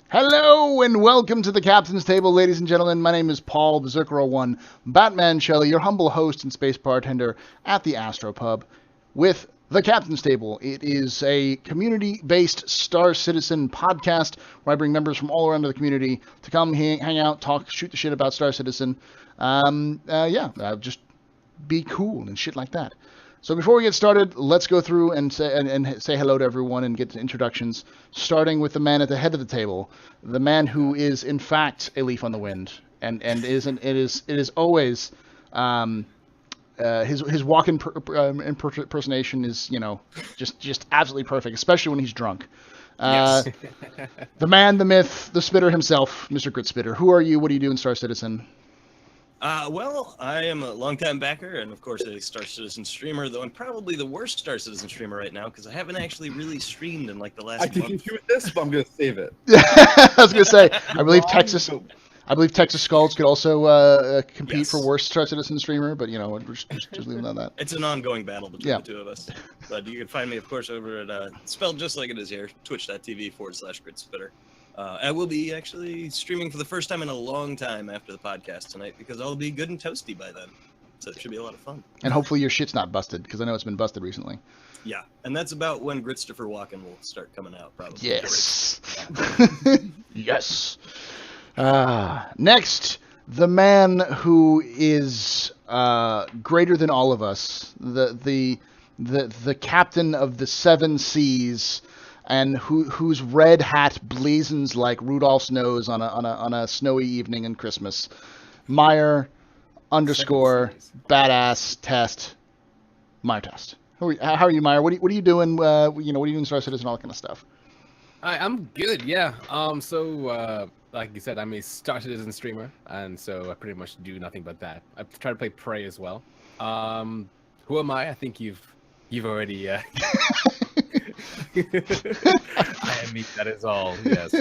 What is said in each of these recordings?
Hello and welcome to the Captain's Table, ladies and gentlemen. My name is Paul, the Zerker01, Batman Shelley, your humble host and space bartender at the Astropub with the Captain's Table. It is a community-based Star Citizen podcast where I bring members from all around the community to come hang out, talk, shoot the shit about Star Citizen. Just be cool and shit like that. So before we get started, let's go through and say hello to everyone and get to introductions, starting with the man at the head of the table, the man who is in fact a leaf on the wind, and it is always his walk-in impersonation is just absolutely perfect, especially when he's drunk. Yes. The man, the myth, the spitter himself, Mr. Grit Spitter. Who are you? What do you do in Star Citizen? Well, I am a longtime backer and, of course, a Star Citizen streamer, though I'm probably the worst Star Citizen streamer right now because I haven't actually really streamed in like the last month. I can continue with this, but I'm going to save it. I was going to say, I believe Texas Skulls could also compete for worst Star Citizen streamer, but we're just leaving it on that. It's an ongoing battle between the two of us. But you can find me, of course, over at spelled just like it is here, twitch.tv/GritSpitter. I will be actually streaming for the first time in a long time after the podcast tonight because I'll be good and toasty by then. So it should be a lot of fun. And hopefully your shit's not busted because I know it's been busted recently. Yeah, and that's about when Gritstopher Walken will start coming out, probably. Yes. Yes. Next, the man who is greater than all of us, the captain of the seven seas, and whose red hat blazons like Rudolph's nose on a snowy evening in Christmas. Meyer _ badass test. Meyer test. How are you, Meyer? What are you doing? What are you doing in Star Citizen, all that kind of stuff? I'm good, yeah. Like you said, I'm a Star Citizen streamer, and so I pretty much do nothing but that. I try to play Prey as well. Who am I? I think you've already. I am me. That is all. Yes.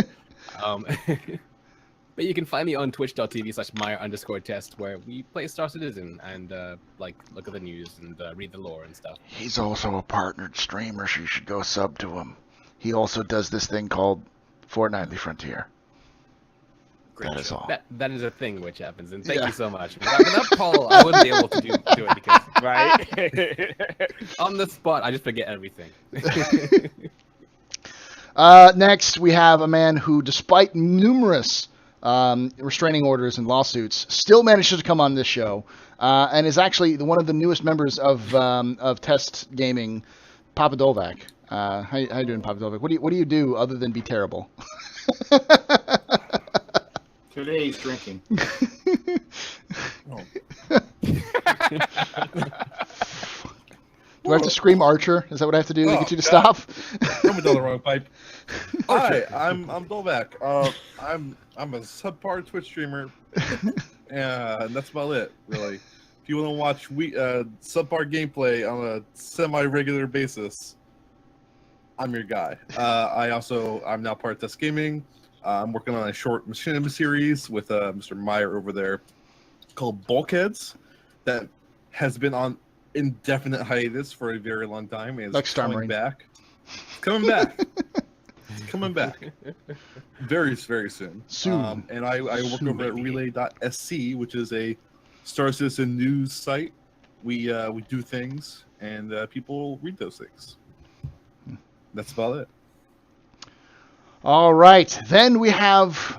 But you can find me on twitch.tv/Meyer_test, where we play Star Citizen and look at the news and read the lore and stuff. He's also a partnered streamer, so you should go sub to him. He also does this thing called Fortnitely Frontier. Great that is all. That is a thing which happens, and thank you so much. Without Paul, I wouldn't be able to do it because, right? On the spot, I just forget everything. Next, we have a man who, despite numerous restraining orders and lawsuits, still manages to come on this show, and is actually one of the newest members of Test Gaming, Papa Dolvac. How you doing, Papa Dolvac? What do you do other than be terrible? Today he's drinking. Do I have to scream Archer? Is that what I have to do to get you to stop? I'm down the wrong pipe. Hi, I'm Dolvac. I'm a subpar Twitch streamer, and that's about it, really. If you want to watch subpar gameplay on a semi-regular basis, I'm your guy. I'm now part of Test Gaming. I'm working on a short machinima series with Mr. Meyer over there called Bulkheads that has been on indefinite hiatus for a very long time. And it's coming back. It's coming back. It's coming back. Very, very soon. And I work over at relay.sc, which is a Star Citizen news site. We do things, and people read those things. That's about it. All right, then we have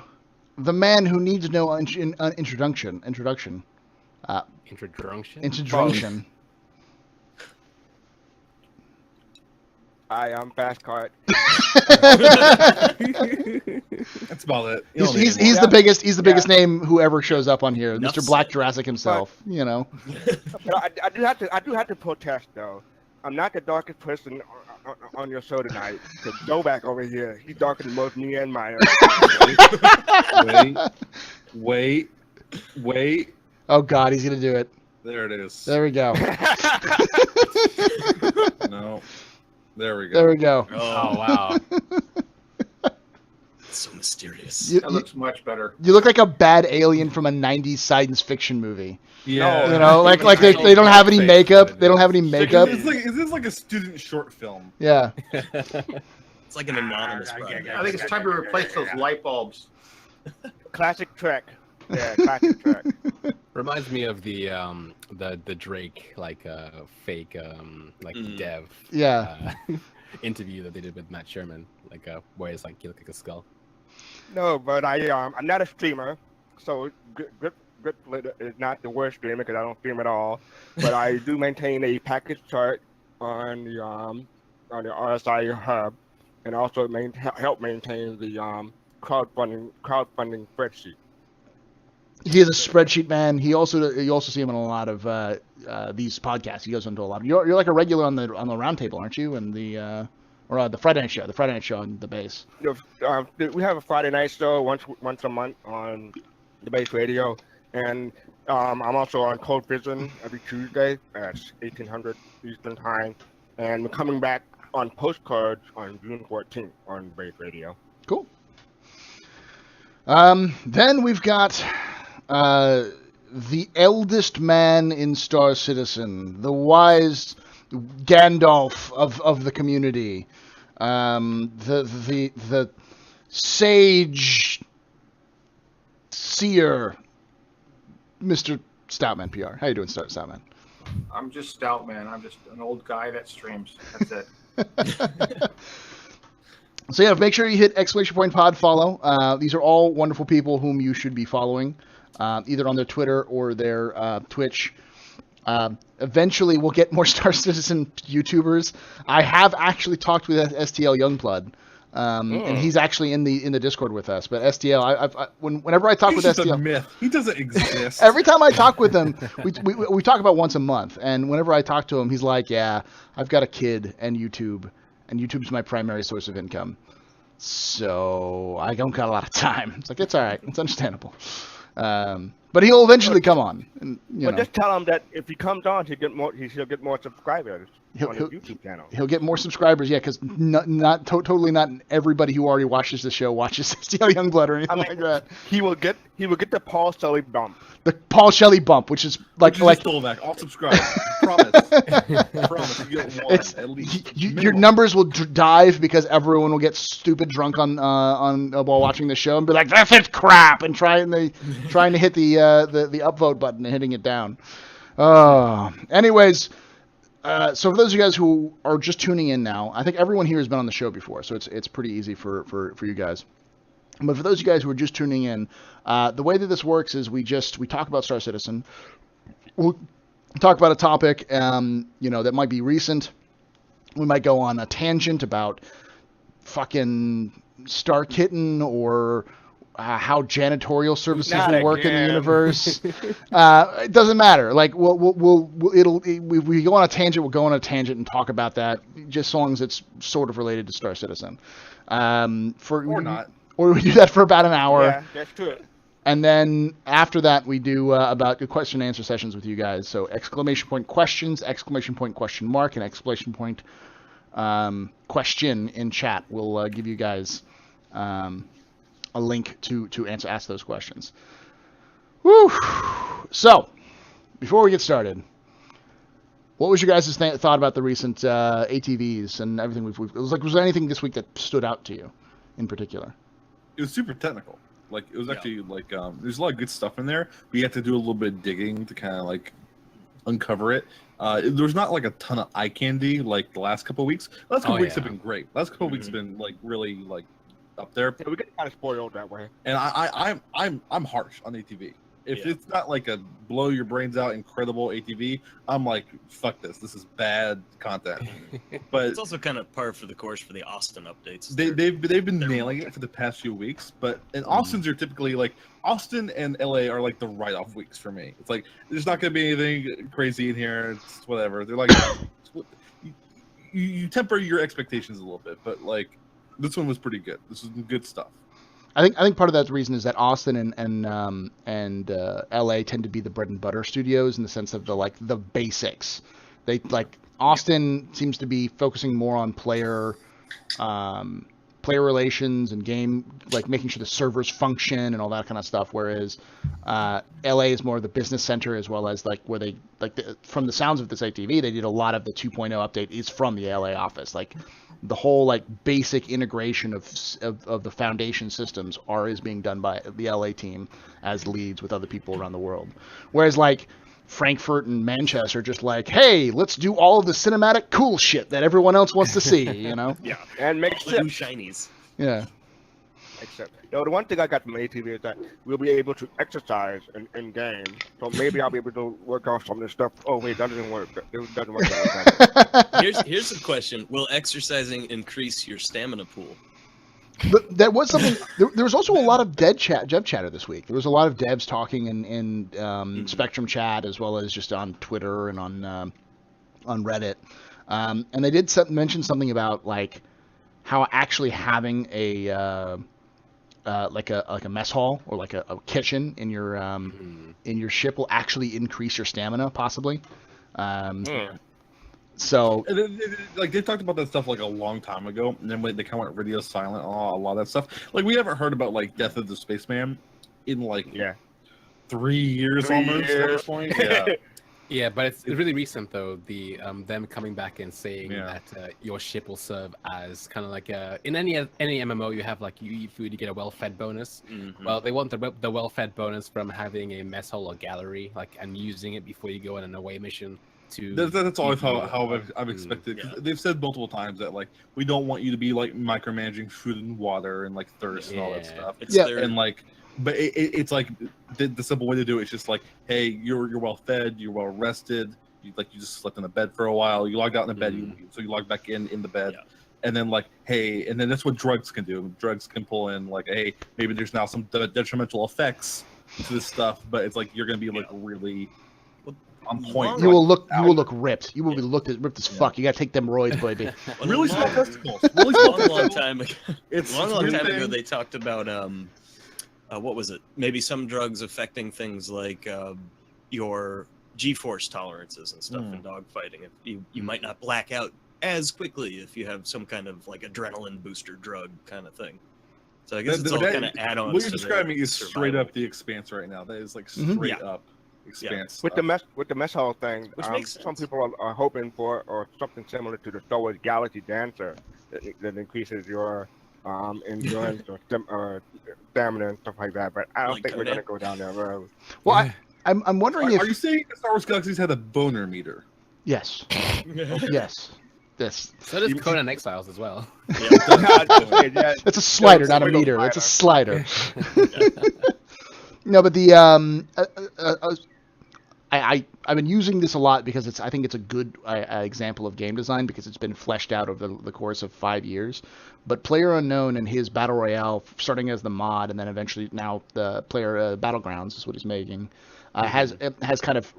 the man who needs no introduction. Introduction. Hi, I'm Fast Cart. That's about it. He's the biggest. He's the biggest name who ever shows up on here, Mr. Black Jurassic himself. But I do have to protest though. I'm not the darkest person on your show tonight. Cause Dolvac over here, he's darker than both me and Meyer. Wait. Oh God, he's gonna do it. There it is. There we go. No. There we go. There we go. Oh wow. So mysterious. That looks much better. You look like a bad alien from a '90s science fiction movie. Yeah. Like they don't have any makeup. They don't have any makeup. Is this like a student short film? Yeah. It's like an anonymous project. I think it's time to replace those light bulbs. Classic Trek. Yeah, classic Trek. Reminds me of the Drake fake dev interview that they did with Matt Sherman, where it's like you look like a skull. No, but I'm not a streamer, so Gridsplit is not the worst streamer because I don't stream at all. But I do maintain a package chart on the RSI hub, and also help maintain the crowdfunding spreadsheet. He is a spreadsheet man. You also see him in a lot of these podcasts. He goes into a lot. You're like a regular on the roundtable, aren't you? And the Friday night show. The Friday night show on the base. We have a Friday night show once a month on the base radio, and I'm also on Cold Vision every Tuesday at 1800 Eastern time, and we're coming back on Postcards on June 14th on base radio. Cool. Then we've got the eldest man in Star Citizen, the wise Gandalf of the community, the sage seer, Mr. Stoutman PR. How you doing, Stoutman? I'm just stout, man. I'm just an old guy that streams. That's it. So yeah, make sure you hit !pod follow. These are all wonderful people whom you should be following, either on their Twitter or their Twitch. Eventually, we'll get more Star Citizen YouTubers. I have actually talked with STL Youngblood, and he's actually in the Discord with us. But STL, whenever I talk with STL, a myth. He doesn't exist. Every time I talk with him, we talk about once a month, and whenever I talk to him, he's like, "Yeah, I've got a kid and YouTube, and YouTube's my primary source of income, so I don't got a lot of time." It's like, it's all right, it's understandable. But he'll eventually come on. And, just tell him that if he comes on, he'll get more subscribers on his YouTube channel. He'll get more subscribers, yeah, because totally not everybody who already watches the show watches STL Youngblood or anything like that. He will get the Paul Shelley bump. The Paul Shelley bump, which is like Stolvac. I'll subscribe. Promise. Promise. You get one at least. Your numbers will dive because everyone will get stupid drunk on while watching the show and be like, "This is crap," and trying to hit the upvote button and hitting it down. Anyways, so for those of you guys who are just tuning in now, I think everyone here has been on the show before, so it's pretty easy for you guys. But for those of you guys who are just tuning in, the way that this works is we talk about Star Citizen. We'll talk about a topic, that might be recent. We might go on a tangent about fucking Star Kitten or how janitorial services will work in the universe. It doesn't matter. Like we go on a tangent. We'll go on a tangent and talk about that. Just so long as it's sort of related to Star Citizen. Or not. Or we do that for about an hour. Yeah, that's true. And then after that, we do about question and answer sessions with you guys. So exclamation point questions, exclamation point question mark, and exclamation point question in chat. We'll give you guys a link to ask those questions. Woo! So, before we get started, what was your guys' thought about the recent ATVs and everything was there anything this week that stood out to you in particular? It was super technical. Like, it was actually there's a lot of good stuff in there, but you have to do a little bit of digging to kind of uncover it. There's not a ton of eye candy like the last couple of weeks. The last couple of weeks have been great. The last couple of weeks have been really up there. Yeah, we get kind of spoiled that way. And I'm harsh on ATV. If it's not a blow your brains out incredible ATV, I'm like, fuck this. This is bad content. But it's also kind of par for the course for the Austin updates. They've been nailing it for the past few weeks, but Austin's are typically Austin and LA are the write-off weeks for me. It's there's not going to be anything crazy in here. It's whatever. They're you temper your expectations a little bit, but this one was pretty good. This is good stuff. I think part of that reason is that Austin and LA tend to be the bread and butter studios in the sense of the basics. They Austin seems to be focusing more on player relations and game, making sure the servers function and all that kind of stuff. Whereas LA is more of the business center, as well as where they from the sounds of this ATV, they did a lot of the 2.0 update is from the LA office. the whole like basic integration of the foundation systems is being done by the LA team as leads with other people around the world. Whereas like Frankfurt and Manchester are just like, hey, let's do all of the cinematic cool shit that everyone else wants to see, you know? Yeah. And make All the new sense. shinies. Yeah. Except, the one thing I got from ATV is that we'll be able to exercise in game. So maybe I'll be able to work off some of this stuff. Oh wait, that doesn't work. It doesn't work that way. Here's a question: will exercising increase your stamina pool? But there was something. There was also a lot of dev chatter this week. There was a lot of devs talking in Spectrum chat as well as just on Twitter and on Reddit, and they did mention something about like how actually having a like a mess hall or like a kitchen in your ship will actually increase your stamina possibly. So, like they talked about that stuff like a long time ago, and then they kind of went radio silent on a lot of that stuff. Like we haven't heard about like Death of the Spaceman in like 3 years almost at this point. Yeah, Yeah, but it's really recent though. The them coming back and saying that your ship will serve as kind of like in any MMO you have like you eat food you get a well-fed bonus. Mm-hmm. Well, they want the well-fed bonus from having a mess hall or gallery and using it before you go on an away mission. That's always how I've expected. Yeah. They've said multiple times that like we don't want you to be like micromanaging food and water and like thirst and all that stuff. And like, but it's like the simple way to do it is just like, hey, you're well fed, you're well rested. You just slept in the bed for a while. You logged out in the bed, so you log back in the bed. Yeah. And then like, hey, and then that's what drugs can do. Drugs can pull in like, hey, maybe there's now some detrimental effects to this stuff, but it's like you're gonna be like really on point. You will look ripped. You will be ripped as fuck. You gotta take them roids, baby. Really small testicles. Really long time ago. Long time ago they talked about what was it? Maybe some drugs affecting things like your G-force tolerances and stuff in dogfighting. If you might not black out as quickly if you have some kind of like adrenaline booster drug kind of thing. So I guess it's all kind of add-ons. What you're describing is straight up the Expanse right now. That is like straight up Expanse. With the mess hall thing, which makes sense. Some people are hoping for or something similar to the Star Wars Galaxy Dancer that increases your endurance or stamina and stuff like that. But I don't think we're gonna go down that road. Well, I'm wondering if are you saying Star Wars Galaxies had a boner meter? Yes. Yes. This. So does Conan Exiles as well. That's a slider, not a meter. That's a slider. No, but the I've been using this a lot because I think it's a good example of game design because it's been fleshed out over the course of 5 years. But PlayerUnknown and his Battle Royale, starting as the mod and then eventually now the player Battlegrounds is what he's making, has kind of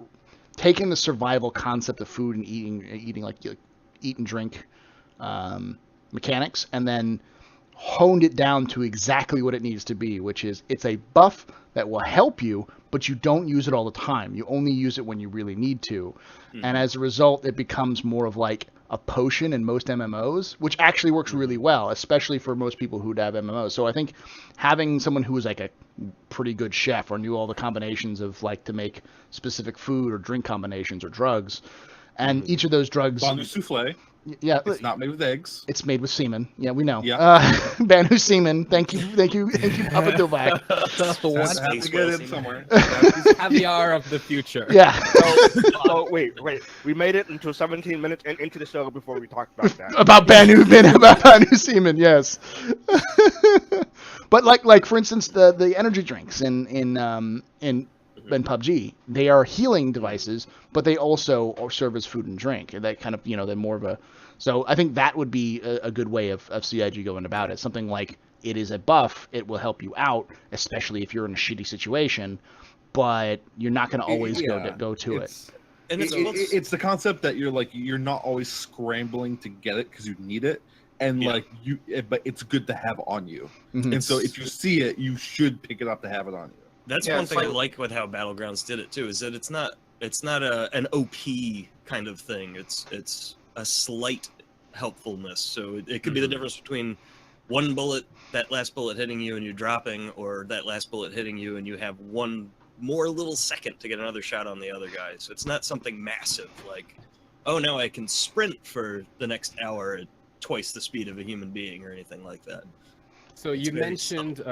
taken the survival concept of food and eating like eat and drink mechanics and then honed it down to exactly what it needs to be, which is it's a buff that will help you, but you don't use it all the time. You only use it when you really need to. And as a result, it becomes more of like a potion in most MMOs, which actually works really well, especially for most people who'd have MMOs. So I think having someone who was like a pretty good chef or knew all the combinations of like to make specific food or drink combinations or drugs, and each of those drugs... Banu souffle. Yeah, it's not made with eggs. It's made with semen. Yeah, we know. Yeah, Banu semen. Thank you, Papa Dovak. That's the one. Have to get in somewhere. Caviar of the future. Yeah. So wait. We made it until 17 minutes into the show before we talked about that. About Banu semen. Yes. But like for instance, the energy drinks in PUBG, they are healing devices, but they also serve as food and drink. And that kind of, they're more of a... So I think that would be a good way of CIG going about it. Something like it is a buff, it will help you out, especially if you're in a shitty situation, but you're not going to always go to it. And it's the concept that you're not always scrambling to get it because you need it. And but it's good to have on you. Mm-hmm. And so if you see it, you should pick it up to have it on you. That's one thing I like with how Battlegrounds did it too, is that it's not an OP kind of thing. It's a slight helpfulness. So it could be the difference between one bullet, that last bullet hitting you and you dropping, or that last bullet hitting you and you have one more little second to get another shot on the other guy. So it's not something massive like, oh, now I can sprint for the next hour. twice the speed of a human being or anything like that. So It's you very mentioned,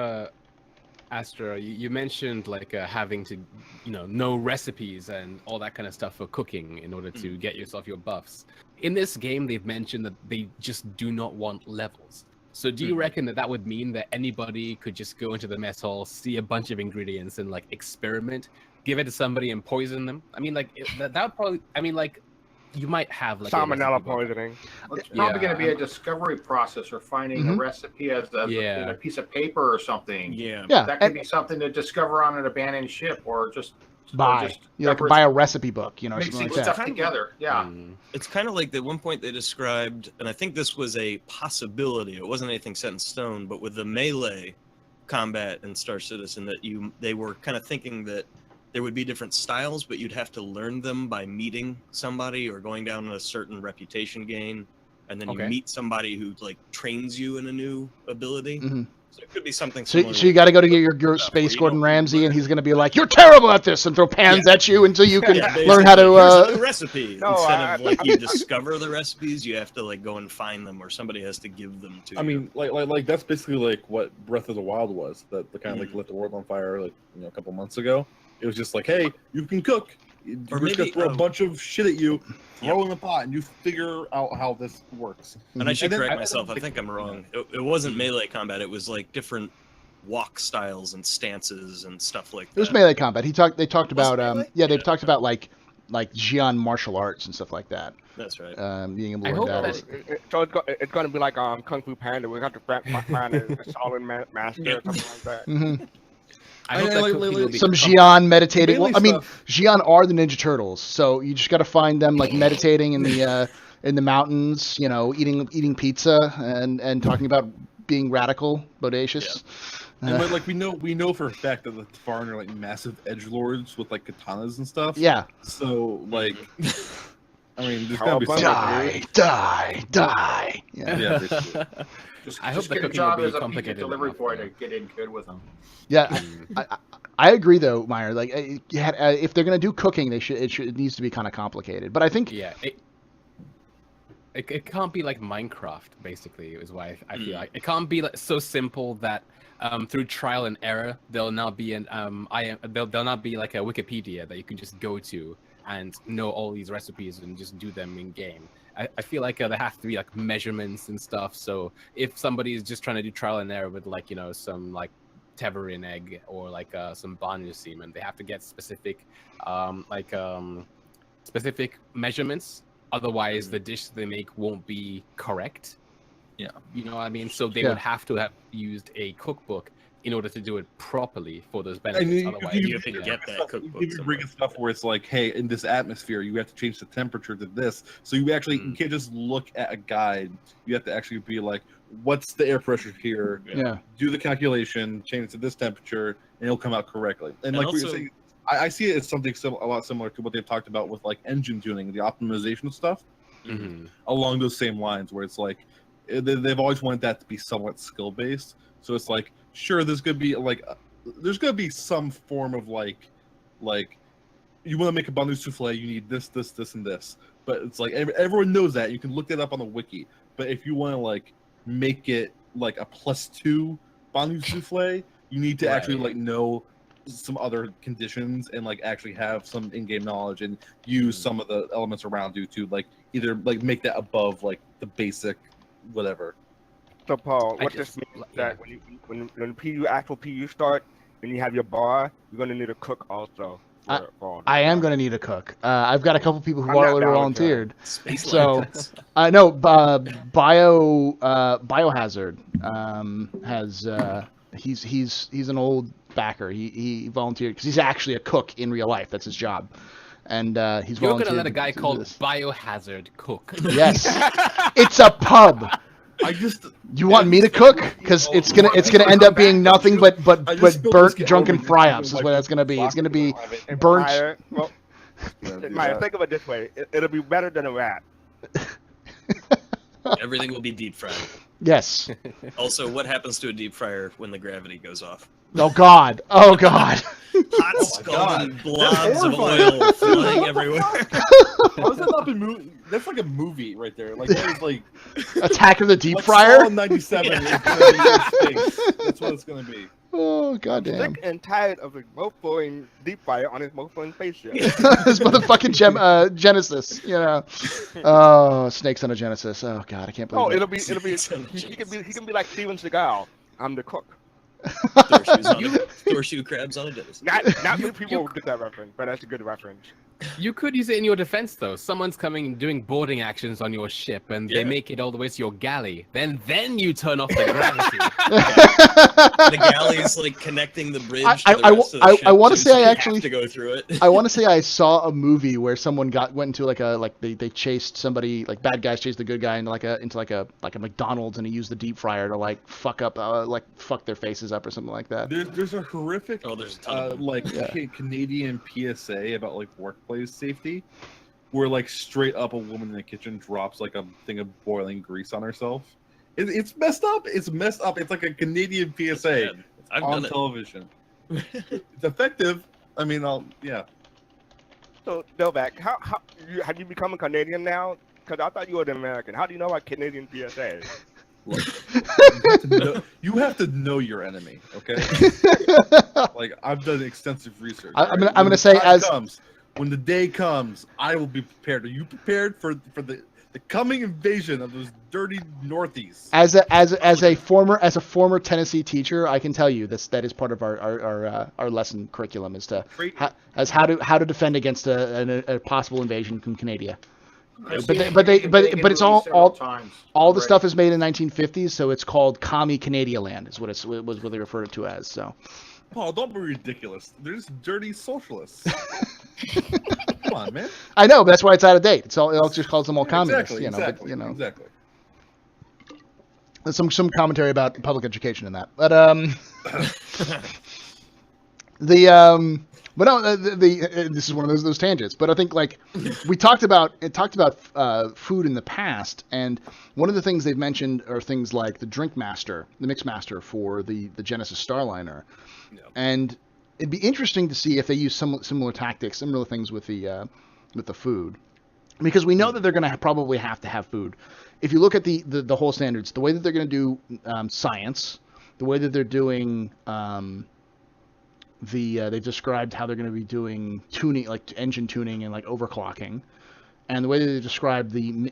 Astra, you mentioned like having to, know recipes and all that kind of stuff for cooking in order to get yourself your buffs. In this game, they've mentioned that they just do not want levels. So do you reckon that would mean that anybody could just go into the mess hall, see a bunch of ingredients and like experiment, give it to somebody and poison them? I mean, like that would probably, I mean, like you might have like Salmonella poisoning. It's probably going to be a discovery process, or finding a recipe as a piece of paper or something. Yeah. That could be something to discover on an abandoned ship, or just buy. You could buy a recipe book, something mixing like that. stuff together. Yeah. It's kind of like at one point they described, and I think this was a possibility. It wasn't anything set in stone, but with the melee combat in Star Citizen, that they were kind of thinking that there would be different styles, but you'd have to learn them by meeting somebody or going down a certain reputation gain, and then you meet somebody who like trains you in a new ability. So it could be something So similar. you got to go to get your Space Gordon Ramsay, and he's going to be like, "You're terrible at this," and throw pans at you until you can learn how to. Here's a new recipe. Instead of like you discover the recipes, you have to like go and find them, or somebody has to give them to you. I mean, like that's basically like what Breath of the Wild was. That the kind of like lit the world on fire like a couple months ago. It was just like, hey, you can cook. We're just gonna throw a bunch of shit at you, throw in the pot, and you figure out how this works. And I should correct myself. I think I'm wrong. It wasn't melee combat. It was like different walk styles and stances and stuff like that. It was melee combat. They talked about they've talked about like Xi'an martial arts and stuff like that. That's right. Being able to learn that. So it's going to be like Kung Fu Panda. We got to find a solid master or something like that. I hope that some Xi'an meditating. Well, I mean, Xi'an are the Ninja Turtles, so you just got to find them like meditating in the mountains, eating pizza and talking about being radical, bodacious. Yeah. And like we know for a fact that the Tefaren are like massive edgelords with like katanas and stuff. Yeah. So like, I mean, there's gotta be die. Yeah. I hope the cooking will be complicated delivery boy to get in good with them. Yeah, I agree though, Meyer. Like, if they're gonna do cooking, it needs to be kind of complicated. But I think it can't be like Minecraft. Basically, is why I feel like it can't be like so simple that through trial and error there'll not be there'll not be like a Wikipedia that you can just go to and know all these recipes and just do them in game. I feel like there have to be like measurements and stuff. So if somebody is just trying to do trial and error with like some like Teverin egg or like some Banu semen, they have to get specific specific measurements. Otherwise, the dish they make won't be correct. Yeah, you know what I mean. So they would have to have used a cookbook in order to do it properly for those benefits. Otherwise, you have to get that cookbook. You bring stuff where it's like, hey, in this atmosphere, you have to change the temperature to this. So you actually you can't just look at a guide. You have to actually be like, what's the air pressure here? Yeah. Do the calculation, change it to this temperature, and it'll come out correctly. And like also, we were saying, I see it as something a lot similar to what they've talked about with like engine tuning, the optimization stuff, along those same lines, where it's like they've always wanted that to be somewhat skill based. So it's like, sure, there's gonna be some form of like you want to make a Banu souffle, you need this, and this. But it's like everyone knows that. You can look that up on the wiki. But if you want to like make it like a +2 Banu souffle, you need to actually like know some other conditions and like actually have some in-game knowledge and use some of the elements around you to like either like make that above like the basic whatever. So Paul, what this means is that when actual PU start and you have your bar, you're gonna need a cook also. I am gonna need a cook. I've got a couple people who already volunteered. So I know Biohazard has he's an old backer. He volunteered because he's actually a cook in real life. That's his job. And he's You're volunteered. You're gonna let a guy called Biohazard cook? Yes, it's a pub. You want me to cook? Because it's gonna end up being nothing but burnt drunken fry-ups is what it's gonna be. It's gonna be burnt. Maya, think of it this way: it'll be better than a rat. Everything will be deep fried. Yes. Also, what happens to a deep fryer when the gravity goes off? Oh God! Oh God! hot scalding blobs of oil flying everywhere. How has that not been movie? That's like a movie right there. Like that is like Attack of the Deep like Fryer. Saw 97 is gonna be in space. That's what it's gonna be. Oh goddamn! Sick and tired of the flowing deep fryer on his flowing spaceship. This motherfucking Genesis, you know. Oh, snakes on a Genesis. Oh god, I can't believe. Oh, it. it'll be. He can be like Steven Seagal. I'm the cook. Horseshoe crabs on a Genesis. Not many people will get that reference, but that's a good reference. You could use it in your defense, though. Someone's coming doing boarding actions on your ship, and they make it all the way to your galley. Then you turn off the gravity. The galley is like connecting the bridge. I want to say I actually have to go through it. I want to say I saw a movie where someone went into they chased somebody, like bad guys chased the good guy into like a McDonald's, and he used the deep fryer to like fuck their faces up or something like that. There's a horrific there's a ton of Canadian PSA about like workplace safety, where like straight up a woman in the kitchen drops like a thing of boiling grease on herself. It's messed up. It's messed up. It's like a Canadian PSA on television. It's effective. I mean, So, Delvac, how have you become a Canadian now? Because I thought you were an American. How do you know what Canadian PSA is? Look, you have to know your enemy, okay? Like I've done extensive research. I'm gonna say when the day comes, I will be prepared. Are you prepared for the coming invasion of those dirty Northeast? As a former Tennessee teacher, I can tell you that is part of our lesson curriculum is how to defend against a possible invasion from Canada. But it's all the stuff is made in 1950s, so it's called Commie Canada Land is what they referred it to as. So, Paul, don't be ridiculous. They're just dirty socialists. Come on, man. I know, but that's why it's out of date. It all just calls them all communists. Exactly. There's some commentary about public education in that, but But no, this is one of those tangents. But I think like we talked about food in the past, and one of the things they've mentioned are things like the Drink Master, the Mix Master for the Genesis Starliner, and it'd be interesting to see if they use similar tactics, similar things with the food, because we know that they're going to probably have to have food. If you look at the whole standards, the way that they're going to do science, the way that they're doing they described how they're going to be doing tuning, like engine tuning and like overclocking, and the way that they described the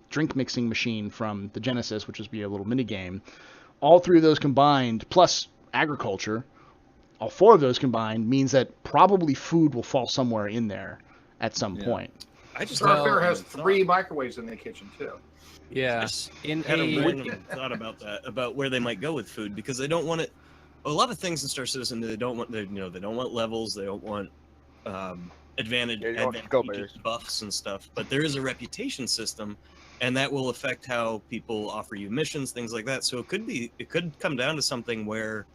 drink mixing machine from the Genesis, which is be a little mini game. All three of those combined, plus agriculture, all four of those combined means that probably food will fall somewhere in there at some point. Starfare has 3 microwaves in the kitchen too. Yeah, I had a random thought about that, about where they might go with food, because they don't want it. A lot of things in Star Citizen, they don't want levels, they don't want advantage buffs and stuff. But there is a reputation system, and that will affect how people offer you missions, things like that. So it could come down to something where,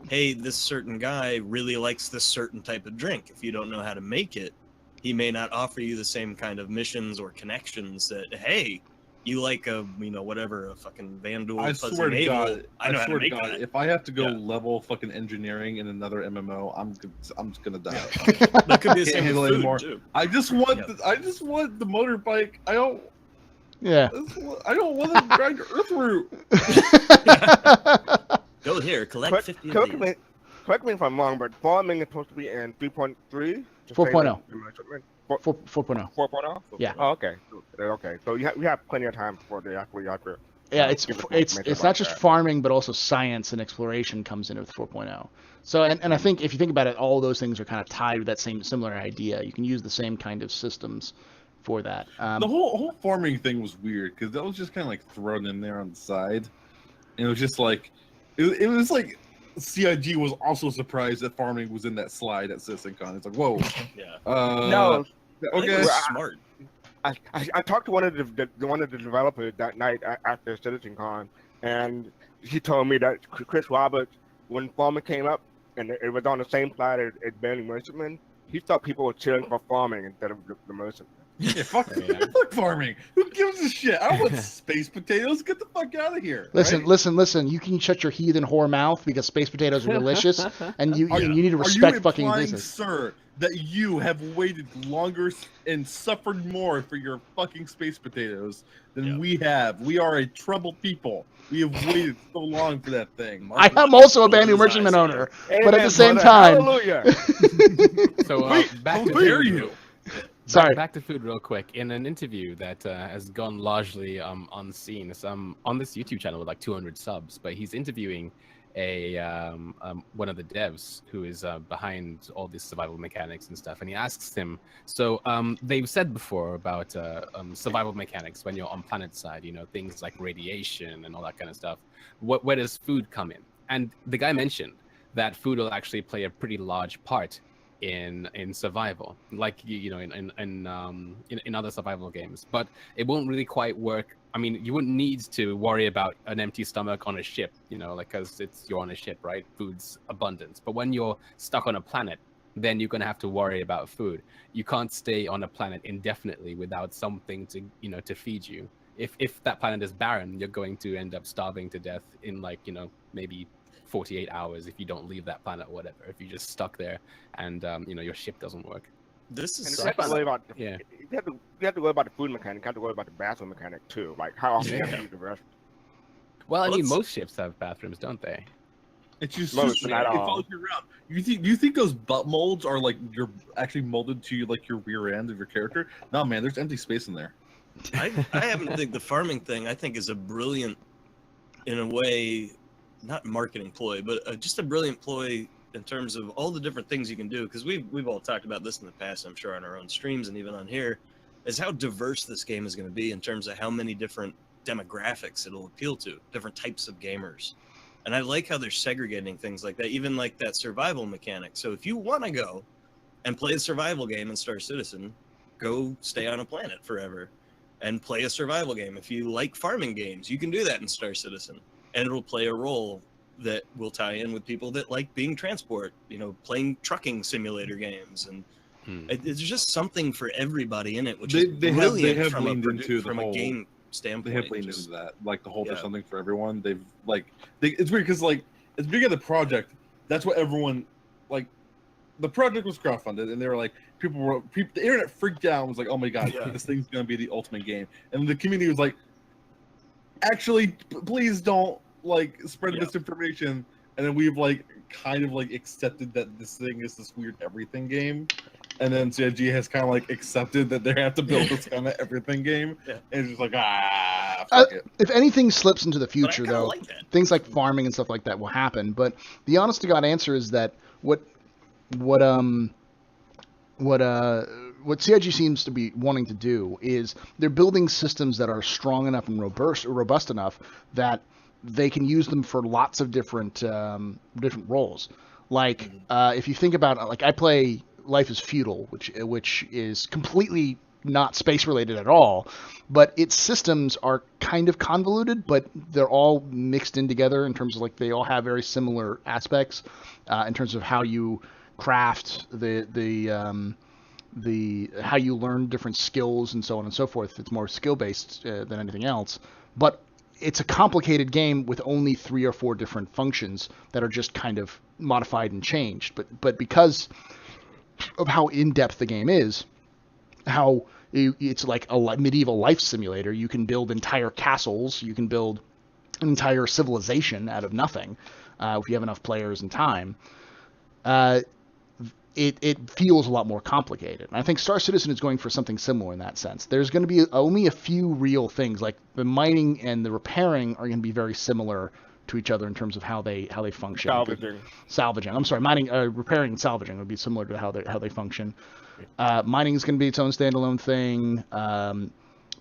hey, this certain guy really likes this certain type of drink. If you don't know how to make it, he may not offer you the same kind of missions or connections that, hey, you like a fucking Vandal. I swear to God, if I have to go level fucking engineering in another MMO, I'm just gonna die. That could be the same with food too. I just want the motorbike. I don't want to drag Earth route. Go here, collect 50 of these. Correct me if I'm wrong, but farming is supposed to be in 3.3? 4.0. 4.0. 4.0? Yeah. Oh, okay. So we have plenty of time before they actually have to. Yeah, it's not just farming, but also science and exploration comes in with 4.0. So and I think if you think about it, all those things are kind of tied to that similar idea. You can use the same kind of systems for that. The whole farming thing was weird because that was just kind of like thrown in there on the side, and it was just like it was like. CIG was also surprised that farming was in that slide at CitizenCon. It's like, whoa. Yeah. No. Okay. Smart. I talked to one of the developers that night after CitizenCon, and he told me that Chris Roberts, when farming came up, and it was on the same slide as Barry Mercerman, he thought people were cheering for farming instead of the Mercerman. Yeah, fuck farming. Who gives a shit? I don't want space potatoes. Get the fuck out of here. Listen. You can shut your heathen whore mouth because space potatoes are delicious, and you need to respect fucking business. Sir, that you have waited longer and suffered more for your fucking space potatoes than we have. We are a troubled people. We have waited so long for that thing. I am also a Banu Merchantman owner, but at the same time. Hallelujah. So back to you. Sorry. Back to food real quick. In an interview that has gone largely unseen, on this YouTube channel with like 200 subs, but he's interviewing one of the devs who is behind all these survival mechanics and stuff, and he asks him, so they've said before about survival mechanics when you're on planet side, things like radiation and all that kind of stuff. Where does food come in? And the guy mentioned that food will actually play a pretty large part in survival, like in other survival games, but it won't really quite work. I mean, you wouldn't need to worry about an empty stomach on a ship, because you're on a ship, right? Food's abundance. But when you're stuck on a planet, then you're gonna have to worry about food. You can't stay on a planet indefinitely without something to feed you. If that planet is barren, you're going to end up starving to death in maybe 48 hours if you don't leave that planet or whatever, if you're just stuck there and your ship doesn't work. This is you have to worry about you have to worry about the food mechanic. You have to worry about the bathroom mechanic too, like how often you have to use the restroom. Well, I mean, most ships have bathrooms, don't they? It's just it follows you around. You think those butt molds are like you're actually molded to like your rear end of your character? No, man, there's empty space in there. I happen to think the farming thing is a brilliant, in a way, not marketing ploy, but just a brilliant ploy in terms of all the different things you can do. Because we've all talked about this in the past, I'm sure, on our own streams and even on here, is how diverse this game is going to be in terms of how many different demographics it'll appeal to, different types of gamers. And I like how they're segregating things like that, even like that survival mechanic. So if you want to go and play a survival game in Star Citizen, go stay on a planet forever and play a survival game. If you like farming games, you can do that in Star Citizen. And it'll play a role that will tie in with people that like being transport, playing trucking simulator games. And it's just something for everybody in it, which is brilliant from a game standpoint. They have leaned into that, like the whole there's something for everyone. They've it's weird because at the beginning of the project, that's what everyone the project was crowdfunded, and they were like, the internet freaked out and was like, oh my god, this thing's gonna be the ultimate game. And the community was like, actually, please don't spread misinformation. And then we've kind of accepted that this thing is this weird everything game. And then CIG has kind of accepted that they have to build this kind of everything game. Yeah. And it's just fuck it. If anything slips into the future, though, things like farming and stuff like that will happen. But the honest to God answer is that what CIG seems to be wanting to do is they're building systems that are strong enough and robust enough that they can use them for lots of different roles. If you think about I play Life is Feudal, which is completely not space related at all, but its systems are kind of convoluted, but they're all mixed in together in terms of they all have very similar aspects in terms of how you craft the how you learn different skills and so on and so forth. It's more skill based than anything else, but it's a complicated game with only 3 or 4 different functions that are just kind of modified and changed. But because of how in-depth the game is, how it's like a medieval life simulator, you can build entire castles, you can build an entire civilization out of nothing if you have enough players and time. It feels a lot more complicated. And I think Star Citizen is going for something similar in that sense. There's going to be only a few real things, like the mining and the repairing are going to be very similar to each other in terms of how they function. Salvaging. I'm sorry, mining, repairing and salvaging would be similar to how they function. Mining is going to be its own standalone thing.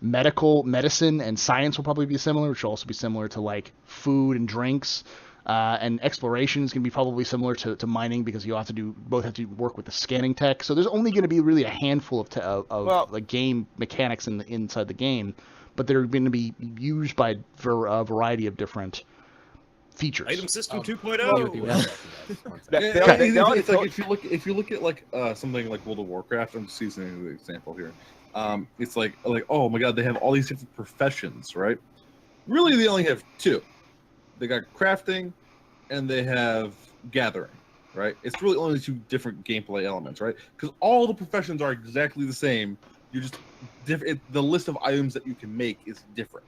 Medicine and science will probably be similar, which will also be similar to food and drinks. And exploration is going to be probably similar to mining because you both have to work with the scanning tech. So there's only going to be really a handful of game mechanics inside the game, but they're going to be used by a variety of different features. Item system 2.0. It's if you look at something like World of Warcraft. I'm just using an example here. it's like oh my god, they have all these different professions, right? Really, they only have two. They got crafting, and they have gathering, right? It's really only two different gameplay elements, right? Because all the professions are exactly the same. You're just different. The list of items that you can make is different.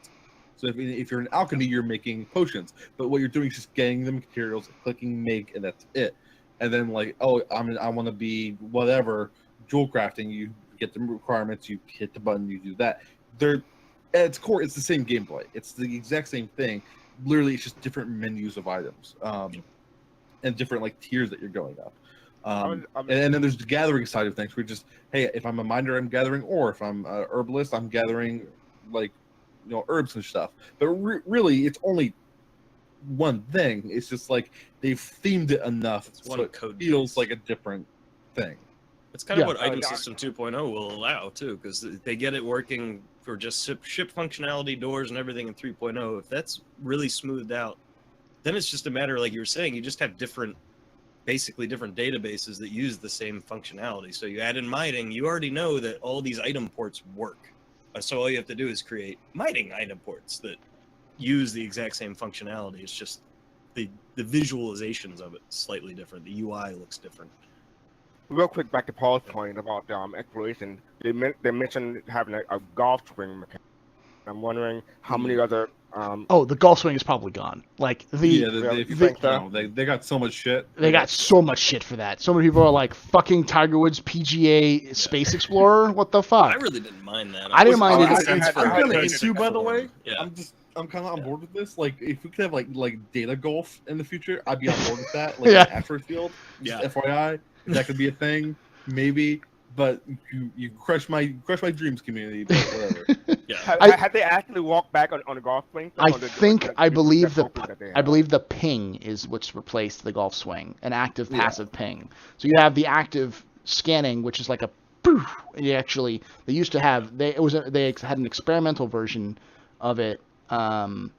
So if you're an alchemy, you're making potions, but what you're doing is just getting the materials, clicking make, and that's it. And then I want to be whatever jewel crafting. You get the requirements, you hit the button, you do that. They're at its core, it's the same gameplay. It's the exact same thing. Literally, it's just different menus of items, and different tiers that you're going up. And then there's the gathering side of things. Where just, hey, if I'm a miner, I'm gathering ore. If I'm a herbalist, I'm gathering herbs and stuff. But really, it's only one thing. It's just they've themed it enough so it feels like a different thing. It's kind of what Item System 2.0 will allow too, because they get it working for just ship functionality, doors, and everything in 3.0. If that's really smoothed out, then it's just a matter, like you were saying, you just have basically different databases that use the same functionality. So you add in mining, you already know that all these item ports work. So all you have to do is create mining item ports that use the exact same functionality. It's just the visualizations of it slightly different. The UI looks different. Real quick, back to Paul's point about exploration. They mentioned having a golf swing mechanic. I'm wondering how many other. The golf swing is probably gone. They got so much shit. They got so much shit for that. So many people are like, fucking Tiger Woods PGA Space Explorer. What the fuck? I really didn't mind that. I didn't mind it. I'm kind of into, by the way. Yeah. I'm kind of on board with this. If we could have data golf in the future, I'd be on board with that. An asteroid field. Yeah. FYI, that could be a thing, maybe. But you crush my dreams, community. But whatever. Yeah. Have they actually walked back on the golf swing? I believe the ping is what's replaced the golf swing, an active passive ping. So you have the active scanning, which is like a poof. They used to have they had an experimental version of it in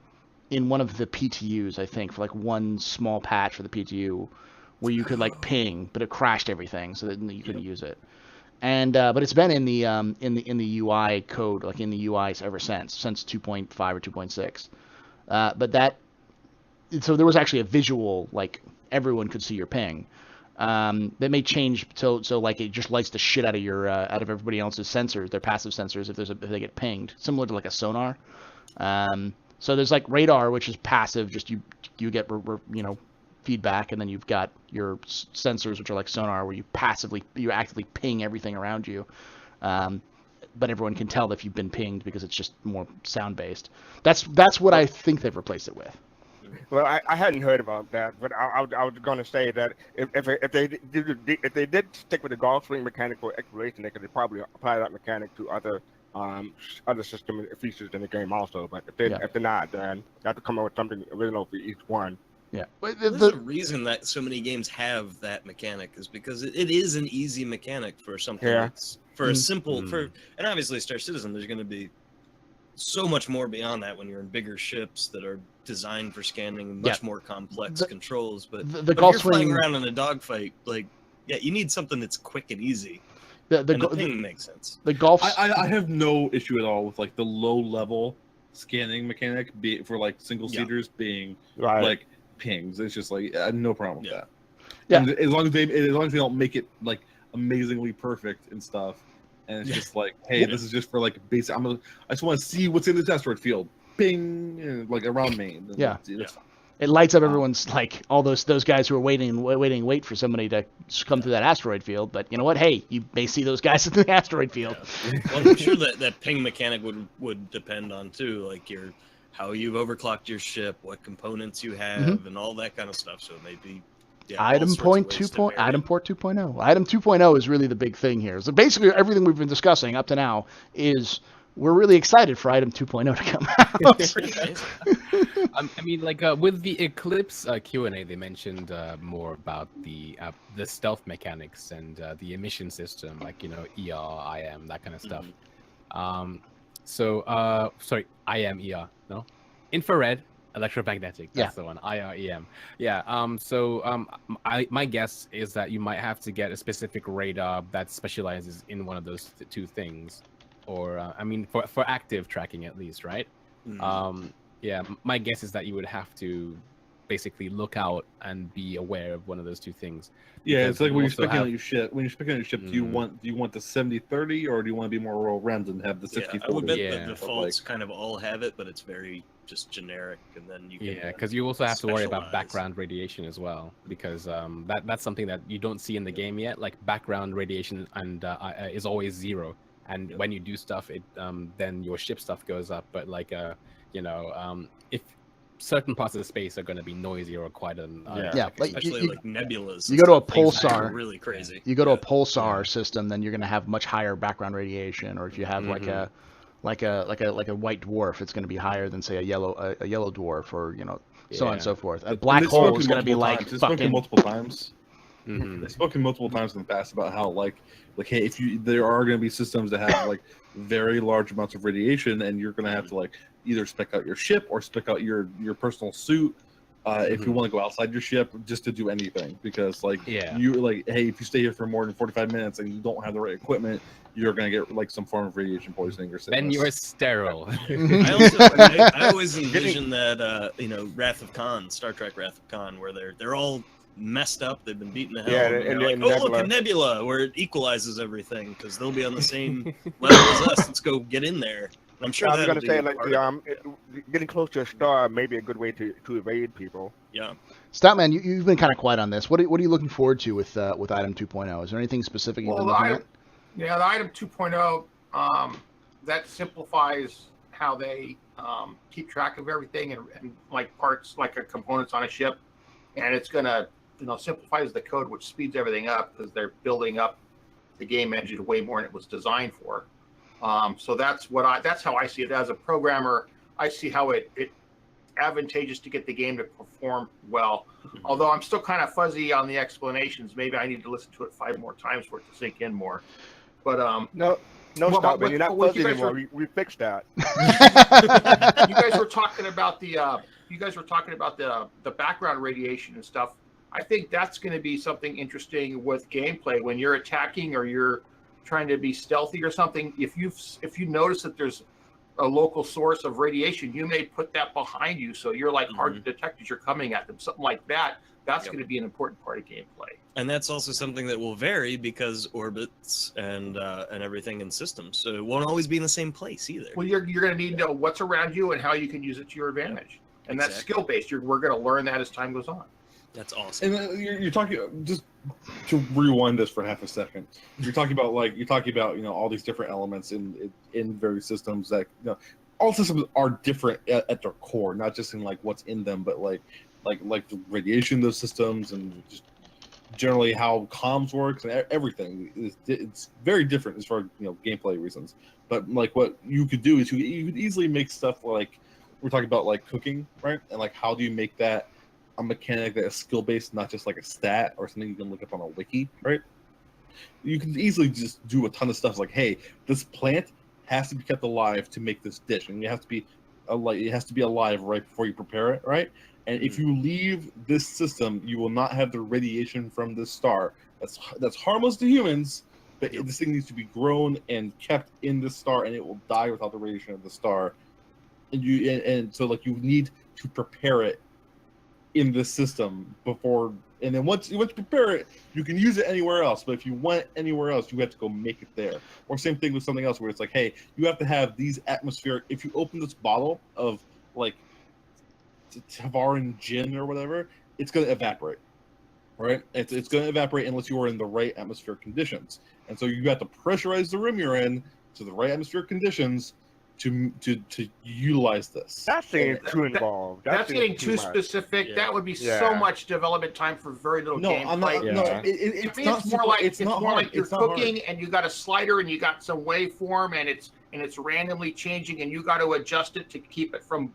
one of the PTUs, I think, for one small patch for the PTU, where you could ping, but it crashed everything, so that you couldn't use it. And but it's been in the UI code, in the UIs ever since 2.5 or 2.6. So there was actually a visual, everyone could see your ping. That may change so it just lights the shit out of everybody else's sensors, their passive sensors, if they get pinged, similar to a sonar. So there's radar, which is passive, just you get feedback, and then you've got your sensors, which are like sonar, where you actively ping everything around you, but everyone can tell if you've been pinged because it's just more sound based. That's what I think they've replaced it with. Well, I hadn't heard about that, but I was going to say that if they did stick with the golf swing mechanic for exploration, they could probably apply that mechanic to other system features in the game also. But if they're not, then you have to come up with something original for each one. Yeah, there's a reason that so many games have that mechanic, is because it is an easy mechanic for something that's for a simple and obviously Star Citizen, there's going to be so much more beyond that when you're in bigger ships that are designed for scanning much more complex controls. But the if golf you're flying around in a dogfight, you need something that's quick and easy. The ping makes sense. The golf. I have no issue at all with the low level scanning mechanic for single seaters being pings. It's just no problem with that. Yeah, and as long as they don't make it amazingly perfect and stuff, and it's just hey, this is just for basic. I just want to see what's in the asteroid field. Ping, and, around me. That's fine. It lights up everyone's all those guys who are wait for somebody to come through that asteroid field. But you know what? Hey, you may see those guys in the asteroid field. Yeah. Well, I'm sure that ping mechanic would depend on too, how you've overclocked your ship, what components you have, and all that kind of stuff. So maybe Item port 2.0. Item 2.0 is really the big thing here. So basically, everything we've been discussing up to now is we're really excited for Item 2.0 to come out. With the Eclipse Q&A, they mentioned more about the stealth mechanics and the emission system, ER, IM, that kind of stuff. Sorry, IM, ER, no? Infrared, electromagnetic, that's the one, IR, EM. My guess is that you might have to get a specific radar that specializes in one of those two things, or I mean, for active tracking at least, right? Yeah, my guess is that you would have to basically look out and be aware of one of those two things. Yeah, it's like when you're specking on your ship. Do you want the 70-30 or do you want to be more well-rounded and have the 60-40? I would bet the defaults kind of all have it, but it's very just generic, and then you can because you also have to worry about background radiation as well, because that's something that you don't see in the game yet. Like background radiation and is always 0, and when you do stuff, it then your ship stuff goes up. But like if certain parts of the space are going to be noisier or quieter than like especially like nebulas. You go to a pulsar, really crazy. You go to a pulsar system, then you're going to have much higher background radiation. Or if you have like a white dwarf, it's going to be higher than say a yellow dwarf, or so on and so forth. A black hole is going to be like fucking multiple times. They've spoken multiple times in the past about how like hey, there are going to be systems that have like very large amounts of radiation, and you're going to have to like either spec out your ship or spec out your personal suit if you want to go outside your ship just to do anything, because you like, hey, if you stay here for more than 45 minutes and you don't have the right equipment, you're going to get like some form of radiation poisoning or sickness. Then you're sterile. I always envision that Wrath of Khan, Star Trek Wrath of Khan, where they're all messed up, they've been beaten to hell, and they're like, look, a nebula, where it equalizes everything because they'll be on the same level as us. Let's go get in there. And I'm sure I was going to say, like, getting close to a star may be a good way to evade people. Yeah. Stoutman, you've been kind of quiet on this. What are you looking forward to with item 2.0? Is there anything specific you've been looking at? Yeah, the item 2.0 that simplifies how they keep track of everything and like parts, like components on a ship, and it's going to simplifies the code, which speeds everything up because they're building up the game engine way more than it was designed for. So that's how I see it as a programmer. I see how it advantageous to get the game to perform well. Although I'm still kind of fuzzy on the explanations. Maybe I need to listen to it 5 more times for it to sink in more. But stop, man. You're not fuzzy anymore. We fixed that. You guys were talking about the background radiation and stuff. I think that's going to be something interesting with gameplay when you're attacking or you're trying to be stealthy or something. If you notice that there's a local source of radiation, you may put that behind you so you're like hard to detect as you're coming at them. Something like that. That's going to be an important part of gameplay. And that's also something that will vary because orbits and everything in systems. So it won't always be in the same place either. Well, you're going to need to know what's around you and how you can use it to your advantage. And that's skill based. We're going to learn that as time goes on. That's awesome. And you're talking, just to rewind this for half a second. You're talking about all these different elements in various systems that all systems are different at their core, not just in like what's in them, but like the radiation of those systems and just generally how comms works and everything. It's very different as far as gameplay reasons. But like what you could do is you could easily make stuff like we're talking about, like cooking, right? And like how do you make that a mechanic that is skill based, not just like a stat or something you can look up on a wiki, right? You can easily just do a ton of stuff like, hey, this plant has to be kept alive to make this dish, and it has to be alive right before you prepare it, right? And if you leave this system, you will not have the radiation from this star. That's harmless to humans, but this thing needs to be grown and kept in the star, and it will die without the radiation of the star. And so like you need to prepare it in this system before, and then once you prepare it, you can use it anywhere else. But if you want it anywhere else, you have to go make it there. Or same thing with something else where it's like, hey, you have to have these atmospheric. If you open this bottle of like Tavaran gin or whatever, it's going to evaporate, right? It's going to evaporate unless you are in the right atmospheric conditions. And so you have to pressurize the room you're in to the right atmospheric conditions to utilize this. That's getting too involved. That's getting too specific. Yeah. That would be so much development time for very little gameplay. It's more like you're cooking and you got a slider and you got some waveform and it's randomly changing and you got to adjust it to keep it from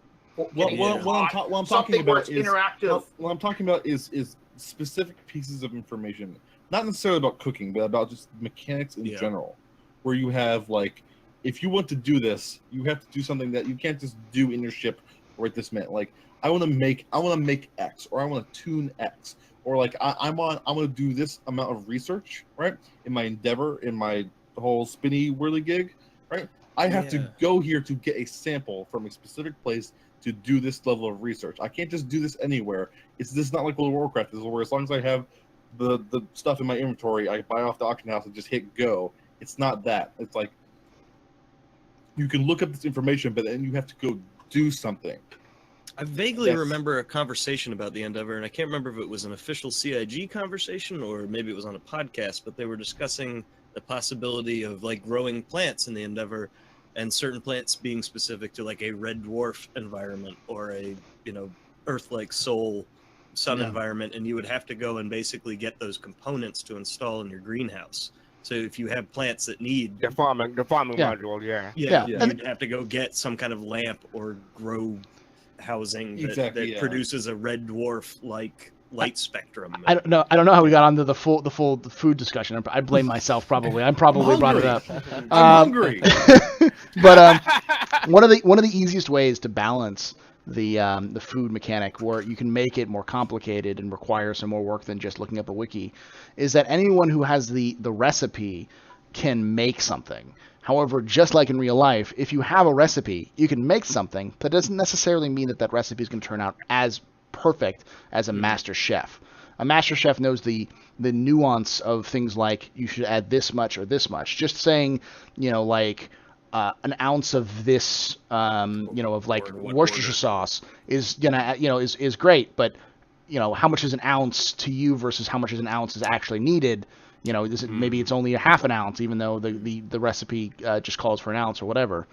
getting what I'm talking about is interactive. What I'm talking about is specific pieces of information, not necessarily about cooking, but about just mechanics in general, where you have like, if you want to do this, you have to do something that you can't just do in your ship right this minute. Like, I want to make X, or I want to tune X, or like I'm going to do this amount of research, right? In my endeavor, in my whole spinny whirly gig, right? I have to go here to get a sample from a specific place to do this level of research. I can't just do this anywhere. This is not like World of Warcraft. This is where as long as I have the stuff in my inventory, I buy off the auction house and just hit go. It's not that. It's like you can look up this information, but then you have to go do something. I vaguely remember a conversation about the Endeavor, and I can't remember if it was an official CIG conversation or maybe it was on a podcast, but they were discussing the possibility of like growing plants in the Endeavor, and certain plants being specific to like a red dwarf environment or a, you know, Earth-like soul sun environment, and you would have to go and basically get those components to install in your greenhouse. So if you have plants that need the farming module, you'd have to go get some kind of lamp or grow housing that produces a red dwarf like light spectrum. I don't know how we got onto the food discussion. I blame myself probably. I probably brought it up. I'm hungry. But one of the easiest ways to balance the food mechanic, where you can make it more complicated and require some more work than just looking up a wiki, is that anyone who has the recipe can make something. However, just like in real life, if you have a recipe, you can make something. That doesn't necessarily mean that recipe is going to turn out as perfect as a master chef. A master chef knows the nuance of things like you should add this much or this much. Just saying, you know, like an ounce of this, you know, of like Worcestershire sauce is gonna, you know, is great, but you know, how much is an ounce to you versus how much is an ounce is actually needed. You know, maybe it's only a half an ounce, even though the recipe just calls for an ounce or whatever.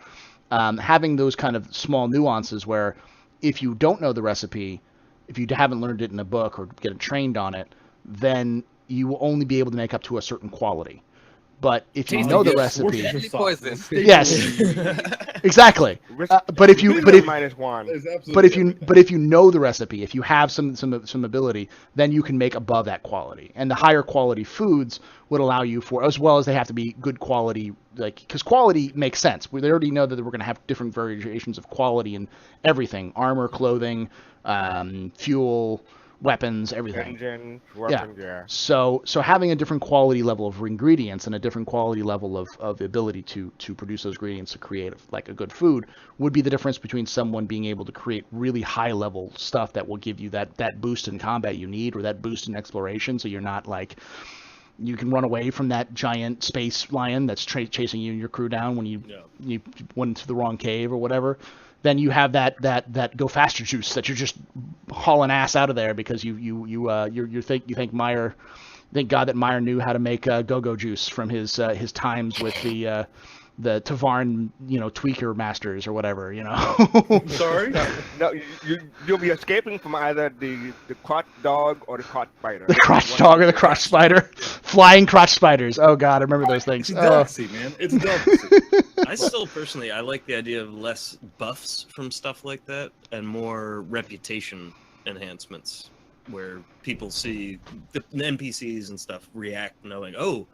Having those kind of small nuances where if you don't know the recipe, if you haven't learned it in a book or get trained on it, then you will only be able to make up to a certain quality. But if you know the recipe, yes, exactly. But if you know the recipe, if you have some ability, then you can make above that quality. And the higher quality foods would allow you for, as well as they have to be good quality, like, because quality makes sense. They already know that we're going to have different variations of quality in everything: armor, clothing, fuel, weapons, everything. Engine, weapons, yeah. So having a different quality level of ingredients and a different quality level of the ability to produce those ingredients to create like a good food would be the difference between someone being able to create really high level stuff that will give you that boost in combat you need, or that boost in exploration, so you're not like, you can run away from that giant space lion that's chasing you and your crew down when you went into the wrong cave or whatever. Then you have that go faster juice that you're just hauling ass out of there because you think Meyer, thank God that Meyer knew how to make go-go juice from his times with the Tavarn, you know, tweaker masters or whatever, you know. Sorry? No, you'll be escaping from either the crotch dog or the crotch spider. The crotch dog or the crotch spider. Flying crotch spiders. Oh God, I remember those things. It's delicacy, man. It's delicacy. I still personally, I like the idea of less buffs from stuff like that and more reputation enhancements, where people see the NPCs and stuff react knowing, oh,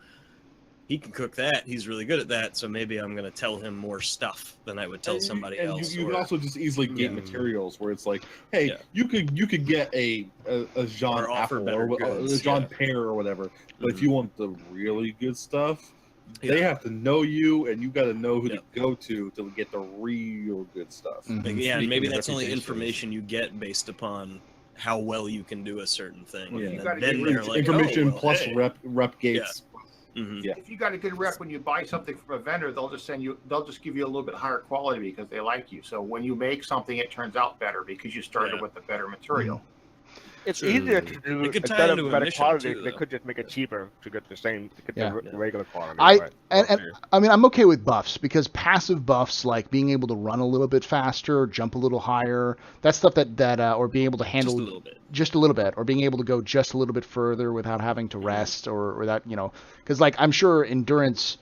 he can cook that, he's really good at that, so maybe I'm going to tell him more stuff than I would tell somebody else. You can also just easily get materials where it's like, hey, you could get a Jean apple or a Jean pear or whatever, but if you want the really good stuff, they have to know you, and you got to know who to go to get the real good stuff. Yeah, and maybe that's only information you get based upon how well you can do a certain thing. Yeah. And then they're like, information plus rep gates. Yeah. If you got a good rep when you buy something from a vendor, they'll just give you a little bit higher quality because they like you. So when you make something, it turns out better because you started with the better material. It's easier to do instead of better quality. They could just make it cheaper to get the same, regular quality. I mean, I'm okay with buffs because passive buffs like being able to run a little bit faster, jump a little higher, that's stuff that or being able to handle just a little bit, or being able to go just a little bit further without having to rest or that, you know, because like I'm sure endurance.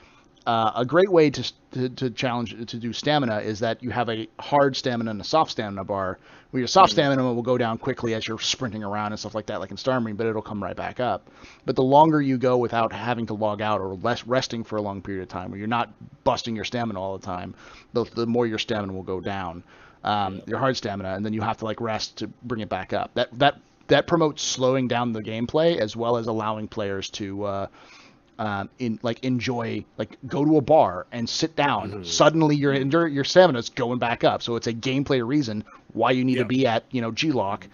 A great way to challenge to do stamina is that you have a hard stamina and a soft stamina bar, where your soft stamina will go down quickly as you're sprinting around and stuff like that, like in Star Marine, but it'll come right back up. But the longer you go without having to log out or less resting for a long period of time, where you're not busting your stamina all the time, the more your stamina will go down, your hard stamina, and then you have to like rest to bring it back up. That promotes slowing down the gameplay as well as allowing players to enjoy, like go to a bar and sit down. Mm-hmm. Suddenly your stamina's going back up. So it's a gameplay reason why you need to be at G-Lock.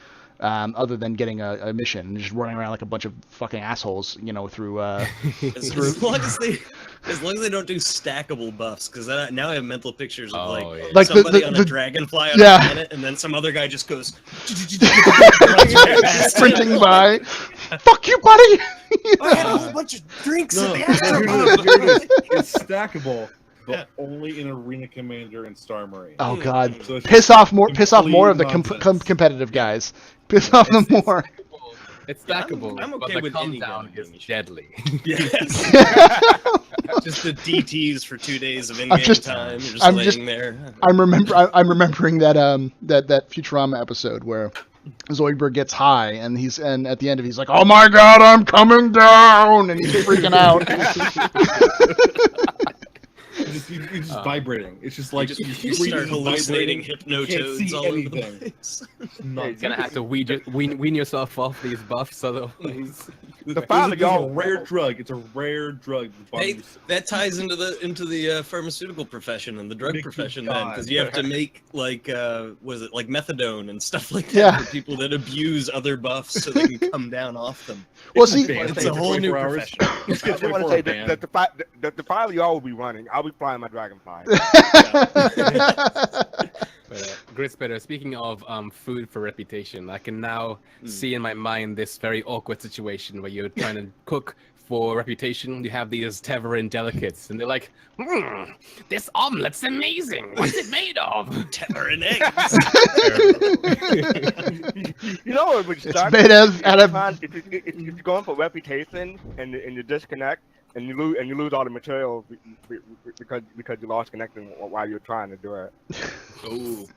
Other than getting a mission and just running around like a bunch of fucking assholes, through. As long as they don't do stackable buffs, because now I have mental pictures of like somebody on a dragonfly on a planet, and then some other guy just goes sprinting by. Fuck you, buddy! I had a whole bunch of drinks at the astro. It's stackable, but only in Arena Commander and Star Marine. Oh god, So it's piss off more of the nonsense. competitive guys. Piss off them more. It's stackable, I'm okay but the with any cooldown is deadly. Yes. Just the DTs for 2 days of in-game time. You're just laying there. I'm remembering that that Futurama episode where Zoidberg gets high and at the end of it, he's like, "Oh my god, I'm coming down," and he's freaking out. You're just vibrating. It's just like you start hallucinating hypnotoads all over the place. You're gonna have to wean yourself off these buffs, otherwise. It's a rare drug. It's a rare drug. Hey, that ties into the pharmaceutical profession and the drug profession then, because you have to make like like methadone and stuff like that for people that abuse other buffs so they can come down off them. Well, see, it's a whole new profession. I just want to say that the file you all will be running, I'll be flying my dragonfly. Gritspitter, speaking of food for reputation, I can now see in my mind this very awkward situation where you're trying to cook for reputation. You have these Teverin delicates, and they're like, this omelet's amazing. What's it made of? Teverin eggs. You know what would start? It's made out of. If you're going for reputation and you disconnect and you lose all the material because you lost connection while you're trying to do it. Ooh.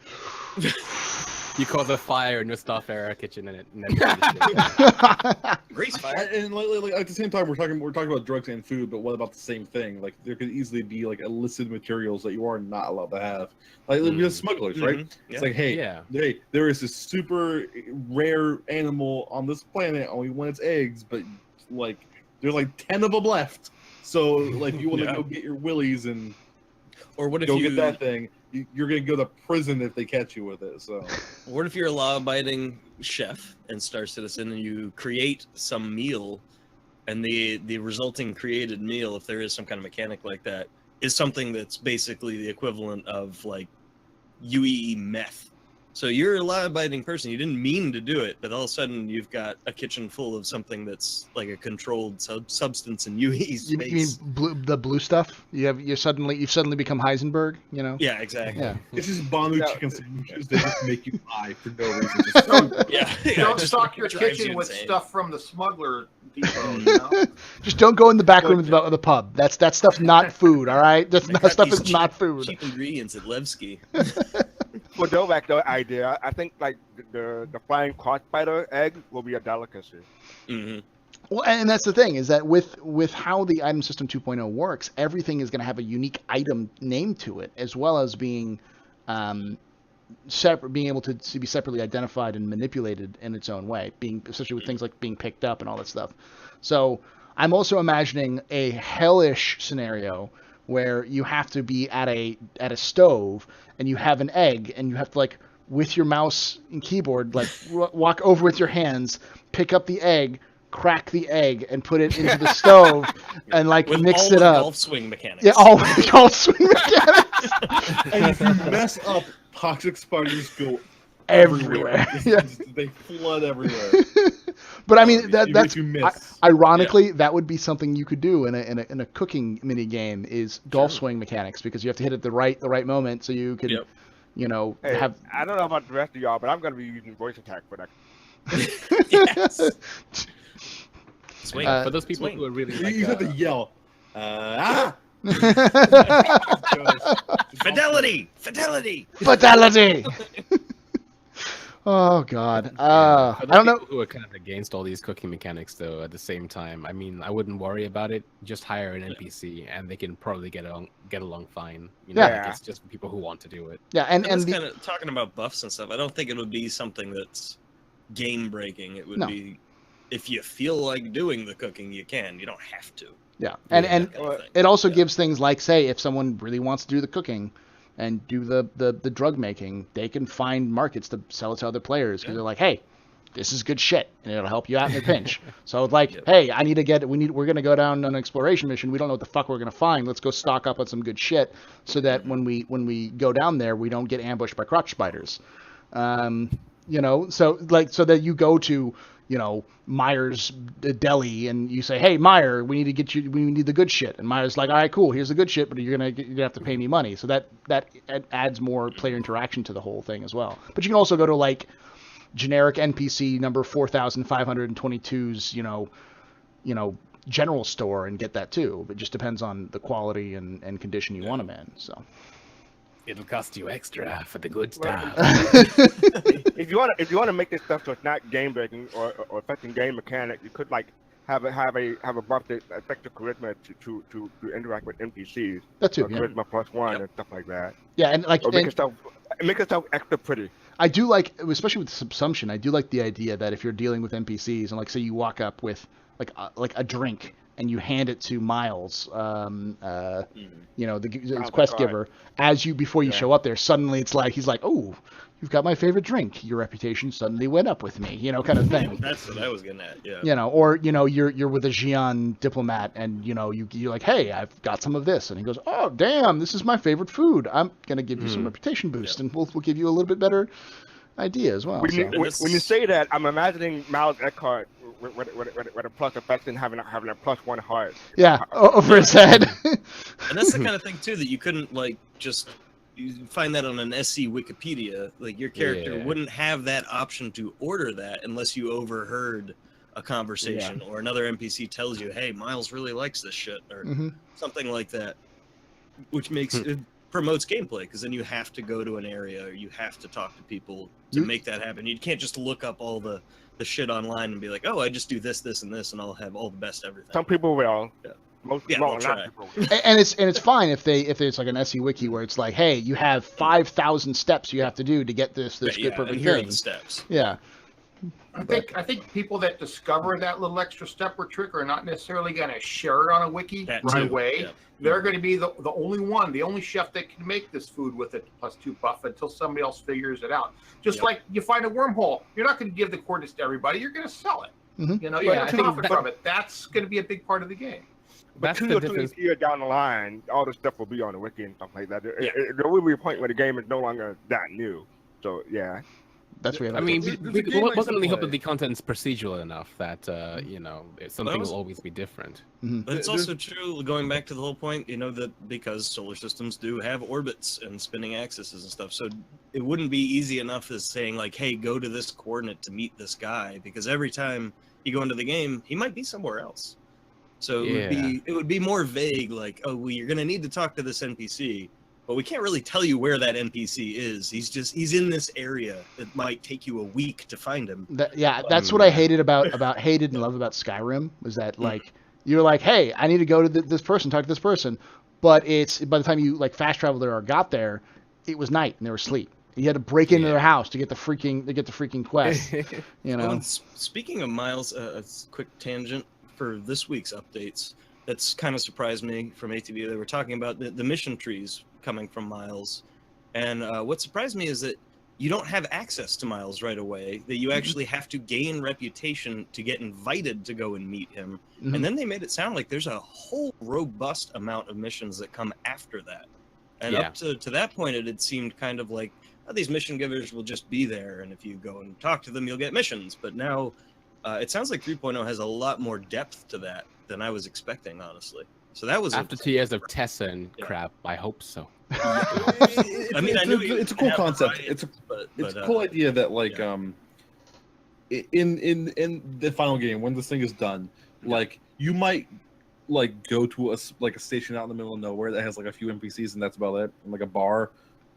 You cause a fire in your stuff era kitchen and Grease fire. And like, at the same time, we're talking about drugs and food, but what about the same thing? Like there could easily be like illicit materials that you are not allowed to have. Like we have smugglers, right? Yeah. It's like, hey, there is this super rare animal on this planet, only one its eggs, but like there's like 10 of them left. So like you want to go get your willies and or what if go you get that thing? You're gonna go to prison if they catch you with it. So, what if you're a law-abiding chef and Star Citizen, and you create some meal, and the resulting created meal, if there is some kind of mechanic like that, is something that's basically the equivalent of like UE meth. So you're a law-abiding person. You didn't mean to do it, but all of a sudden you've got a kitchen full of something that's like a controlled substance in UE's You mean the blue stuff? You've suddenly become Heisenberg, Yeah, exactly. Yeah. It's just Banu chicken sandwiches that just make you high for no reason. Don't stock your kitchen with stuff from the smuggler depot. Just don't go in the back room of the pub. That stuff's not food, all right? That stuff is not food. Cheap ingredients at Levski. For Dovak, though, idea, I think like the flying crossbiter egg will be a delicacy. Mm-hmm. Well, and that's the thing is that with how the item system 2.0 works, everything is going to have a unique item named to it, as well as being separate, being able to be separately identified and manipulated in its own way, especially with things like being picked up and all that stuff. So I'm also imagining a hellish scenario where you have to be at a stove and you have an egg and you have to like with your mouse and keyboard like walk over with your hands, pick up the egg, crack the egg and put it into the stove and like with mix all it the up. Golf swing mechanics. Yeah, all swing mechanics. And if you mess up, toxic spiders go everywhere. They flood everywhere. But I mean that's ironically Yeah. that would be something you could do in a cooking mini game is golf swing mechanics because you have to hit it the right moment so you could Hey, have. I don't know about the rest of y'all, but I'm gonna be using voice attack for that. Yes. Swing. For those people who are really like, You have to yell. Fidelity. Oh God. for those I don't know. people who are kind of against all these cooking mechanics, though. At the same time, I mean, I wouldn't worry about it. Just hire an NPC, and they can probably get along fine. Yeah. Like, it's just people who want to do it. Yeah, and kind of talking about buffs and stuff. I don't think it would be something that's game breaking. It would be if you feel like doing the cooking, you can. You don't have to. Yeah, and Yeah. it also gives things like, say, if someone really wants to do the cooking and do the drug making, they can find markets to sell it to other players because they're like, hey, this is good shit, and it'll help you out in a pinch. So like, hey, we're gonna go down on an exploration mission. We don't know what the fuck we're gonna find. Let's go stock up on some good shit so that when we go down there, we don't get ambushed by crotch spiders. So that you go to, Meyer's deli and you say, hey, Meyer, we need the good shit. And Meyer's like, all right, cool, here's the good shit, but you're gonna have to pay me money. So that adds more player interaction to the whole thing as well. But you can also go to like generic NPC number 4522's, general store and get that too. It just depends on the quality and condition you want them in. So It'll cost you extra for the good stuff. If you want to make this stuff so it's not game breaking or affecting game mechanic, you could like have a buff that affects your charisma to interact with NPCs. That too. Charisma +1 and stuff like that. Yeah, and like make yourself extra pretty. I do like, especially with subsumption, I do like the idea that if you're dealing with NPCs and like say you walk up with like a drink and you hand it to Miles, the quest giver, before you show up there, suddenly it's like he's like, oh, you've got my favorite drink. Your reputation suddenly went up with me, kind of thing. That's what I was getting at. Yeah. Or you're with a Xi'an diplomat and you're like, hey, I've got some of this, and he goes, oh damn, this is my favorite food. I'm gonna give you some reputation boost, and we'll give you a little bit better idea as well. When you say that, I'm imagining Miles Eckhart with a plus effect and having a +1 heart. Yeah, over his head. And that's the kind of thing too that you couldn't like just you find that on an SC Wikipedia. Like your character wouldn't have that option to order that unless you overheard a conversation or another NPC tells you, "Hey, Miles really likes this shit," or something like that, which makes it promotes gameplay because then you have to go to an area or you have to talk to people to make that happen. You can't just look up all the shit online and be like, oh, I just do this, this, and this, and I'll have all the best everything. Some people will. Yeah. Most they'll try. And it's fine if it's like an SE wiki where it's like, hey, you have 5,000 steps you have to do to get this good perfect here thing. Are the steps. Yeah. I think people that discover that little extra step or trick are not necessarily going to share it on a wiki right away. Yeah. They're going to be the only chef that can make this food with a +2 buff until somebody else figures it out. Just like you find a wormhole, you're not going to give the coordinates to everybody. You're going to sell it. You're going to profit from it. That's going to be a big part of the game. But 2 or 3 years down the line, all this stuff will be on the wiki and stuff like that. There will be a point where the game is no longer that new. So yeah. That's where I mean, wasn't the hope that the content's procedural enough that something will always be different. But it's also true, going back to the whole point, that because solar systems do have orbits and spinning axes and stuff, so it wouldn't be easy enough as saying like, hey, go to this coordinate to meet this guy, because every time you go into the game, he might be somewhere else. So it would be more vague, like, oh, well, you're gonna need to talk to this NPC. But we can't really tell you where that NPC is. He's in this area. It might take you a week to find him. That's what I hated and love about Skyrim, was that like you're like, hey, I need to go to this person, talk to this person, but it's by the time you like fast traveled there or got there, it was night and they were asleep. You had to break into their house to get the freaking quest. Well, speaking of Miles, a quick tangent for this week's updates. That's kind of surprised me from ATV. They were talking about the mission trees coming from Miles. And what surprised me is that you don't have access to Miles right away, that you actually have to gain reputation to get invited to go and meet him. And then they made it sound like there's a whole robust amount of missions that come after that. And up to that point, it had seemed kind of like, these mission givers will just be there, and if you go and talk to them, you'll get missions. But now it sounds like 3.0 has a lot more depth to that than I was expecting, honestly. So that was after 2 years of Tessa and crap. I hope so. I mean, it's a cool concept. It's a cool idea that like in the final game when this thing is done, like you might like go to a station out in the middle of nowhere that has like a few NPCs and that's about it, and like a bar,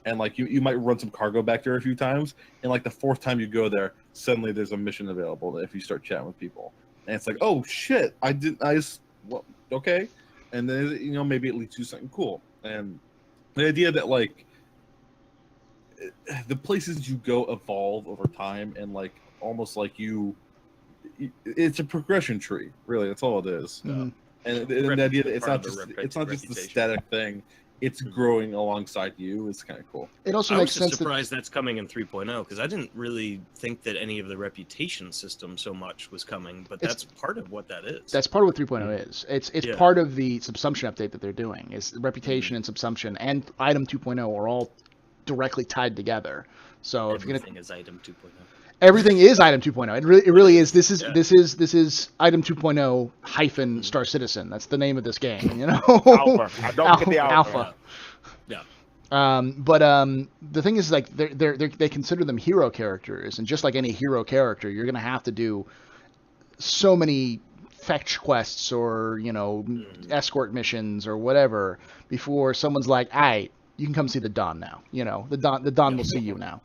and like you might run some cargo back there a few times, and like the 4th time you go there, suddenly there's a mission available if you start chatting with people. And it's like, oh shit, okay. And then, maybe it leads to something cool. And the idea that like the places you go evolve over time, and like almost like it's a progression tree, really. That's all it is. And the idea that Part it's of the not just the reputation. static thing; it's growing alongside you. It's kind of cool. It also I was makes just sense that surprised that's coming in 3.0 because I didn't really think that any of the reputation system so much was coming, but that's part of what that is. that's part of what 3.0 is. It's Yeah. part of the subsumption update that they're doing. Is reputation and subsumption and item 2.0 are all directly tied together. So if you're gonna Everything is item 2.0. everything is item 2.0. It really is. This is Yeah. this is item 2.0 hyphen Star Citizen. That's the name of this game. You know, Alpha. I don't get the alpha. Yeah. But the thing is, like, they consider them hero characters, and just like any hero character, you're gonna have to do so many fetch quests or escort missions or whatever before someone's like, "Aight, you can come see the Don now." The Don will see you now,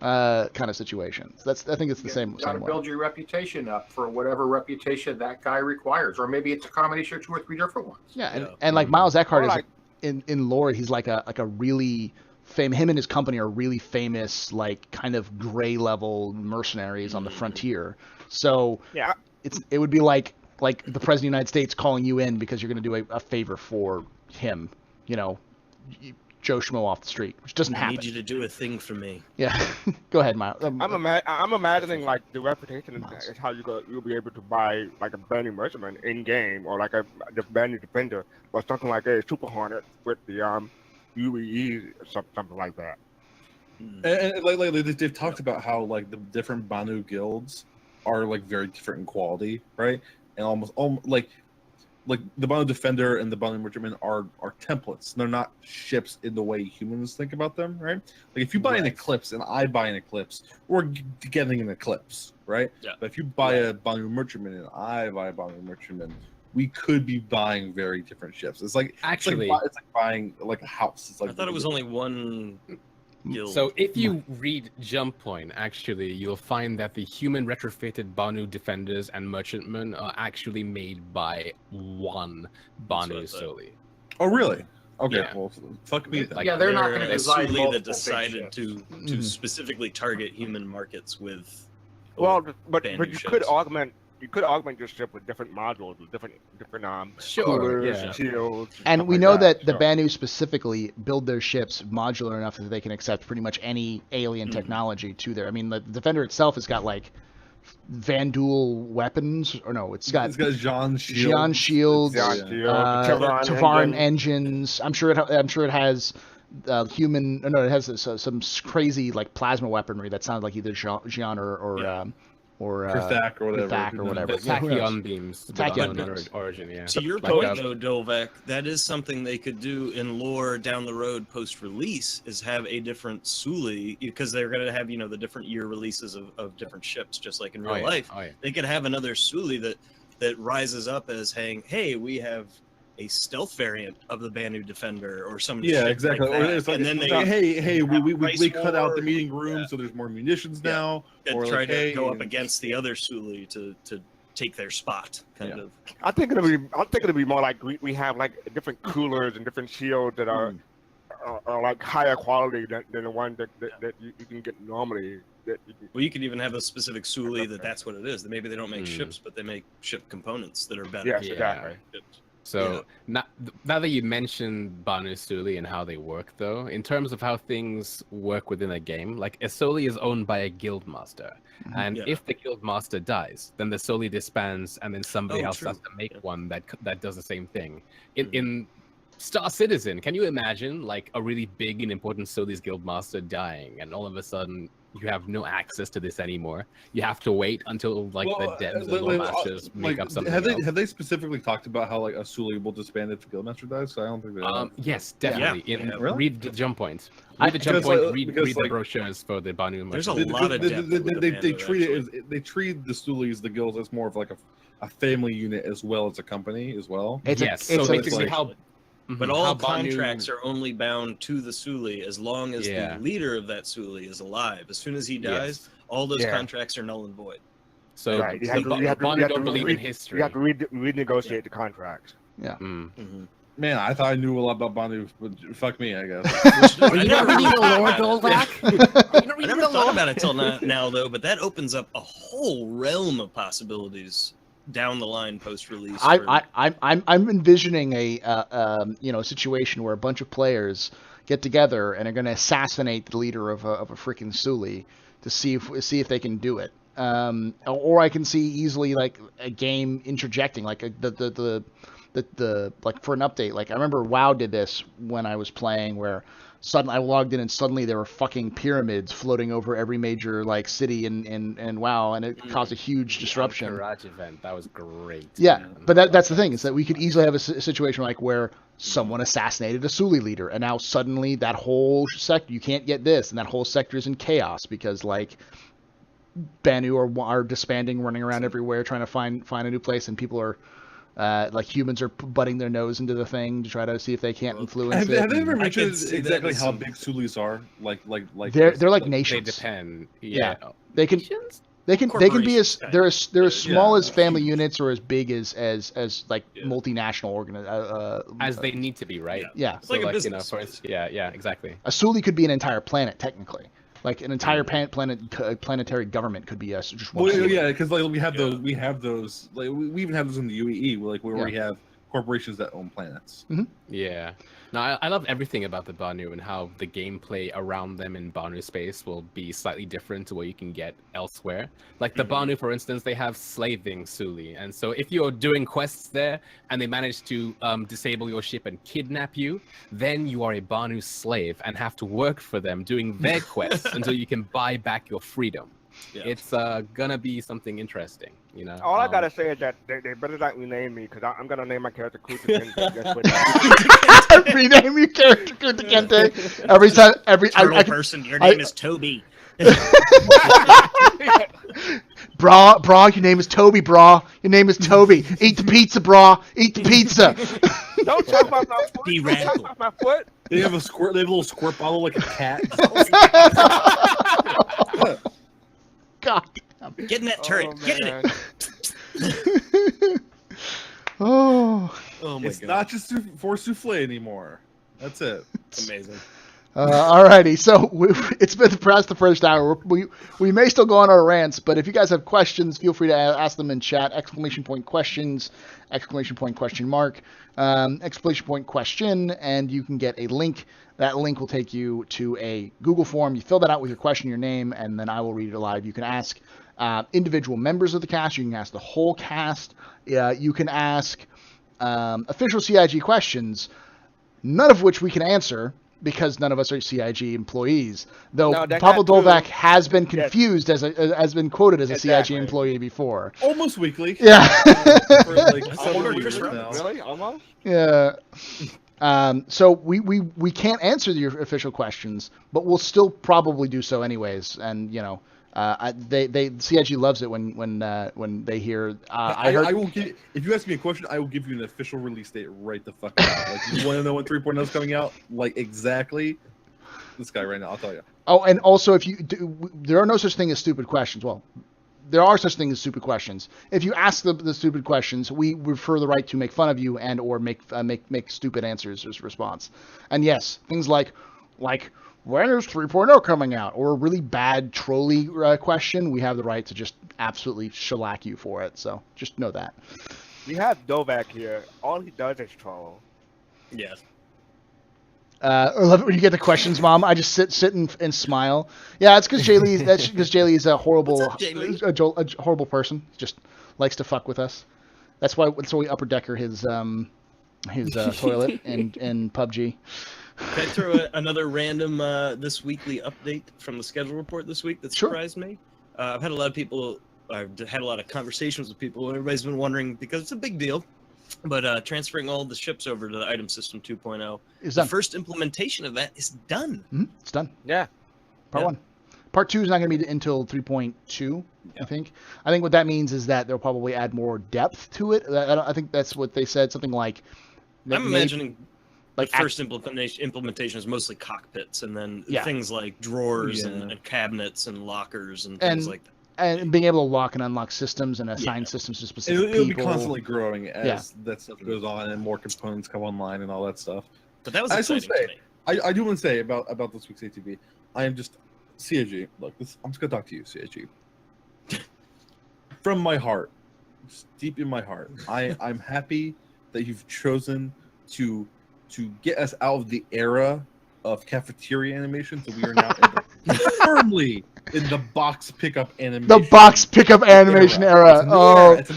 kind of situation. So I think it's the same You got to way. build your reputation up for whatever reputation that guy requires, or maybe it's a combination of 2 or 3 different ones. Yeah, and like Miles Eckhart Or is like- in lore, he's like a really famous. Him and his company are really famous, like kind of gray level mercenaries on the frontier. So Yeah. it would be like the president of the United States calling you in because you're going to do a favor for him. Joe Schmo off the street, which doesn't I happen. need you to do a thing for me. Yeah, go ahead, Miles. I'm imagining like the reputation is how you'll be able to buy like a brand new merchantman in game or like the brand new defender or something like a super hornet with the UEE or something like that. And like they've talked about how like the different Banu guilds are like very different in quality, right? And almost like the Banu Defender and the Banu Merchantman are templates. They're not ships in the way humans think about them, right? Like if you buy an Eclipse and I buy an Eclipse, we're getting an Eclipse, right? Yeah. But if you buy a Banu Merchantman and I buy a Banu Merchantman, we could be buying very different ships. It's like Actually, it's like buying like a house. It's like I thought it was only one guild. so if you read Jump Point, actually, you'll find that the human retrofitted Banu defenders and merchantmen are actually made by one Banu That's what I thought. Soli. Oh really? Okay, Yeah. well fuck me then. Yeah, they're not going to a design Suli multiple that big decided ships. to specifically target human markets with. Well, but Banu you could ships. augment your ship with different modules, with different Sure, coolers, yeah. shields. And stuff we like know that the so- Banu specifically build their ships modular enough that they can accept pretty much any alien technology to their. I mean, the Defender itself has got like Vandul weapons, or no, it's got Jean Shield. Jean shields, Jean Shield, the Tavaran engine. engines. I'm sure it has human. No, it has some crazy like plasma weaponry that sounds like either Jean or Yeah. Krithak or whatever. Krithak or whatever. The Yeah, who knows? tachyon beams. The tachyon with unknown beams. origin, yeah. To your Like, point, though, Dolvak, that is something they could do in lore down the road post-release, is have a different Suli, because they're going to have, the different year releases of different ships, just like in real life. Oh, yeah. They could have another Suli that rises up as saying, hey, we have a stealth variant of the Banu Defender or some Yeah, shit exactly. like Or that. it's like, and then they hey, we Price cut out the war. meeting room, Yeah. so there's more munitions Yeah. now. could Or try like, to hey, go up against the other Suli to take their spot, kind Yeah. of. I think it'll be more like we have like different coolers and different shields that are like higher quality than the one that you can get normally. That you can, Well, you could even have a specific Suli that's what it is. That maybe they don't make Hmm. ships, but they make ship components that are better. yes, Yeah. exactly. Ships. So now that you mentioned Banu Suli and how they work, though, in terms of how things work within a game, like a Soli is owned by a guild master, and Yeah. if the guild master dies, then the Soli disbands, and then somebody Oh, else true. has to make Yeah. one that does the same thing. In Star Citizen, can you imagine like a really big and important Soli's guild master dying, and all of a sudden you have no access to this anymore? You have to wait until like the devs and lore masters make up something have else. they specifically talked about how like a Suli will disband if the guildmaster dies? So I don't think they have. Yes, definitely. Yeah. Really? Read the jump points. I- Read the jump because, point. Read because, the like, brochures for the Banu. There's a merchants. lot of depth with the they Banu, treat it actually. as they treat the Sulis, the guilds, as more of like a family unit as well as a company as well. It's yes. a, it's so a, basically, like- how. But mhm, all how Banu- contracts are only bound to the Suli as long as Yeah. the leader of that Suli is alive. As soon as he dies, Yes. all those Yeah. contracts are null and void. So Right. You the have to, Ba- you have to, Banu you have don't to believe read, in history. You have to renegotiate the contracts. Mm. Man, I thought I knew a lot about Banu, but fuck me, I guess. Are you not reading the lore, Goldak? I never thought about it till now, though, but that opens up a whole realm of possibilities down the line post-release. I'm envisioning a situation where a bunch of players get together and are going to assassinate the leader of a freaking Suli to see if they can do it. Or I can see easily like a game interjecting, like the like for an update. Like I remember WoW did this when I was playing, where suddenly I logged in and suddenly there were fucking pyramids floating over every major like city in WoW, and it caused a huge disruption. Garage event, that was great. Yeah, but that's the thing, is that we could easily have a situation like where someone assassinated a Suli leader, and now suddenly that whole sector, you can't get this, and that whole sector is in chaos because like Banu are disbanding, running around everywhere trying to find a new place, and people are like humans are butting their nose into the thing to try to see if they can't influence it. Have they ever mentioned exactly how big Sulis are? Like they're like nations. They depend. Yeah. They can be as they're as small as family units or as big as like multinational as they need to be, right? Yeah. It's like a business. Yeah, exactly. A Suli could be an entire planet technically. Like an entire planetary government could be just one. Well, yeah, because like we have those. Like we even have those in the UAE, where we have corporations that own planets. Mm-hmm. Yeah. No, I love everything about the Banu and how the gameplay around them in Banu space will be slightly different to what you can get elsewhere. Like the Banu, for instance, they have slaving Suli, and so if you're doing quests there and they manage to disable your ship and kidnap you, then you are a Banu slave and have to work for them doing their quests until you can buy back your freedom. Yeah. It's gonna be something interesting, you know. All I gotta say is that they better not rename me, because I'm gonna name my character Kuta Kente. Rename your character Kuta Kente every time. Person, your name is Toby. Bra, your name is Toby. Bra, your name is Toby. Eat the pizza, bra. Eat the pizza. Don't talk about my foot. Be radical. Don't talk about my foot. They have a squirt. They have a little squirt bottle like a cat. God. Get in that turret. Get in it. Oh my God. It's not just for souffle anymore. That's it. It's amazing. Alrighty, so it's been past the first hour. We may still go on our rants, but if you guys have questions, feel free to ask them in chat. ! Questions! ! Question mark! ! Question, and you can get a link. That link will take you to a Google form. You fill that out with your question, your name, and then I will read it live. You can ask individual members of the cast. You can ask the whole cast. You can ask official CIG questions, none of which we can answer because none of us are CIG employees. Though Pablo Dolvac has been confused has been quoted as a CIG employee before. Almost weekly. Yeah. For like several years now. Really? Almost? Yeah. So we can't answer your official questions, but we'll still probably do so anyways. And you know, CIG loves it when they hear. I will give, if you ask me a question, I will give you an official release date right the fuck now. Like, you want to know when 3.0 is coming out? Like exactly. This guy right now, I'll tell you. Oh, and also if you do, there are no such thing as stupid questions. Well, there are such things as stupid questions. If you ask the stupid questions, we refer the right to make fun of you and or make stupid answers as response. And yes, things like when is 3.0 coming out, or a really bad trolley question, we have the right to just absolutely shellac you for it. So just know that. We have Dovac here. All he does is troll. Yes. I love it when you get the questions, Mom. I just sit and smile. Yeah, it's because Jay Lee. That's because Jay Lee is a horrible, a horrible person. Just likes to fuck with us. That's why we upper decker his toilet in PUBG. Can I throw another random this weekly update from the schedule report this week that surprised me? I've had a lot of people. I've had a lot of conversations with people, and everybody's been wondering because it's a big deal. But transferring all the ships over to the item system 2.0, the first implementation of that is done. Mm-hmm. It's done. Yeah. Part 1. Part 2 is not going to be until 3.2, I think. I think what that means is that they'll probably add more depth to it. I think that's what they said, something like... I'm imagining the first implementation is mostly cockpits, and then things like drawers and cabinets and lockers and things like that. And being able to lock and unlock systems and assign systems to specific people. It'll be constantly growing as that stuff goes on and more components come online and all that stuff. But that was exciting to me. I do want to say about this week's ATV, I am just... CIG, look, I'm just going to talk to you, CIG. From my heart, deep in my heart, I'm happy that you've chosen to get us out of the era of cafeteria animation, so we are now firmly in the box pickup animation. The box pickup animation era. It's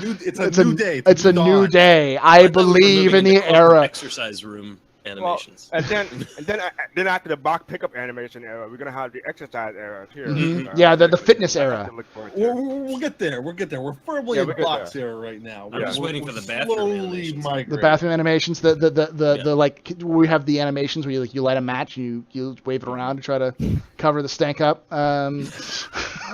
a new day. It's a new day. I believe in the era. Exercise room animations. Well, then after the box pickup animation era, we're gonna have the exercise era here. Mm-hmm. Yeah, the fitness era. We'll get there. We're firmly in the box era right now. I'm just waiting for the bathroom animations. The bathroom animations. The like we have the animations where you light a match and you wave it around to try to cover the stank up. I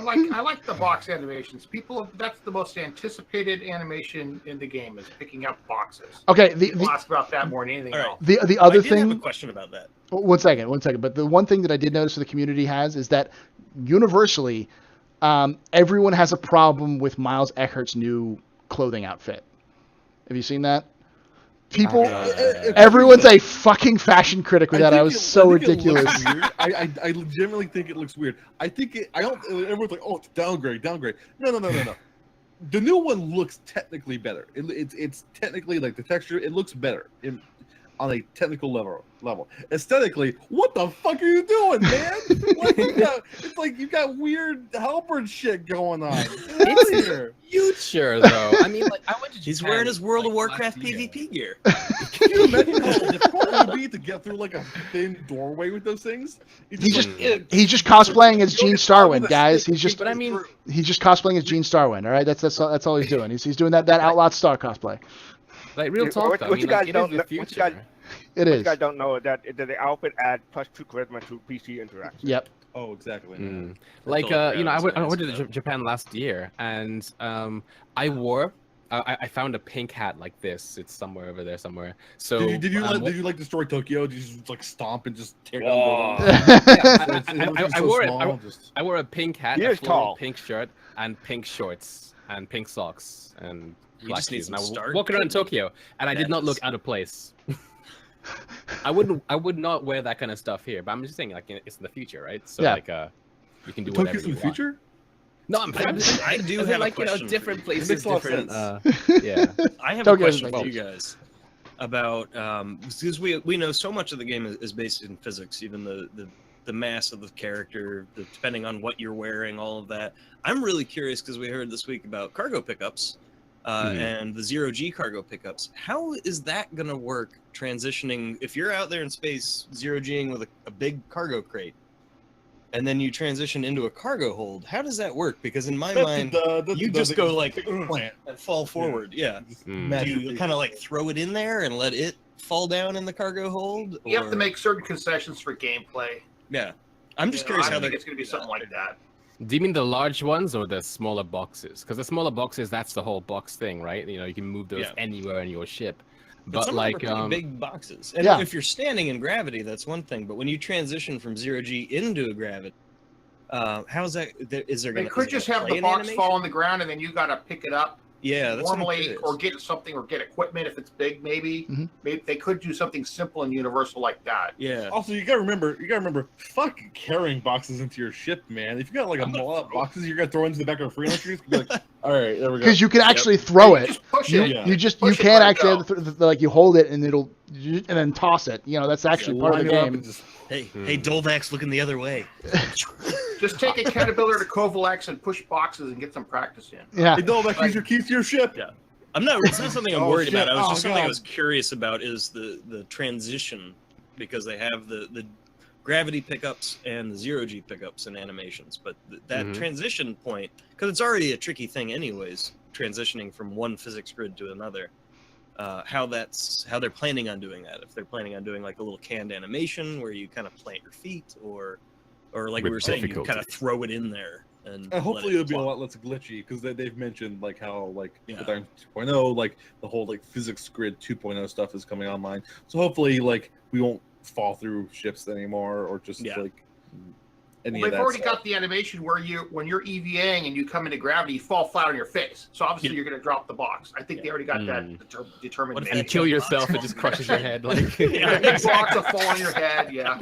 like the box animations. That's the most anticipated animation in the game is picking up boxes. Okay, People ask about that more than anything else. The other thing. I have a question about that. One second. But the one thing that I did notice the community has is that universally, everyone has a problem with Miles Eckert's new clothing outfit. Have you seen that? People, everyone's a fucking fashion critic with that. I was so ridiculous. I legitimately think it looks weird. Everyone's like, oh, it's downgrade. No. The new one looks technically better. It's technically like the texture. It looks better on a technical level. Aesthetically, what the fuck are you doing, man? It's like you got weird halberd shit going on. It's a future, though. I mean, like, I went to Japan. He's wearing his World of Warcraft PvP gear. Can you imagine how difficult it would be to get through like a thin doorway with those things? He's just cosplaying as Gene Starwind, guys. He's just cosplaying as Gene Starwind. All right, that's all he's doing. He's doing that Outlaw Star cosplay. Like real talk, though. What you guys don't know, it is. You guys don't know that the outfit adds +2 charisma to PC interaction. Yep. Oh, exactly. Like, I went to Japan last year, and I wore. I found a pink hat like this. It's somewhere over there somewhere. So did you like destroy Tokyo? Did you just like stomp and just tear down? I wore a pink hat, a full pink shirt, and pink shorts and pink socks and black shoes. And I was walking around Tokyo, and I did not look out of place. I would not wear that kind of stuff here, but I'm just saying, like, it's in the future, right? So like, you can do whatever Tokyo's you in the future. Want. No, I do have like, a question. Different places, different. Yeah. I have a question for you guys about because we know so much of the game is based in physics, even the mass of the character, depending on what you're wearing, all of that. I'm really curious because we heard this week about cargo pickups. And the 0G cargo pickups. How is that going to work transitioning? If you're out there in space 0Ging with a big cargo crate, and then you transition into a cargo hold, how does that work? Because in my mind, you just go like and fall forward. Yeah. Do you kind of like throw it in there and let it fall down in the cargo hold? You have to make certain concessions for gameplay. Yeah. I'm just curious how I think it's going to be something like that. Do you mean the large ones or the smaller boxes? Because the smaller boxes, that's the whole box thing, right? You know, you can move those anywhere in your ship. But like big boxes. And if you're standing in gravity, that's one thing. But when you transition from 0G into a gravity, how's that? Is there? They could just have the box fall on the ground and then you got to pick it up. Yeah, that's normally, or get something, or get equipment if it's big. Maybe they could do something simple and universal like that. Yeah. Also, you gotta remember, fuck carrying boxes into your ship, man. If you got like a lot of boxes, you're gonna throw into the back of a freelancer. You be like, all right, there we go. Because you can actually throw it. You can't actually like you hold it and and then toss it. You know, that's actually part of the game. Hey, Dolvax looking the other way. Just take a Caterpillar to Kovalex and push boxes and get some practice in. Yeah. Hey, Dolvax, use your keys to your ship. Yeah. It's not something I'm worried about. It was something I was curious about is the transition, because they have the gravity pickups and the 0G pickups and animations. But that transition point, because it's already a tricky thing anyways, transitioning from one physics grid to another. How they're planning on doing that. If they're planning on doing like a little canned animation where you kind of plant your feet, or like we were saying, you kind of throw it in there. And hopefully it'll be a lot less glitchy, because they've mentioned like how like with Iron 2.0, like the whole like physics grid 2.0 stuff is coming online. So hopefully like we won't fall through ships anymore, or just like any of that. They've already got the animation where when you're EVAing and you come into gravity, you fall flat on your face. So obviously you're going to drop the box. I think they already got that determined. What if you kill yourself, it just crushes your head? Like big blocks will fall on your head. Yeah.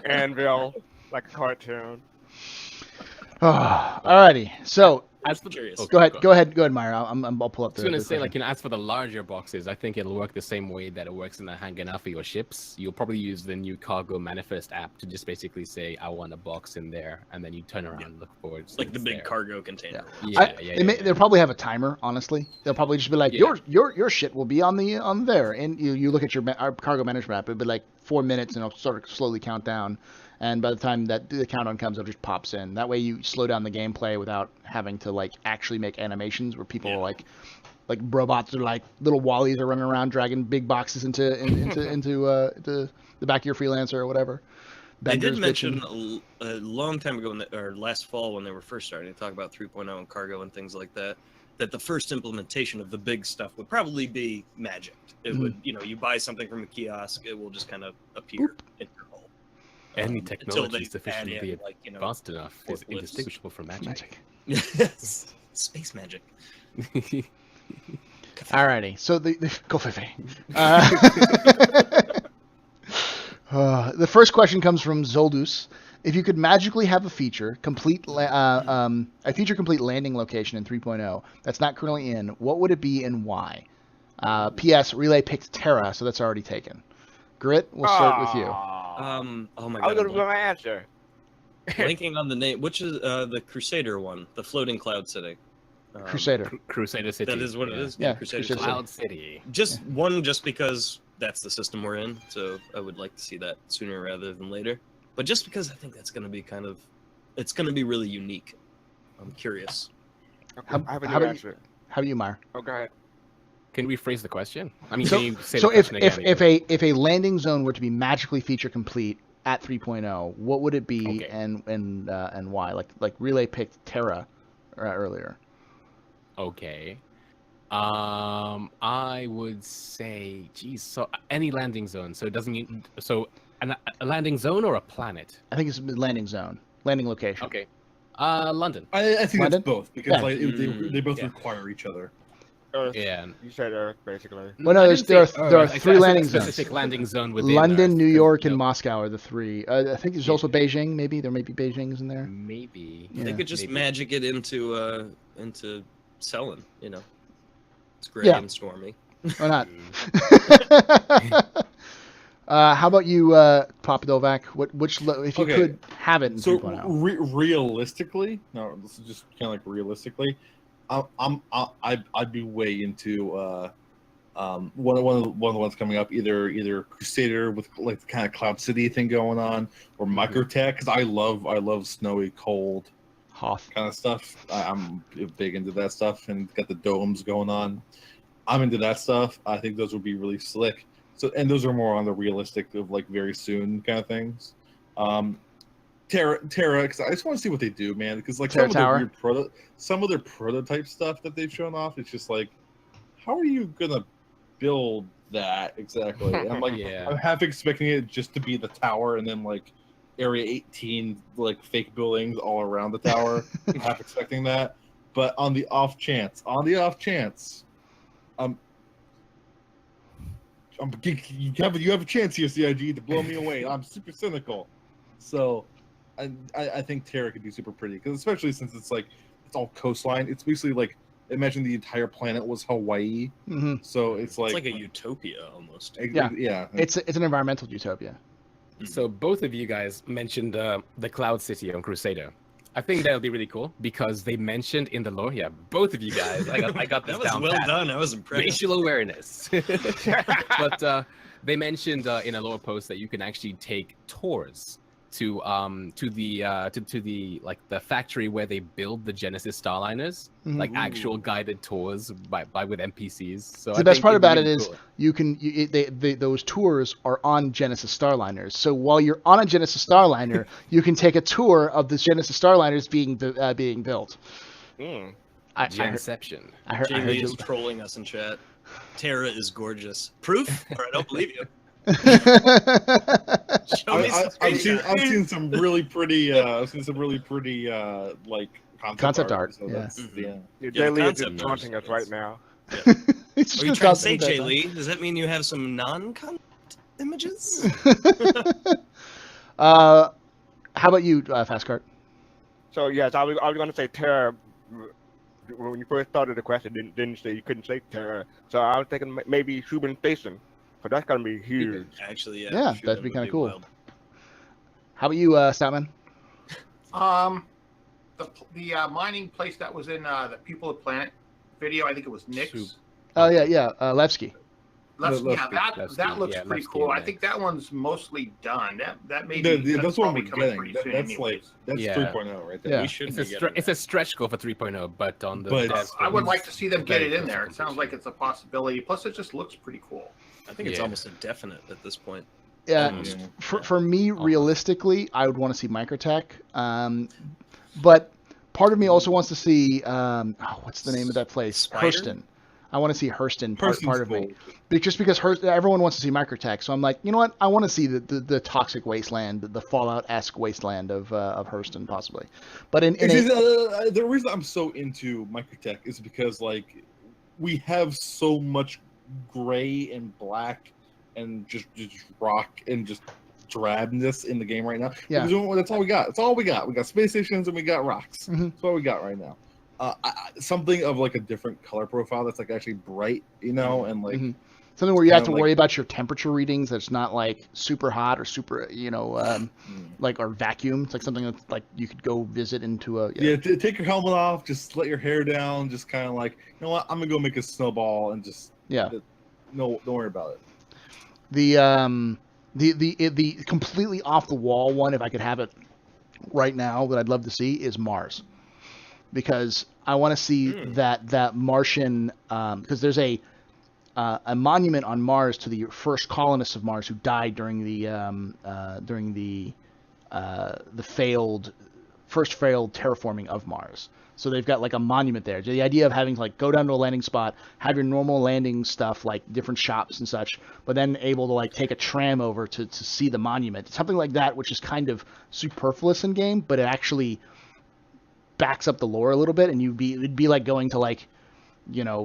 Anvil, like a cartoon. Alrighty. So as for curious. okay, Go ahead, Meyer. I'll pull up the. I was going to the say, question. like, as for the larger boxes, I think it'll work the same way that it works in the Hanganafa for your ships. You'll probably use the new Cargo Manifest app to just basically say, I want a box in there, and then you turn around and look for it. So Like the it's big there. cargo container. They'll probably have a timer. Honestly, they'll probably just be like, Yeah. your shit will be on there, and you look at our cargo management app. It'll be like 4 minutes, and it'll sort of slowly count down. And by the time that the countdown comes, it just pops in. That way, you slow down the gameplay without having to like actually make animations where people are like robots are like little Wallies are running around dragging big boxes into the back of your freelancer or whatever. They did Benders mention bitching. a long time ago, or last fall when they were first starting to talk about 3.0 and cargo and things like that, that the first implementation of the big stuff would probably be magic. It would, you buy something from a kiosk, it will just kind of appear in your hole. Any Until technology they sufficiently add in, like, advanced enough is forklifts. indistinguishable from magic. Yes, space magic. Alrighty, so the Kofefe. The first question comes from Zoldus. If you could magically have a feature complete landing location in 3.0 that's not currently in, what would it be and why? P.S. Relay picked Terra, so that's already taken. Grit, we'll start with you. Oh my I was god, gonna give my answer. blanking on the name. Which is the Crusader one, the floating cloud city. Crusader. Crusader City. That is what it is. Yeah, Crusader Crusader City. Cloud City. Just because that's the system we're in, so I would like to see that sooner rather than later. But just because I think that's going to be it's going to be really unique. I'm curious. Okay, I have a how new about answer. How about you, Meyer? Oh, go ahead. Can we phrase the question? I mean, So, can you say so the if question again? if a landing zone were to be magically feature complete at 3.0, what would it be, Okay. and why? Like Relay picked Terra earlier. Okay. I would say, geez, so any landing zone. So it doesn't mean a landing zone or a planet. I think it's a landing zone, landing location. Okay. London. I think London? it's both because Yeah. they both Yeah. require each other. Earth. Yeah. You said Earth, basically. Well, no, I there didn't say are Earth. I three said landing a zones. specific landing zone within London, Earth, New 'cause, York, you and know, Moscow are the three. I think there's also Beijing. Maybe there may be Beijing's in there. Maybe. Yeah. They could just Maybe. magic it into selling. It's gray Yeah. and stormy. Why not? How about you, Papa Dovak? If you Okay. could have it in So 3.0? realistically, no, this is just kind of like realistically, I'd be way into one of the ones coming up, either Crusader with like the kind of Cloud City thing going on, or Microtech, because I love snowy, cold Hoth. kind of stuff. I'm big into that stuff, and got the domes going on. I'm into that stuff. I think those would be really slick. So, and those are more on the realistic of like very soon kind of things. Terra, because I just want to see what they do, man. Because like Terra some Tower? of their some of their prototype stuff that they've shown off, it's just like, how are you gonna build that exactly? And I'm like, Yeah. I'm half expecting it just to be the tower, and then like Area 18 like fake buildings all around the tower. I'm half expecting that, but on the off chance, you have a chance here, CIG, to blow me away. I'm super cynical, so I think Terra could be super pretty, because especially since it's all coastline. It's basically like, imagine the entire planet was Hawaii. Mm-hmm. So it's like a utopia almost. Yeah. It's an environmental utopia. So both of you guys mentioned the Cloud City on Crusader. I think that would be really cool because they mentioned in the lore. Yeah, both of you guys. I got this That was down well pat. done. I was impressed. Racial awareness. But they mentioned in a lower post that you can actually take tours to the like the factory where they build the Genesis Starliners, like actual guided tours by with NPCs. So The best part about it is those tours are on Genesis Starliners. So while you're on a Genesis Starliner, you can take a tour of the Genesis Starliners being built. Mm. Genception. I heard Jamie you. is trolling us in chat. Terra is gorgeous. Proof? Or I don't believe you. Show me some I've screenshots. seen some really pretty like Concept art, So yeah. that's, yeah. Your Yeah, the daily is concept just taunting us right now. It's just Are you a trying to say, concept Jay art. Lee? Does that mean you have some non-concept images? How about you, Fast Cart? So yes, I was going to say Terra when you first started the question, didn't say you couldn't say Terra. So I was thinking maybe Subin Station, but that's gonna be huge. Actually, yeah. Yeah, sure, that'd be would kind of cool. wild. How about you, Statman? The mining place that was in the People of Planet video, I think it was Nick's. Oh yeah, Levski. That looks yeah, pretty Levski cool. I and think that one's mostly done. That may That's be what we're probably coming getting. pretty soon That's anyways. that's Yeah. 3.0 right there. Yeah. We should It's a stretch goal for 3.0, but on the But- desk, I would it's like to see them get very it in close there. to It sounds like it's a possibility. Plus, it just looks pretty cool. I think it's Yeah. almost a definite at this point. Yeah, Almost. for me, realistically, I would want to see Microtech. But part of me also wants to see what's the name of that place? Spider? Hurston. I want to see Hurston. Part of me, cool. just because everyone wants to see Microtech, so I'm like, you know what? I want to see the toxic wasteland, the Fallout-esque wasteland of Hurston, possibly. But the reason I'm so into Microtech is because like we have so much gray and black and just rock and just drabness in the game right now. Yeah. Because that's all we got. That's all we got. We got space stations and we got rocks. Mhm. That's all we got right now. Something of like a different color profile that's like actually bright, and like Mhm. Something where you have to like- worry about your temperature readings. That's not like super hot or super, like or vacuum. It's like something that's like you could go visit into a. take your helmet off, just let your hair down, just kind of like, you know what, I'm gonna go make a snowball and just don't worry about it. The completely off the wall one, if I could have it right now, that I'd love to see is Mars, because I want to see that Martian, because there's a monument on Mars to the first colonists of Mars who died during the failed terraforming of Mars. So they've got like a monument there. The idea of having to like go down to a landing spot, have your normal landing stuff like different shops and such, but then able to like take a tram over to see the monument. Something like that, which is kind of superfluous in game, but it actually backs up the lore a little bit, and it'd be like going to like,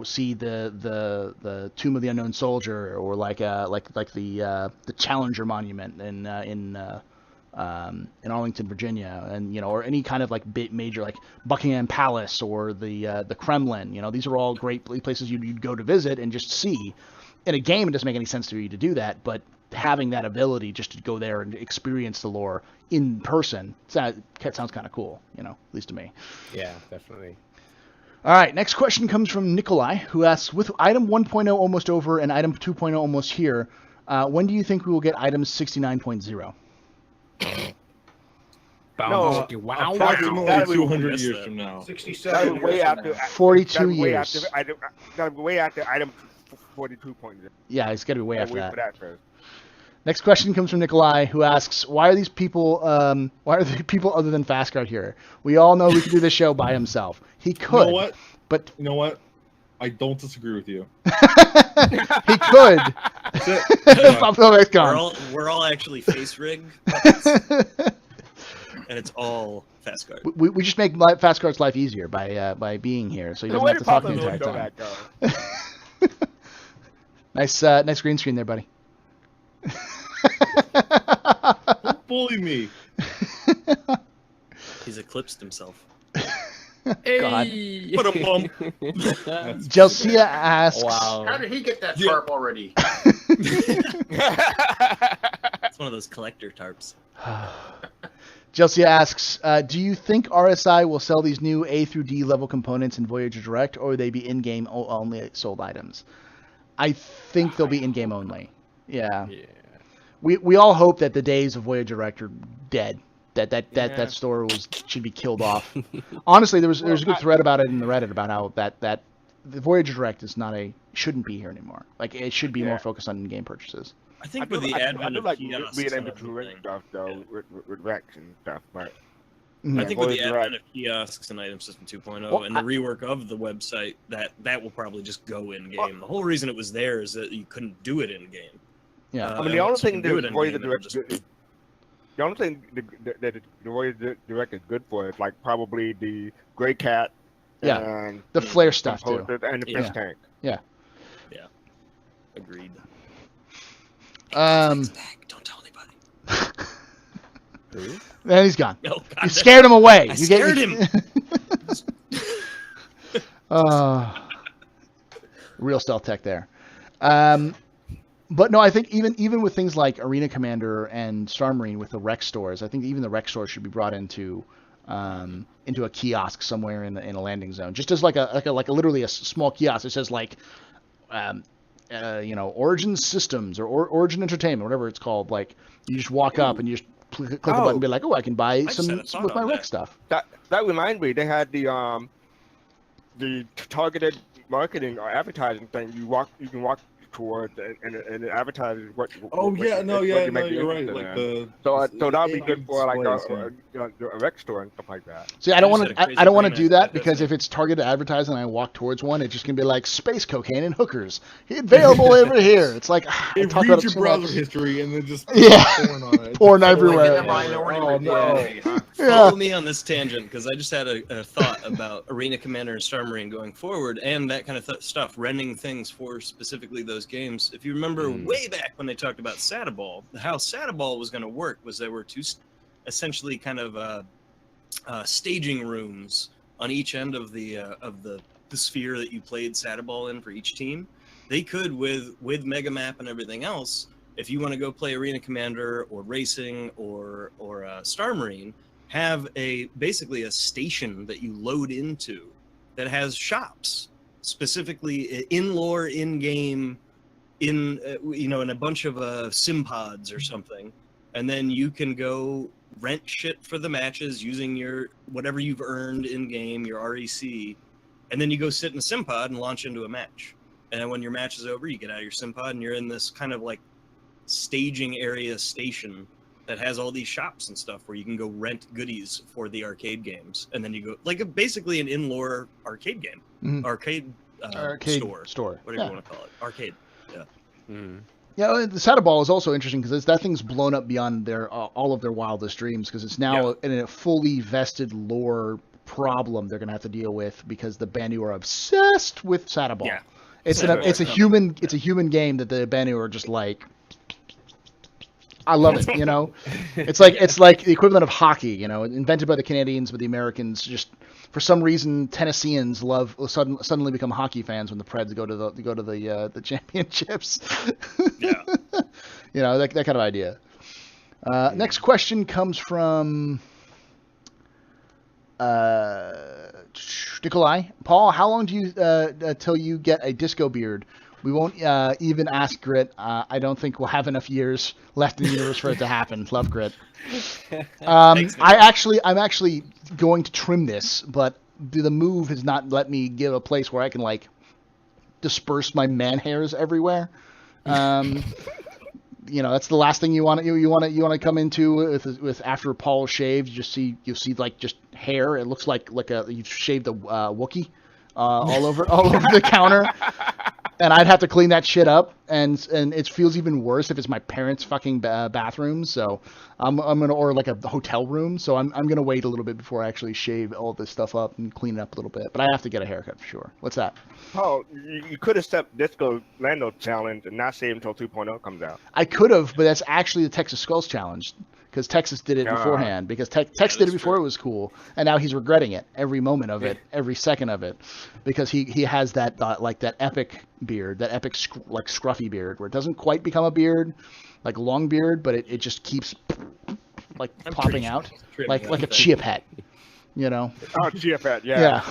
see the Tomb of the Unknown Soldier, or like the Challenger Monument in Arlington, Virginia, and or any kind of like major like Buckingham Palace or the Kremlin. These are all great places you'd go to visit and just see. In a game, it doesn't make any sense to you to do that, but having that ability just to go there and experience the lore in person sounds kind of cool, at least to me. Yeah, definitely. All right, next question comes from Nikolai, who asks, with item 1.0 almost over and item 2.0 almost here, when do you think we will get item 69.0? No, Wow. Approximately 200 years from now. 67 That was way years from after. now. 42 years. That was way after item 42.0. Yeah, it's got to be way after Wait that. for that first. Next question comes from Nikolai, who asks, why are the people other than Fastguard here? We all know he could do this show by himself. He could. You know what? But You know what? I don't disagree with you. he could. That's it. Buffalo X gone. We're all actually face rig puppets, and it's all fast guard. We just make Fastguard's life easier by being here, so he doesn't have to talk the entire time. Nice green screen there, buddy. Don't bully me. He's eclipsed himself. God. Put a bump. Jelsia asks. Wow. How did he get that tarp already? It's one of those collector tarps. Jelsia asks, do you think RSI will sell these new A through D level components in Voyager Direct, or will they be in-game only sold items? I think they'll be in-game only. Yeah. We all hope that the days of Voyager Direct are dead. That store should be killed off. Honestly, there's a good thread about it in the Reddit about how that the Voyager Direct shouldn't be here anymore. Like, it should be more focused on in-game purchases. I think with the advent of kiosks being and able to rent everything, stuff though with Rex and stuff, but I think with the Voyager advent of kiosks and Item System 2.0 and the rework of the website, that will probably just go in game. The whole reason it was there is that you couldn't do it in game. Yeah. I mean the only thing that that Voyager Direct the only thing that the Voyager Direct is good for is like probably the Gray Cat and the flare stuff too, and the fish tank. Yeah. Agreed. Don't tell anybody. And he's gone. Oh, God, You scared him away. I scared him. Real stealth tech there. But no, I think even with things like Arena Commander and Star Marine with the rec stores, I think even the rec stores should be brought into a kiosk somewhere in a landing zone, just as like a literally a small kiosk that says like Origin Systems or Origin Entertainment, whatever it's called. Like you just walk up and you just click the button and be like, oh, I can buy some with my rec stuff. That reminds me, they had the targeted marketing or advertising thing. You can walk towards and it advertises what. You're right. Like so that'd be good for like a rec store and stuff like that. See, I don't want to do that because if it's targeted advertising and I walk towards one, it's just gonna be like space cocaine and hookers available over here. It's like it reads your browser history and then just porn everywhere. Oh no! Follow me on this tangent because I just had a thought about Arena Commander and Star Marine going forward and that kind of stuff, renting things for specifically those games. If you remember way back when they talked about Sadaball, how Sadaball was going to work was there were two essentially kind of staging rooms on each end of the sphere that you played Sadaball in for each team. They could with Mega Map and everything else, if you want to go play Arena Commander or Racing or Star Marine, have basically a station that you load into that has shops specifically in lore, in game, in a bunch of sim pods or something, and then you can go rent shit for the matches using your whatever you've earned in game, your REC, and then you go sit in a sim pod and launch into a match. And then when your match is over, you get out of your sim pod and you're in this kind of like staging area station that has all these shops and stuff where you can go rent goodies for the arcade games, and then you go like basically an in-lore arcade game, arcade store, whatever you want to call it, arcade. Yeah. Mm. Yeah, the Sadaball is also interesting because that thing's blown up beyond all of their wildest dreams because it's now in a fully vested lore problem they're going to have to deal with because the Banu are obsessed with Sadaball. Yeah. It's a human game that the Banu are just like, I love it, It's like the equivalent of hockey, invented by the Canadians, but the Americans just for some reason Tennesseans suddenly become hockey fans when the Preds go to the championships. Yeah. That kind of idea. Next question comes from Nikolai. Paul, how long do you till you get a disco beard? We won't even ask Grit. I don't think we'll have enough years left in the universe for it to happen. Love, Grit. Thanks, I'm actually going to trim this, but the move has not let me give a place where I can like disperse my man hairs everywhere. That's the last thing you want to come into with after Paul shaved. You'll see like just hair. It looks like you've shaved a Wookiee all over the counter. And I'd have to clean that shit up, and it feels even worse if it's my parents' fucking bathroom. So I'm gonna, or like a hotel room. So I'm gonna wait a little bit before I actually shave all this stuff up and clean it up a little bit. But I have to get a haircut for sure. What's that? Oh, you could have stepped Disco Lando challenge and not save until 2.0 comes out. I could have, but that's actually the Texas Skulls challenge. Because Texas did it beforehand. Because Tex did it before it was cool, and now he's regretting it every moment of it, every second of it, because he has that that epic beard, that epic like scruffy beard, where it doesn't quite become a beard, like long beard, but it just keeps like popping out, like a chia pet, Oh, chia pet, yeah.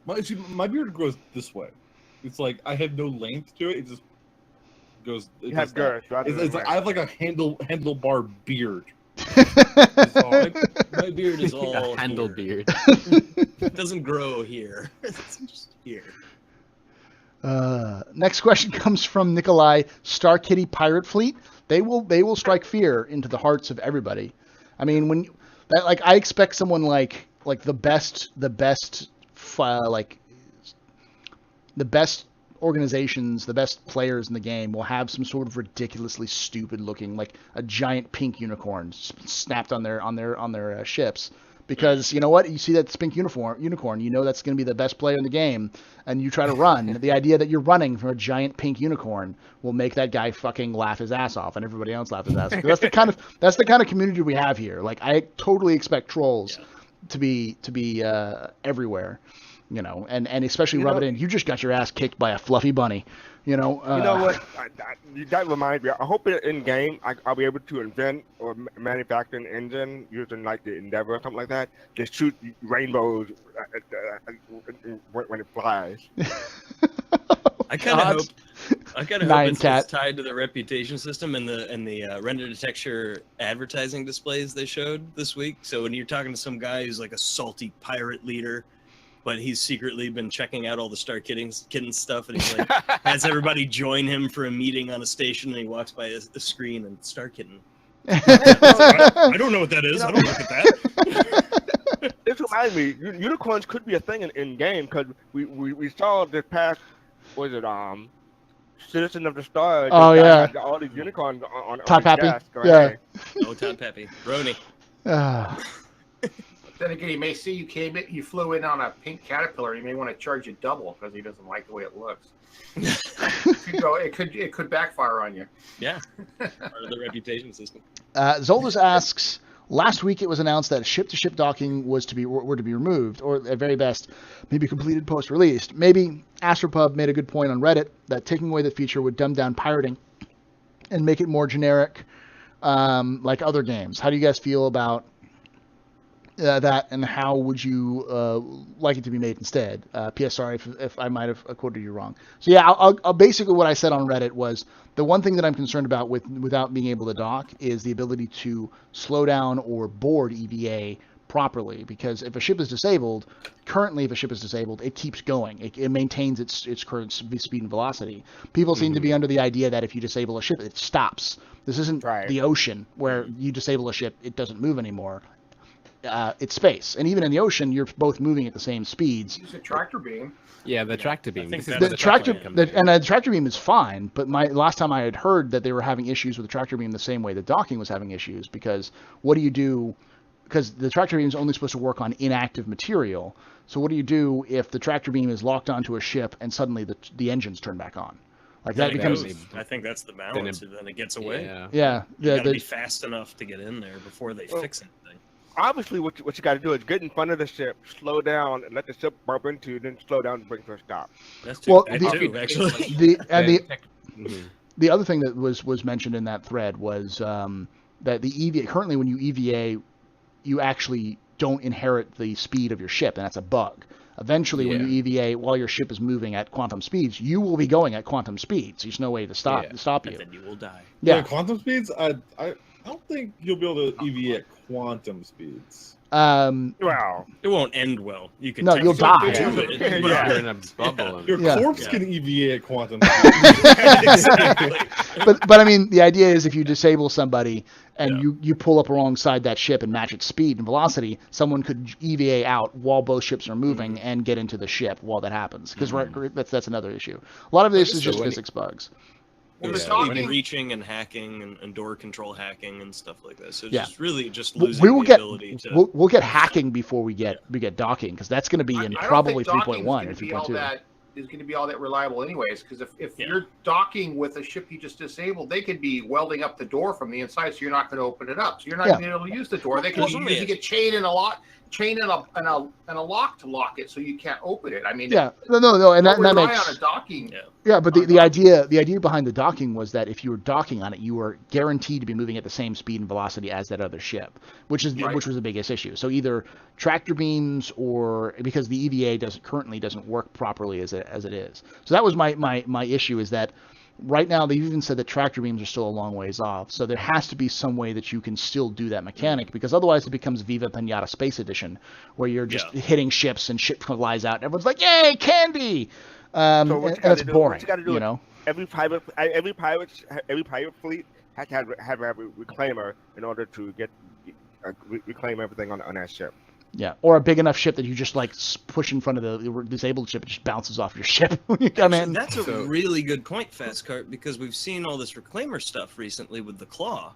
My beard grows this way. It's like I have no length to it. It just goes. You have girth. I have like a handlebar beard. My beard is all handle here. beard. It doesn't grow here. It's just here. Next question comes from Nikolai. Star Kitty Pirate Fleet. They will strike fear into the hearts of everybody. I mean, I expect someone like the best organizations, the best players in the game will have some sort of ridiculously stupid looking, like a giant pink unicorn snapped on their ships. Because you know what? You see that pink unicorn, that's going to be the best player in the game, and you try to run. The idea that you're running from a giant pink unicorn will make that guy fucking laugh his ass off, and everybody else laugh his ass off. That's the kind of community we have here. Like I totally expect trolls to be everywhere. you know, and especially rub it in. You just got your ass kicked by a fluffy bunny, you know. You know what? That reminds me. I hope in game I'll be able to invent or manufacture an engine using like the Endeavor or something like that to shoot rainbows when it flies. I kind of hope. I kind of hope it's tied to the reputation system and the render detector advertising displays they showed this week. So when you're talking to some guy who's like a salty pirate leader, but he's secretly been checking out all the Star Kitten stuff, and he's like has everybody join him for a meeting on a station, and he walks by a screen and Star Kitten. I don't know what that is. I don't look at that. This reminds me, unicorns could be a thing in game because we saw this past, was it Citizen of the Stars? Oh yeah, all these unicorns on Todd Pappy. Yeah. Oh, Todd Pappy, Roni. Then again, he may see you flew in on a pink caterpillar. He may want to charge you double because he doesn't like the way it looks. It could backfire on you. Yeah, part of the reputation system. Zoldus asks, last week it was announced that ship-to-ship docking were to be removed, or at very best, maybe completed post-released. Maybe Astropub made a good point on Reddit that taking away the feature would dumb down pirating and make it more generic, like other games. How do you guys feel about that, and how would you like it to be made instead? P.S. Sorry if I might have quoted you wrong. So yeah, I'll basically what I said on Reddit was the one thing that I'm concerned about without being able to dock is the ability to slow down or board EVA properly. Because if a ship is disabled, it keeps going. It maintains its current speed and velocity. People seem to be under the idea that if you disable a ship, it stops. This isn't the ocean where you disable a ship, it doesn't move anymore. It's space, and even in the ocean, you're both moving at the same speeds. Use a tractor beam. Yeah, the tractor beam. The tractor beam is fine, but last time I had heard that they were having issues with the tractor beam the same way the docking was having issues, because what do you do? Because the tractor beam is only supposed to work on inactive material. So what do you do if the tractor beam is locked onto a ship and suddenly the engines turn back on? Like that becomes. I think that's the balance. Then it gets away. Yeah. You gotta be fast enough to get in there before they fix anything. Obviously, what you got to do is get in front of the ship, slow down, and let the ship bump into you, then slow down and bring to a stop. That's too, actually. The other thing that was mentioned in that thread was that the EVA currently, when you EVA, you actually don't inherit the speed of your ship, and that's a bug. Eventually, when you EVA while your ship is moving at quantum speeds, you will be going at quantum speeds. There's no way to stop you. And then you will die. Yeah, quantum speeds. I don't think you'll be able to EVA at quantum speeds. Wow. It won't end well. You can you'll die. You're in a bubble. Your corpse can EVA at quantum speeds. Exactly. But I mean, the idea is if you disable somebody and you pull up alongside that ship and match its speed and velocity, someone could EVA out while both ships are moving and get into the ship while that happens. Because that's another issue. A lot of this is just physics bugs. Reaching and hacking and door control hacking and stuff like that. So just really just losing the ability to. We'll get hacking before we get docking, because that's going to be in probably 3.1 or 3.2. Is going to be all that reliable anyways, because if you're docking with a ship you just disabled, they could be welding up the door from the inside, so you're not going to open it up. So you're not going to be able to use the door. They could be using a chain and a lock to lock it, so you can't open it. I mean, no, and that makes on a docking. Yeah, but the idea behind the docking was that if you were docking on it, you were guaranteed to be moving at the same speed and velocity as that other ship, which was the biggest issue. So either tractor beams, or because the EVA currently doesn't work properly as it is. So that was my issue, is that right now they've even said that tractor beams are still a long ways off. So there has to be some way that you can still do that mechanic, because otherwise it becomes Viva Pinata Space Edition, where you're just hitting ships and ship flies out and everyone's like, "Yay, candy!" So and it's boring. What you got to do, every pirate fleet has to have a reclaimer in order to reclaim everything on that ship. Yeah, or a big enough ship that you just like push in front of the disabled ship, it just bounces off your ship when you come in. That's a really good point, Fastcart, because we've seen all this reclaimer stuff recently with the Claw.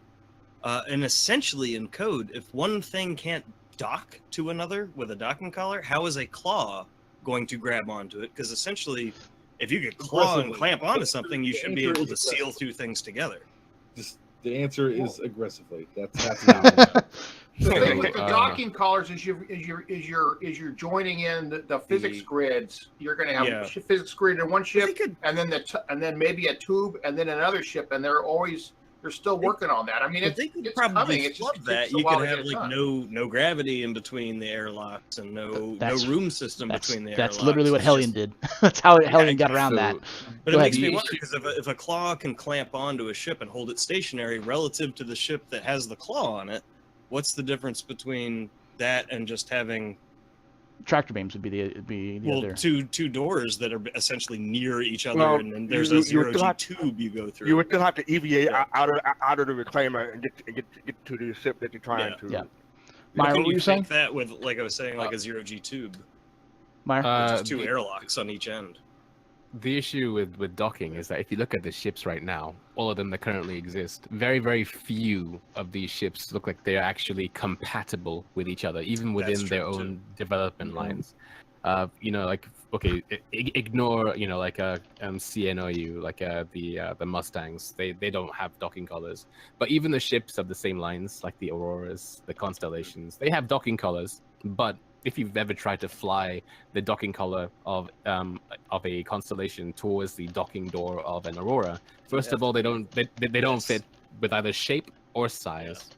And essentially in code, if one thing can't dock to another with a docking collar, how is a Claw going to grab onto it? Because essentially, if you could claw and clamp onto something, you should be able to seal two things together. The answer is aggressively. That's The thing with the docking collars is you're joining in the physics grids. You're going to have a physics grid in one ship, and then maybe a tube, and then another ship, and they're still working on that. I mean, they could probably flub that. You could have like no gravity in between the airlocks and no room system between the airlocks. That's literally what Hellion did. That's how Hellion got around that. But it makes me wonder, because if a claw can clamp onto a ship and hold it stationary relative to the ship that has the claw on it, what's the difference between that and just having tractor beams would be the other. Two doors that are essentially near each other, and then there's a zero-G tube you go through. You would still have to EVA out of the reclaimer and get to the ship that you're trying to. Yeah. Meyer, what were you saying? That with, like I was saying, like a zero-G tube. Meyer? Just two airlocks on each end. The issue with docking is that if you look at the ships right now, all of them that currently exist, very, very few of these ships look like they're actually compatible with each other, even within their own development lines. Ignore, like a CNOU, like the Mustangs. They don't have docking collars. But even the ships of the same lines, like the Auroras, the Constellations, they have docking collars. But if you've ever tried to fly the docking collar of a Constellation towards the docking door of an Aurora, first of all, they don't fit with either shape or size.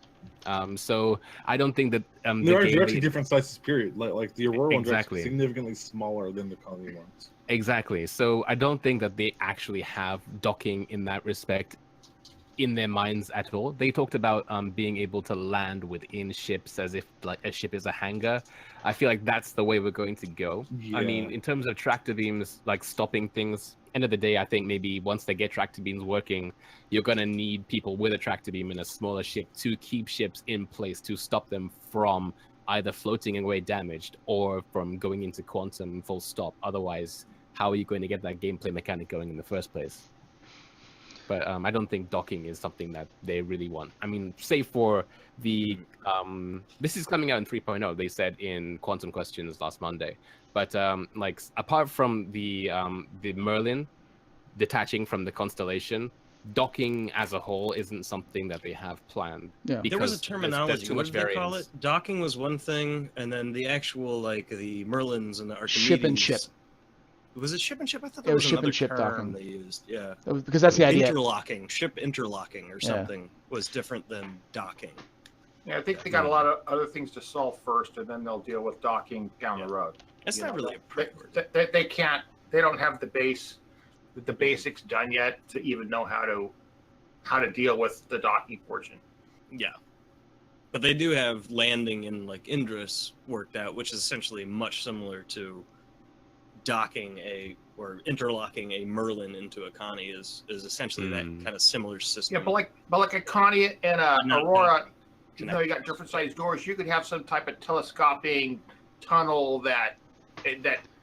So I don't think that they're actually different sizes. Period. Like the Aurora ones are significantly smaller than the Colony ones. Exactly. So I don't think that they actually have docking in that respect in their minds at all. They talked about being able to land within ships as if like a ship is a hangar. I feel like that's the way we're going to go. Yeah. I mean, in terms of tractor beams, like stopping things, end of the day, I think maybe once they get tractor beams working, you're going to need people with a tractor beam in a smaller ship to keep ships in place to stop them from either floating away damaged or from going into quantum full stop. Otherwise, how are you going to get that gameplay mechanic going in the first place? But I don't think docking is something that they really want. I mean, save for the this is coming out in 3.0. They said in Quantum Questions last Monday. But like apart from the Merlin detaching from the Constellation, docking as a whole isn't something that they have planned. Yeah. There was a terminology. What did they call it? Docking was one thing, and then the actual like the Merlins and the Archimedes. Ship and ship. Was it ship and ship? I thought that was ship and ship term docking. They used. Yeah. Because that's the idea. Ship interlocking or something was different than docking. Yeah, I think they got a lot of other things to solve first, and then they'll deal with docking down the road. That's not really a priority. They can't. They don't have the basics done yet to even know how to deal with the docking portion. Yeah. But they do have landing in like Indris worked out, which is essentially much similar to docking or interlocking a Merlin into a Connie is essentially that kind of similar system. Yeah, but like a Connie and a Aurora, you got different sized doors. You could have some type of telescoping tunnel that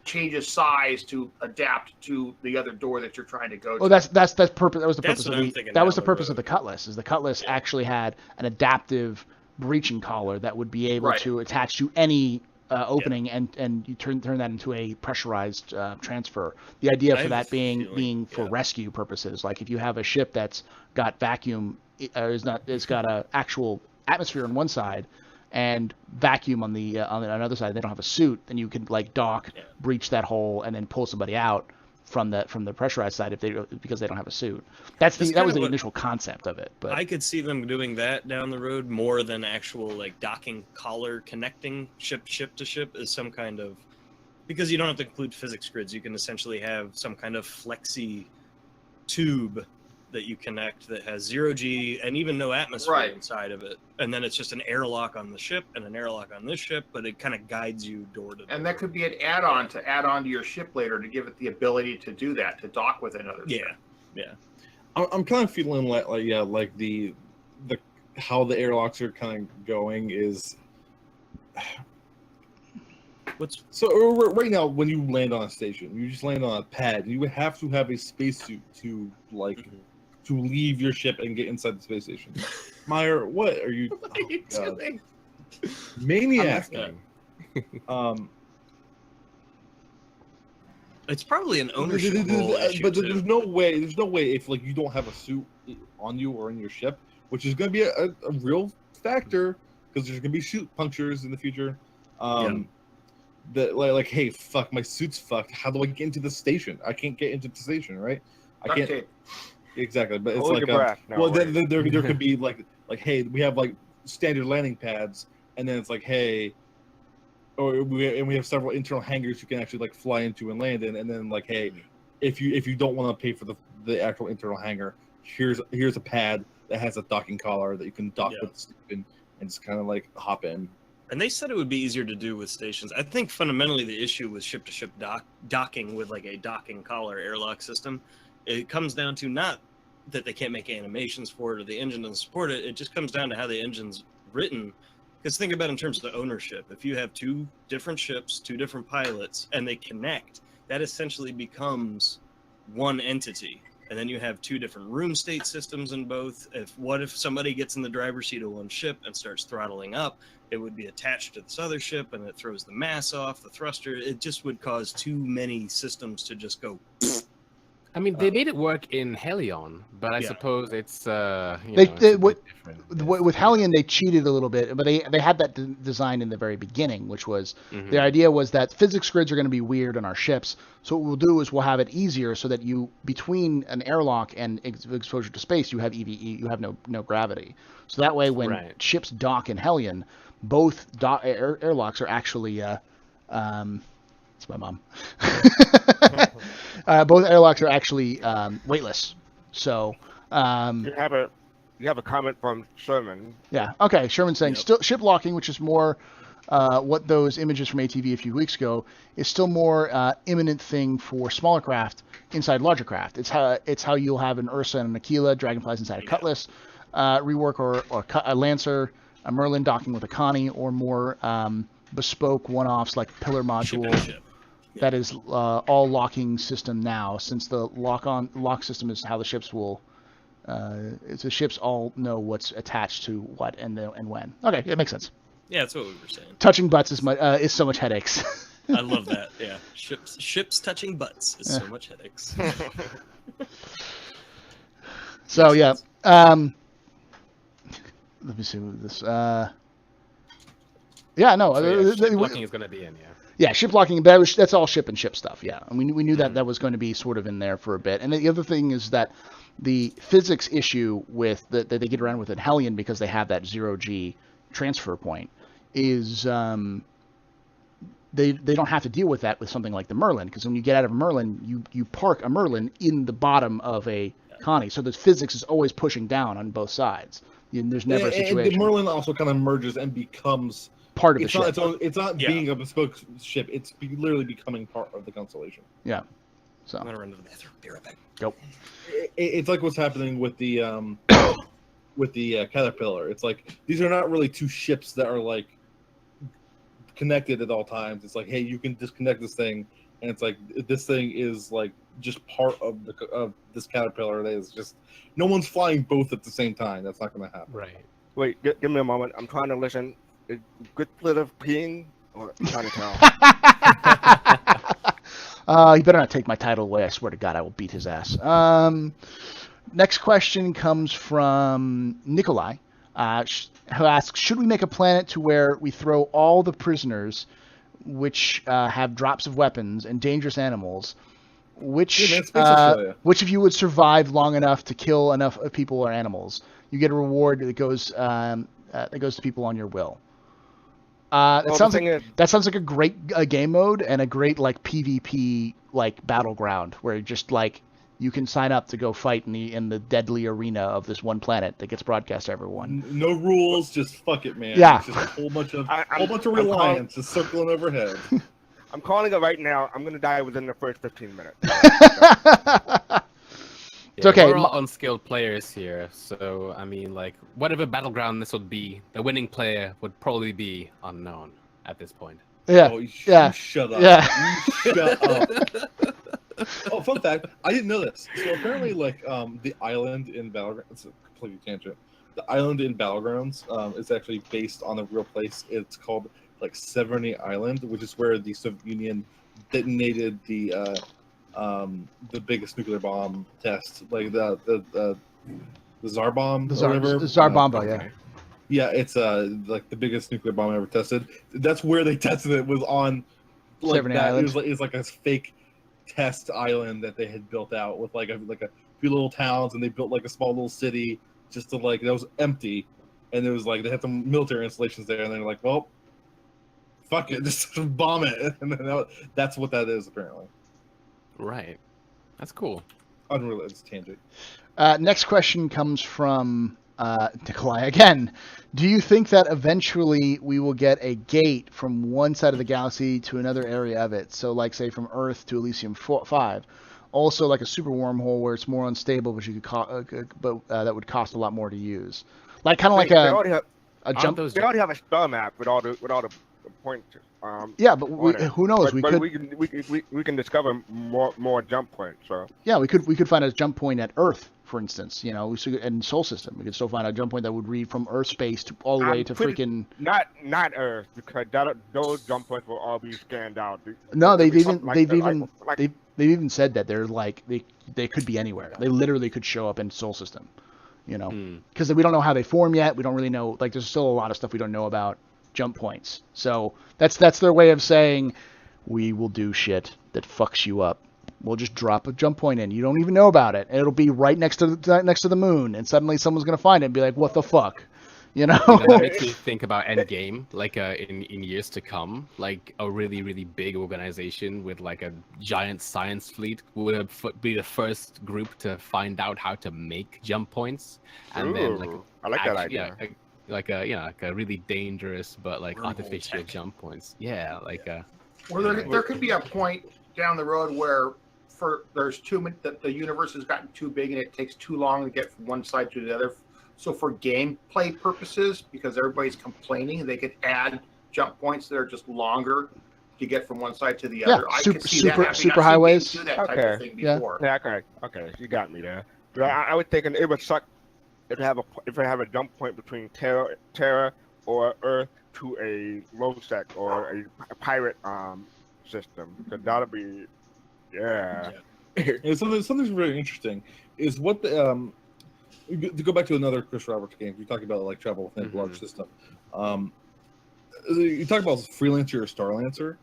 changes size to adapt to the other door that you're trying to go to. Oh, that's purpose. That was the purpose of the purpose of the Cutlass. Is the Cutlass actually had an adaptive breaching collar that would be able to attach to any opening and you turn that into a pressurized transfer. The idea for that being for rescue purposes, like if you have a ship that's got vacuum, it's got a actual atmosphere on one side and vacuum on the another side. They don't have a suit, then you can like dock, breach that hole, and then pull somebody out from the pressurized side because they don't have a suit. That was the initial concept of it. But I could see them doing that down the road more than actual like docking collar connecting ship to ship is some kind of, because you don't have to include physics grids. You can essentially have some kind of flexi tube that you connect that has 0G and even no atmosphere inside of it, and then it's just an airlock on the ship and an airlock on this ship, but it kind of guides you door to door. And that could be an add-on to add on to your ship later to give it the ability to do that, to dock with another ship. Yeah. I'm kind of feeling like the how the airlocks are kind of going is. So right now, when you land on a station, you just land on a pad. You would have to have a spacesuit to to leave your ship and get inside the space station. Meyer, what are you? What are you doing? Maniac. It's probably an ownership issue, but there's no way if like you don't have a suit on you or in your ship, which is going to be a real factor because there's gonna be shoot punctures in the future. That like, hey, fuck, my suit's fucked. How do I get into the station? I can't get into the station, right? I can't. Tape. Exactly, but it's Hold like, your breath. No, well, wait. then there could be like, hey, we have like standard landing pads, and then it's like, hey, or we have several internal hangars you can actually like fly into and land in, and then like, hey, if you don't want to pay for the actual internal hangar, here's a pad that has a docking collar that you can dock with the stupid and just kind of like hop in. And they said it would be easier to do with stations. I think fundamentally the issue with ship-to-ship docking with like a docking collar airlock system, it comes down to not that they can't make animations for it or the engine doesn't support it. It just comes down to how the engine's written. Because think about it in terms of the ownership. If you have two different ships, two different pilots, and they connect, that essentially becomes one entity. And then you have two different room state systems in both. What if somebody gets in the driver's seat of one ship and starts throttling up? It would be attached to this other ship, and it throws the mass off, the thruster. It just would cause too many systems to just go. I mean, they made it work in Helion, but I suppose it's with Hellion they cheated a little bit, but they had that design in the very beginning, which was the idea was that physics grids are going to be weird on our ships. So what we'll do is we'll have it easier so that you between an airlock and exposure to space you have EVE, you have no gravity. So that way when ships dock in Hellion, both airlocks are actually it's my mom. Both airlocks are actually weightless. So you have a comment from Sherman. Yeah. Okay. Sherman's saying still ship locking, which is more what those images from ATV a few weeks ago is still more imminent thing for smaller craft inside larger craft. It's how you'll have an Ursa and an Aquila, dragonflies inside a Cutlass, rework or a Lancer, a Merlin docking with a Connie, or more bespoke one-offs like pillar module. That is all locking system now, since the lock system is how the ships will. The ships all know what's attached to what and when. Okay, it makes sense. Yeah, that's what we were saying. Touching butts is so much headaches. I love that. Yeah, ships touching butts is so much headaches. So yeah, let me see what this. Yeah, no. Ship locking is going to be in. Yeah, ship locking, that's all ship and ship stuff, yeah. And we knew that was going to be sort of in there for a bit. And the other thing is that the physics issue with that they get around with in Hellion, because they have that 0G transfer point, is they don't have to deal with that with something like the Merlin, because when you get out of a Merlin, you park a Merlin in the bottom of a Connie. So the physics is always pushing down on both sides. There's never a situation. And the Merlin also kind of merges and becomes part of the ship. It's not being a bespoke ship. It's literally becoming part of the constellation. Yeah. So I'm gonna run to the bathroom. Be right back. Go. It's like what's happening with the Caterpillar. It's like these are not really two ships that are like connected at all times. It's like, hey, you can disconnect this thing, and it's like this thing is like just part of this Caterpillar. That is just no one's flying both at the same time. That's not going to happen. Right. Wait, give me a moment. I'm trying to listen. Is good split of peeing or trying to tell? You better not take my title away. I swear to God, I will beat his ass. Next question comes from Nikolai, who asks, should we make a planet to where we throw all the prisoners which have drops of weapons and dangerous animals? Which of you would survive long enough to kill enough people or animals? You get a reward that goes to people on your will. That sounds like a great game mode and a great like PvP like battleground where just like you can sign up to go fight in the deadly arena of this one planet that gets broadcast to everyone. No rules, just fuck it, man. Yeah. It's just a whole bunch of Reliance just circling overhead. I'm calling it right now. I'm gonna die within the first 15 minutes. It's okay. We're all unskilled players here, so I mean, like, whatever battleground this would be, the winning player would probably be unknown at this point. Yeah. Oh, yeah. Shut up. Yeah. You shut up. Oh, fun fact. I didn't know this. So apparently, like, the island in Battlegrounds, it's a complete tangent. The island in Battlegrounds is actually based on a real place. It's called, like, Severny Island, which is where the Soviet Union detonated the biggest nuclear bomb test, like the Tsar bomb, the Tsar Bomba, yeah. Yeah, it's like the biggest nuclear bomb ever tested. That's wwhere they tested it, was on like Severny that. Island. It was like a fake test island that they had built out with like a few little towns, and they built like a small little city just to like that was empty, and it was like they had some military installations there, and they're like, well, fuck it, just bomb it, and then that's what that is apparently. Right. That's cool. Unrelated tangent. Next question comes from Nikolai again. Do you think that eventually we will get a gate from one side of the galaxy to another area of it? So, like, say, from Earth to Elysium 5. Also, like a super wormhole where it's more unstable, but you could, that would cost a lot more to use. Like, kind of like They already have, a jump. they already have a star map with all the points. Yeah, but who knows? But we can discover more jump points. So yeah, we could find a jump point at Earth, for instance. You know, and Soul System. We could still find a jump point that would read from Earth space to all the way to freaking. Not Earth, because those jump points will all be scanned out. No, they've even said that they're like they could be anywhere. They literally could show up in Soul System. You know, because we don't know how they form yet. We don't really know. Like, there's still a lot of stuff we don't know about jump points. So that's their way of saying we will do shit that fucks you up. We'll just drop a jump point in. You don't even know about it. And it'll be right next to the moon, and suddenly someone's gonna find it and be like, "What the fuck?" You know? That makes me think about Endgame, like in years to come, like a really, really big organization with like a giant science fleet would be the first group to find out how to make jump points, and then like I like that idea. Yeah, like a really dangerous but like Wormhole artificial tech. jump points. Yeah, like Or there could be a point down the road where there's too many, the universe has gotten too big and it takes too long to get from one side to the other. So for gameplay purposes, because everybody's complaining, they could add jump points that are just longer to get from one side to the other. I could see that happening. super I've seen highways. games do that type of thing before. Yeah, okay, you got me there. But I was thinking it would suck if they have a jump point between Terra or Earth to a low sec or a pirate system. Because that'll be Something's very interesting is what the to go back to another Chris Roberts game. You talk about like travel within a large system. You talk about Freelancer or Starlancer.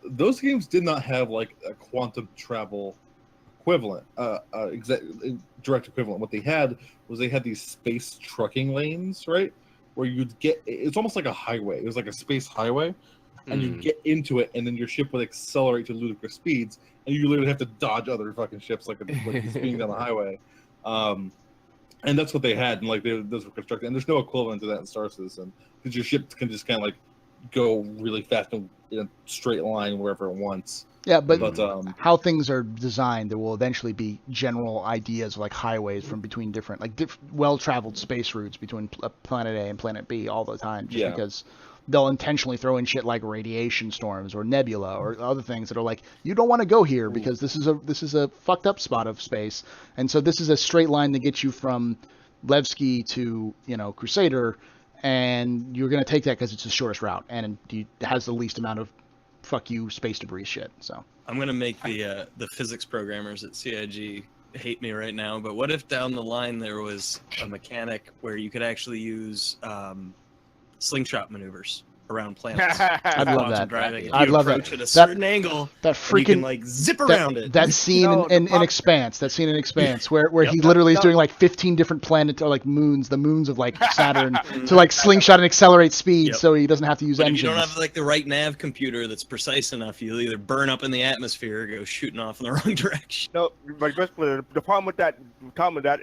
Those games did not have like a quantum travel equivalent, direct equivalent. What they had was these space trucking lanes, right? Where you'd get, it's almost like a highway. It was like a space highway, and you get into it, and then your ship would accelerate to ludicrous speeds, and you literally have to dodge other fucking ships like speeding down the highway. And that's what they had, and like those were constructed. And there's no equivalent to that in Star Citizen, because your ship can just kind of like go really fast in a straight line wherever it wants. Yeah, but how things are designed, there will eventually be general ideas like highways from between different, well-traveled space routes between planet A and planet B all the time, just because they'll intentionally throw in shit like radiation storms or nebula or other things that are like, you don't want to go here because this is a fucked up spot of space, and so this is a straight line to get you from Levski to Crusader, and you're going to take that because it's the shortest route and it has the least amount of fuck you space debris shit. So I'm gonna make the physics programmers at CIG hate me right now, but what if down the line there was a mechanic where you could actually use slingshot maneuvers around planets? I'd love that. I'd love that. At a certain angle, that freaking, you can like zip around it. That scene in Expanse. That scene in Expanse where he literally is doing like 15 different planets or like moons, the moons of like Saturn, to like slingshot and accelerate speed, so he doesn't have to use engines. If you don't have like the right nav computer that's precise enough, you'll either burn up in the atmosphere or go shooting off in the wrong direction. No, but basically the problem with that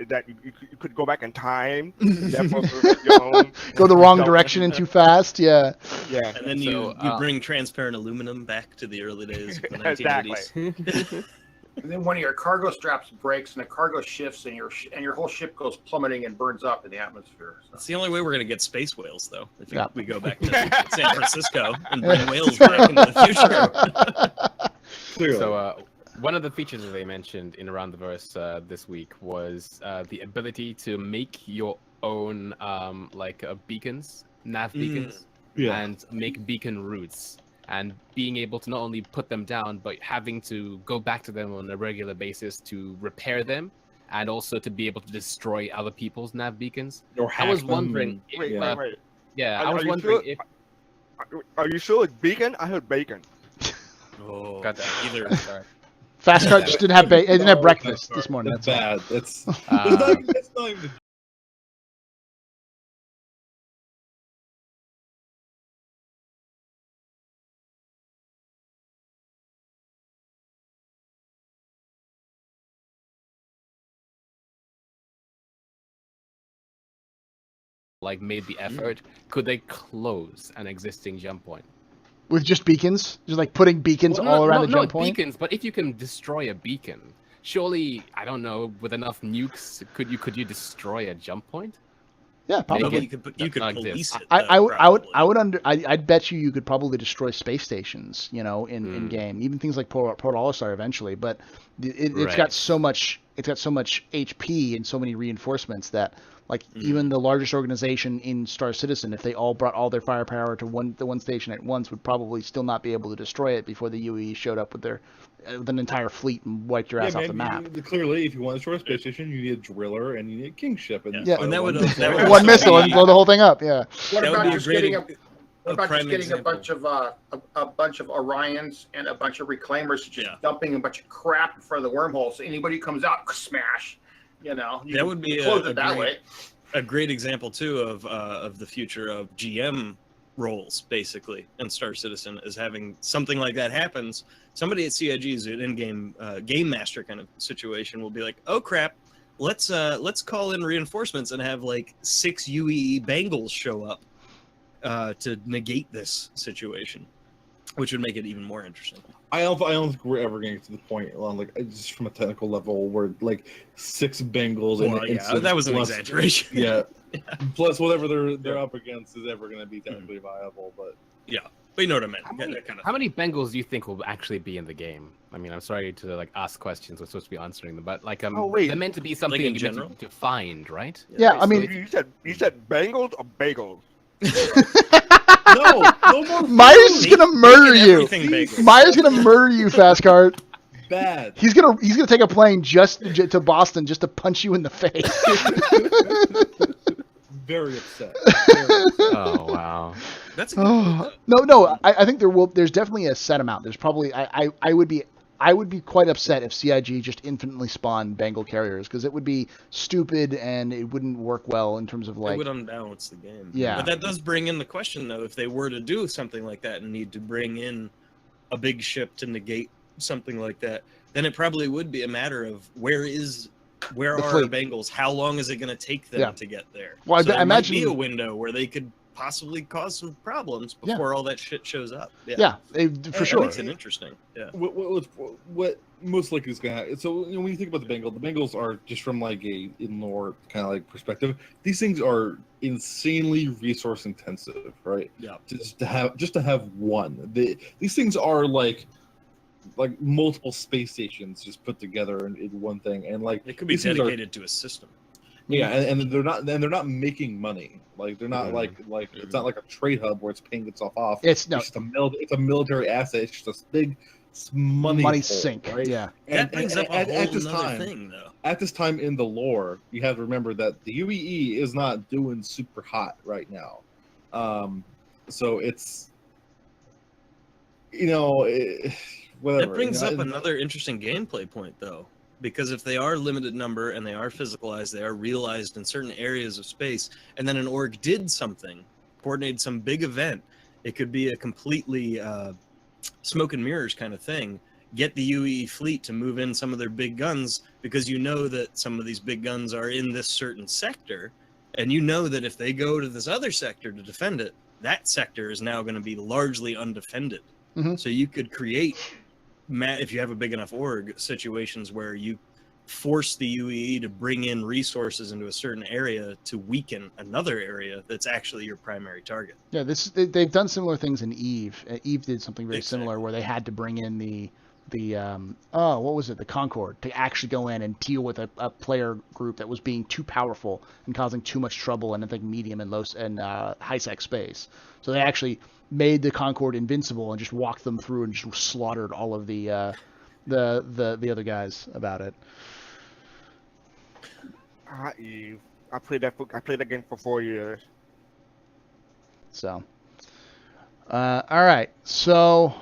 is that you could go back in time. Go the wrong direction and too fast. Yeah. Yeah. And then you bring transparent aluminum back to the early days of the 1980s. Exactly. And then one of your cargo straps breaks and the cargo shifts and your whole ship goes plummeting and burns up in the atmosphere. So. That's the only way we're going to get space whales, though. If we go back to San Francisco and bring whales back into the future. So one of the features that they mentioned in Around the Verse this week was the ability to make your own beacons, nav beacons, and make beacon routes. And being able to not only put them down, but having to go back to them on a regular basis to repair them and also to be able to destroy other people's nav beacons. Or I was hack them wondering. and- If, Wait, yeah. wait. Yeah, Are- I was are you wondering sure? if. Are you sure it's bacon? I heard bacon. Oh, Got that either. Sorry. Fast Cart just didn't have it didn't have breakfast this morning. That's That's all. bad. That's Uh, that's not even. like made the effort, could they close an existing jump point? With just beacons, just like putting beacons Well, all around the jump not point. beacons, but if you can destroy a beacon, surely I don't know, with enough nukes, could you destroy a jump point? Yeah, Make probably. it- You could not police exist. it. I would I'd bet you could probably destroy space stations, in Hmm. game, even things like Port All-Star eventually. But it's Right. got so much HP and so many reinforcements that like even the largest organization in Star Citizen, if they all brought all their firepower to the one station at once, would probably still not be able to destroy it before the UE showed up with with an entire fleet and wiped your ass off the map. Clearly, if you want to destroy a space station, you need a driller and you need a kingship. And Yeah. fire And that would- one that missile. would One also missile be- and blow the whole thing up. Yeah. What That would about be a just great getting ex- what about prime just getting example. a bunch of Orions and a bunch of reclaimers just Yeah. dumping a bunch of crap in front of the wormholes? So anybody who comes out, smash. You That would be close a it that great- way. a great example too of the future of GM roles basically in Star Citizen is having something like that happens. Somebody at CIG's an in-game game master kind of situation will be like, oh crap, let's call in reinforcements and have like 6 UE Bengals show up to negate this situation, which would make it even more interesting. I don't think we're ever going to get to the point on like just from a technical level where like 6 Bengals Well, and yeah, that was an plus- exaggeration. Yeah, plus whatever they're up against is ever going to be technically viable. But But you know what I meant. How Yeah, many, that kind of how many Bengals do you think will actually be in the game? I mean, I'm sorry to like ask questions. We're supposed to be answering them, but like Oh, wait. they're meant to be something in you're meant general? to find, right? Yeah, I mean, You said Bengals or bagels? no more. Myers is Make- gonna murder making you. everything bagels. Myers gonna murder you, Fast Cart. Bad. He's gonna take a plane just to Boston just to punch you in the face. Very upset. Very upset. Oh wow. That's a good point, Oh, no. I think there's definitely a set amount. There's probably I would be quite upset if CIG just infinitely spawned Bengal carriers because it would be stupid and it wouldn't work well in terms of It like would unbalance the game. Yeah. But that does bring in the question, though, if they were to do something like that and need to bring in a big ship to negate something like that, then it probably would be a matter of where The are fleet. the Bengals? How long is it going to take them Yeah. to get there? Well, I so there imagine- might be a window where they could possibly cause some problems before all that shit shows up. yeah, for That sure. makes it interesting. Yeah. What most likely is going to happen? So when you think about the Bengals are just from like a in lore kind of like perspective. These things are insanely resource intensive, right? Yeah. Just to have one. These things are like multiple space stations just put together in one thing, and like It could be these things are- dedicated to a system. Yeah, and they're not making money. Like they're not like it's not like a trade hub where it's paying itself off. It's just it's a military asset. It's just a big money hole, sink. right? Yeah. That brings up a at whole this other time, thing, though. at this time in the lore, you have to remember that the UEE is not doing super hot right now. So it's whatever. That brings you know, up another interesting gameplay point, though, because if they are limited number and they are physicalized, they are realized in certain areas of space, and then an org did something, coordinated some big event, it could be a completely smoke and mirrors kind of thing. Get the UE fleet to move in some of their big guns because you know that some of these big guns are in this certain sector, and you know that if they go to this other sector to defend it, that sector is now going to be largely undefended. Mhm. So you could create, if you have a big enough org, situations where you force the UE to bring in resources into a certain area to weaken another area that's actually your primary target. Yeah, they've done similar things in Eve. Eve did something very similar Exactly. where they had to bring in the what was it, the Concorde, to actually go in and deal with a player group that was being too powerful and causing too much trouble in I think medium and low and high sec space. So they actually made the Concorde invincible and just walked them through and just slaughtered all of the other guys about it. Eve. I played that game for 4 years. So, all right. So,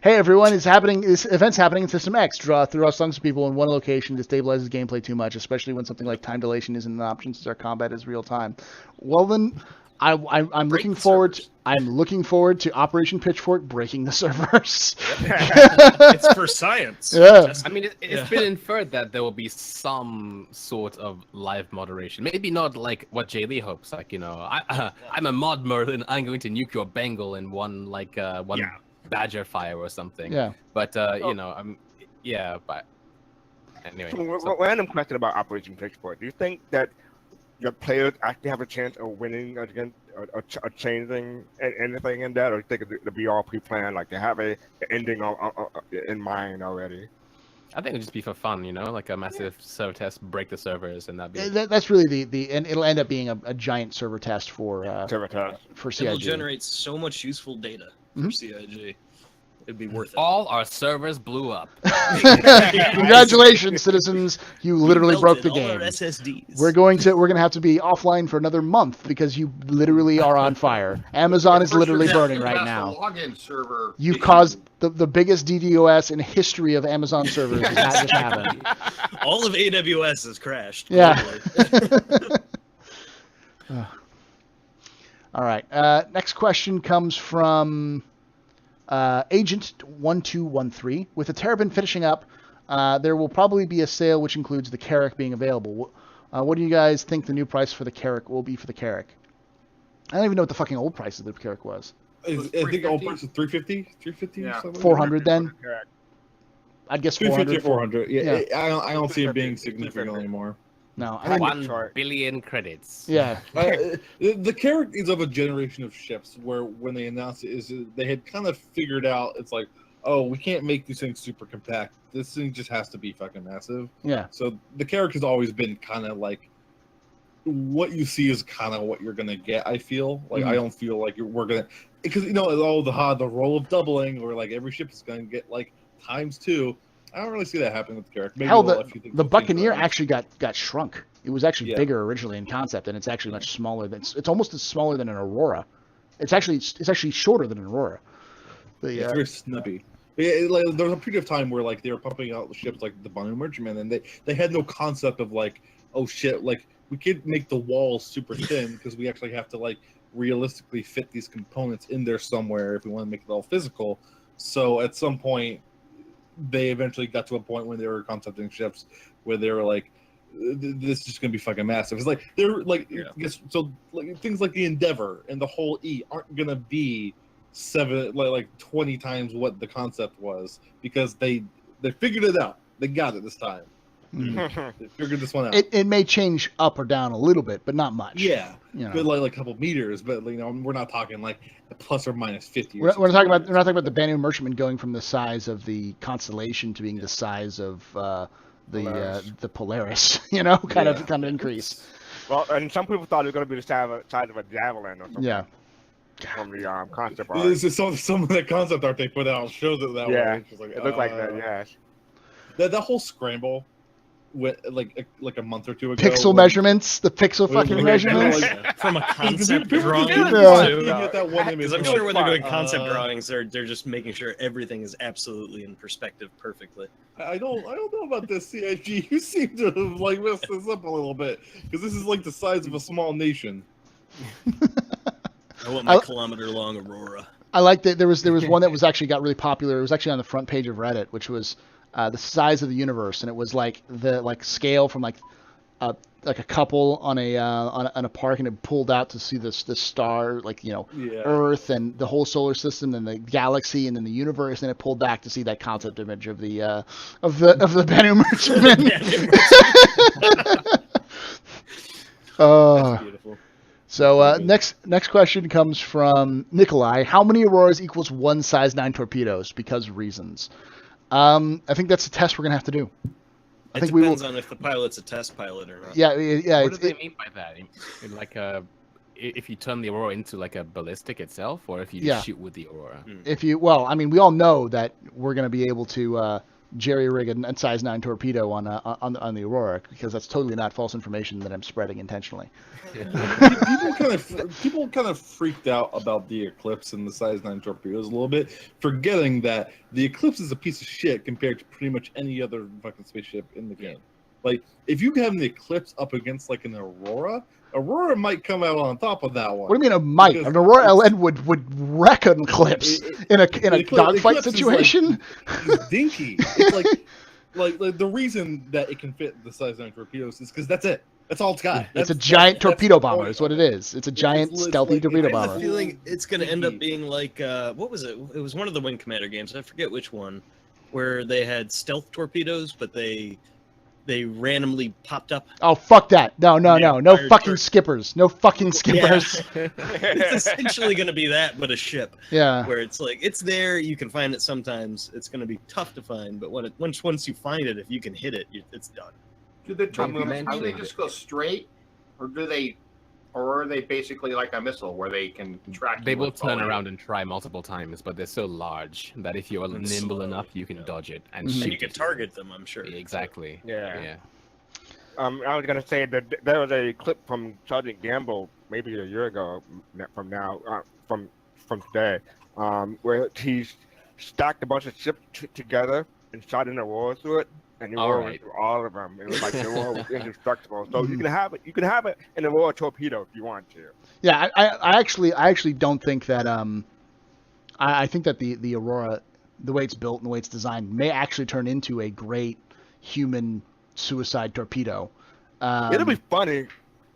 hey everyone, this event's happening in System X. Draw tons of people in one location destabilizes gameplay too much, especially when something like time dilation isn't an option since our combat is real time. Well then, I'm looking forward. I'm looking forward to Operation Pitchfork breaking the servers. It's for science. Yeah. I mean, it's been inferred that there will be some sort of live moderation. Maybe not like what Jay Lee hopes. Like, I'm a mod Merlin. I'm going to nuke your Bengal in one Badger fire or something. Yeah. But But anyway. So, random question about Operation Pitchfork. Do you think that your players actually have a chance of winning against or changing anything in that, or you think it'll be all pre-planned, like they have an ending in mind already? I think it'll just be for fun, like a massive server test, break the servers, and that'd be. That's really and it'll end up being a giant server test for CIG. It'll generate so much useful data for CIG. It'd be worth it. All our servers blew up. Congratulations, citizens! You literally broke the game. All our SSDs. We're gonna have to be offline for another month because you literally are on fire. Amazon is literally burning right now. Login server. You've caused the biggest DDoS in history of Amazon servers. That just happened. All of AWS has crashed. Yeah. All right. Next question comes from Agent 1213. With the Terrabin finishing up, there will probably be a sale which includes the Carrack being available. What do you guys think the new price for the Carrack will be for the Carrack? I don't even know what the fucking old price of the Carrack was. I think all price is 350, 350 Yeah. or something. 400 then? I'd guess 350 400. 400. Yeah. I don't see it being significant anymore. No, I think 1 billion credits. yeah. The Carrack is of a generation of ships where when they announced it, they had kind of figured out it's like, oh, we can't make these things super compact. This thing just has to be fucking massive. Yeah. So the Carrack has always been kind of like what you see is kind of what you're gonna get. I feel like I don't feel like we're gonna because the roll of doubling or like every ship is gonna get like ×2. I don't really see that happening with the Carrack. Maybe Hell, the Buccaneer actually got shrunk. It was actually bigger originally in concept, and it's actually much smaller than it's almost as smaller than an Aurora. It's actually shorter than an Aurora. It's very snippy. Like, there was a period of time where like they were pumping out the ships like the Banu Merchantman, and they had no concept of like, oh shit, like we could make the walls super thin because we actually have to like realistically fit these components in there somewhere if we want to make it all physical. So at some point, they eventually got to a point when they were concepting ships where they were like, this is just gonna be fucking massive. It's like they're like so like things like the Endeavor and the whole E aren't gonna be 20 times what the concept was because they figured it out. They got it this time. They figured this one out. It may change up or down a little bit, but not much. Yeah, but like a couple meters. But we're not talking like plus or minus 50. We're not talking about the Banu Merchantman going from the size of the Constellation to being the size of the Polaris. Kind of increase. Well, and some people thought it was going to be the size of a javelin or something. Yeah. From the concept art. Some of the concept art they put out shows it that way. Yeah, it looked like that. Yes. That whole scramble. Like a month or two ago. Pixel measurements, the pixel fucking measurements. From a concept drawing. Because I'm sure when they're doing concept drawings, they're just making sure everything is absolutely in perspective perfectly. I don't know about this, CIG. You seem to have like messed this up a little bit because this is like the size of a small nation. I want my kilometer-long Aurora. I like that there was one that was actually got really popular. It was actually on the front page of Reddit, which was the size of the universe, and it was like the scale from like a couple on a park, and it pulled out to see this star, Earth and the whole solar system and the galaxy and then the universe, and it pulled back to see that concept image of the Banu Merchantman. That's beautiful. So next question comes from Nikolai. How many Auroras equals one size 9 torpedoes? Because reasons. I think that's a test we're gonna have to do. It depends on if the pilot's a test pilot or not. Yeah. What do they mean by that? Like if you turn the Aurora into like a ballistic itself, or if you shoot with the Aurora? We all know that we're gonna be able to jerry rig a size 9 torpedo on the Aurora, because that's totally not false information that I'm spreading intentionally. People kind of freaked out about the Eclipse and the size 9 torpedoes a little bit, forgetting that the Eclipse is a piece of shit compared to pretty much any other fucking spaceship in the game. Like, if you have an Eclipse up against like an Aurora might come out on top of that one. What do you mean it might? An Aurora LN would wreck an Eclipse in a dogfight situation. It's dinky. It's like the reason that it can fit the size 9 torpedoes is because that's it. That's all it's got. It's a giant torpedo bomber. Is what it is. It's a giant stealthy torpedo bomber. I have a feeling it's going to end up being like what was it? It was one of the Wing Commander games. I forget which one, where they had stealth torpedoes, but they randomly popped up. Oh, fuck that. No fucking skippers. No fucking skippers. Yeah. It's essentially going to be that, but a ship. Yeah. Where it's like, it's there, you can find it sometimes. It's going to be tough to find, but once you find it, if you can hit it, it's done. Do the torpedoes, how do they just go straight? Or are they basically like a missile where they can track? They will turn around and try multiple times, but they're so large that if you're nimble enough, you can dodge it and shoot. And you can target them, I'm sure. Exactly. Yeah. I was gonna say that there was a clip from Sergeant Gamble maybe a year ago from today, where he stacked a bunch of ships together and shot in a war through it. And you were through all of them. It was like the war was indestructible. So you can have it in a war torpedo if you want to. Yeah, I actually don't think that I think that the Aurora, the way it's built and the way it's designed, may actually turn into a great human suicide torpedo. It'll be funny.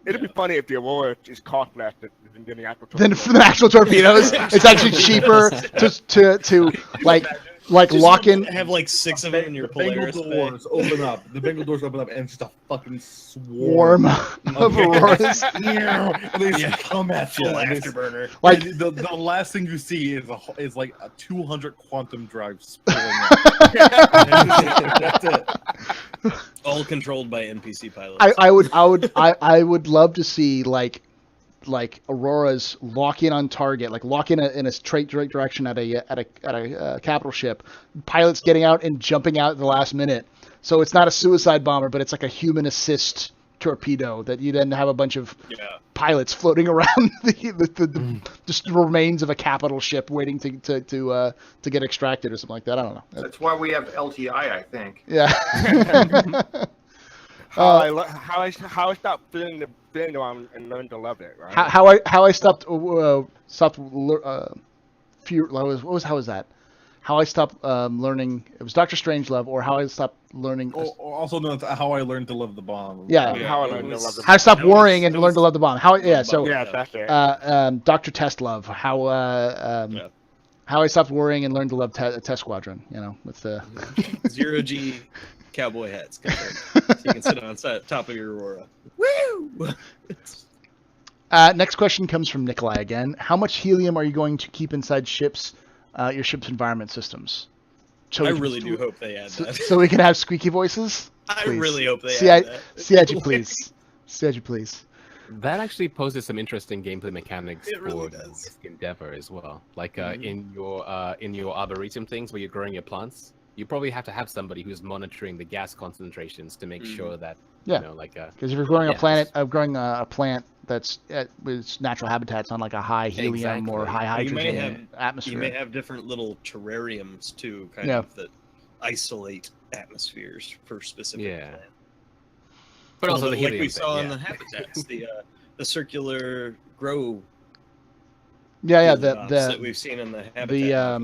It'd be funny if the Aurora is cost less than the actual torpedoes. Than for the actual torpedoes. It's actually cheaper to like Just lock in. Have like 6 of them in your Polaris. The Bengal doors open up, and it's just a fucking swarm of Auroras. And they just come at you. Afterburner. Like the last thing you see is like a 200 quantum drive spilling out. That's it. All controlled by NPC pilots. I would love to see like Auroras lock in on target, like lock in a straight direction at a capital ship. Pilots getting out and jumping out at the last minute. So it's not a suicide bomber, but it's like a human assist torpedo that you then have a bunch of pilots floating around just the remains of a capital ship waiting to get extracted or something like that. I don't know. That's why we have LTI, I think. Yeah. How I stopped feeling the one and learned to love it. Right? How I stopped fear. How was that? How I stopped learning. It was Dr. Strangelove, or how I stopped learning. Also known as how I learned to love the bomb. Yeah. How I learned to love the bomb. How I stopped worrying and learned to love the bomb. That's it. Dr. Testlove. How I stopped worrying and learned to love Test Squadron. You know, with the 0G cowboy hats. So you can sit on top of your Aurora. Woo! Next question comes from Nikolai again. How much helium are you going to keep inside your ship's environment systems? I really do hope they add that. So we can have squeaky voices? I really hope they add that. CIG, please. CIG, please. That actually poses some interesting gameplay mechanics really for does. this endeavor as well. Like in your arboretum things where you're growing your plants, you probably have to have somebody who's monitoring the gas concentrations to make sure that because if you're growing a plant that's with natural habitats on like a high helium or high hydrogen atmosphere. You may have different little terrariums too, kind of that isolate atmospheres for specific plants. But also like we saw in the habitats, the circular grow. That we've seen in the habitat.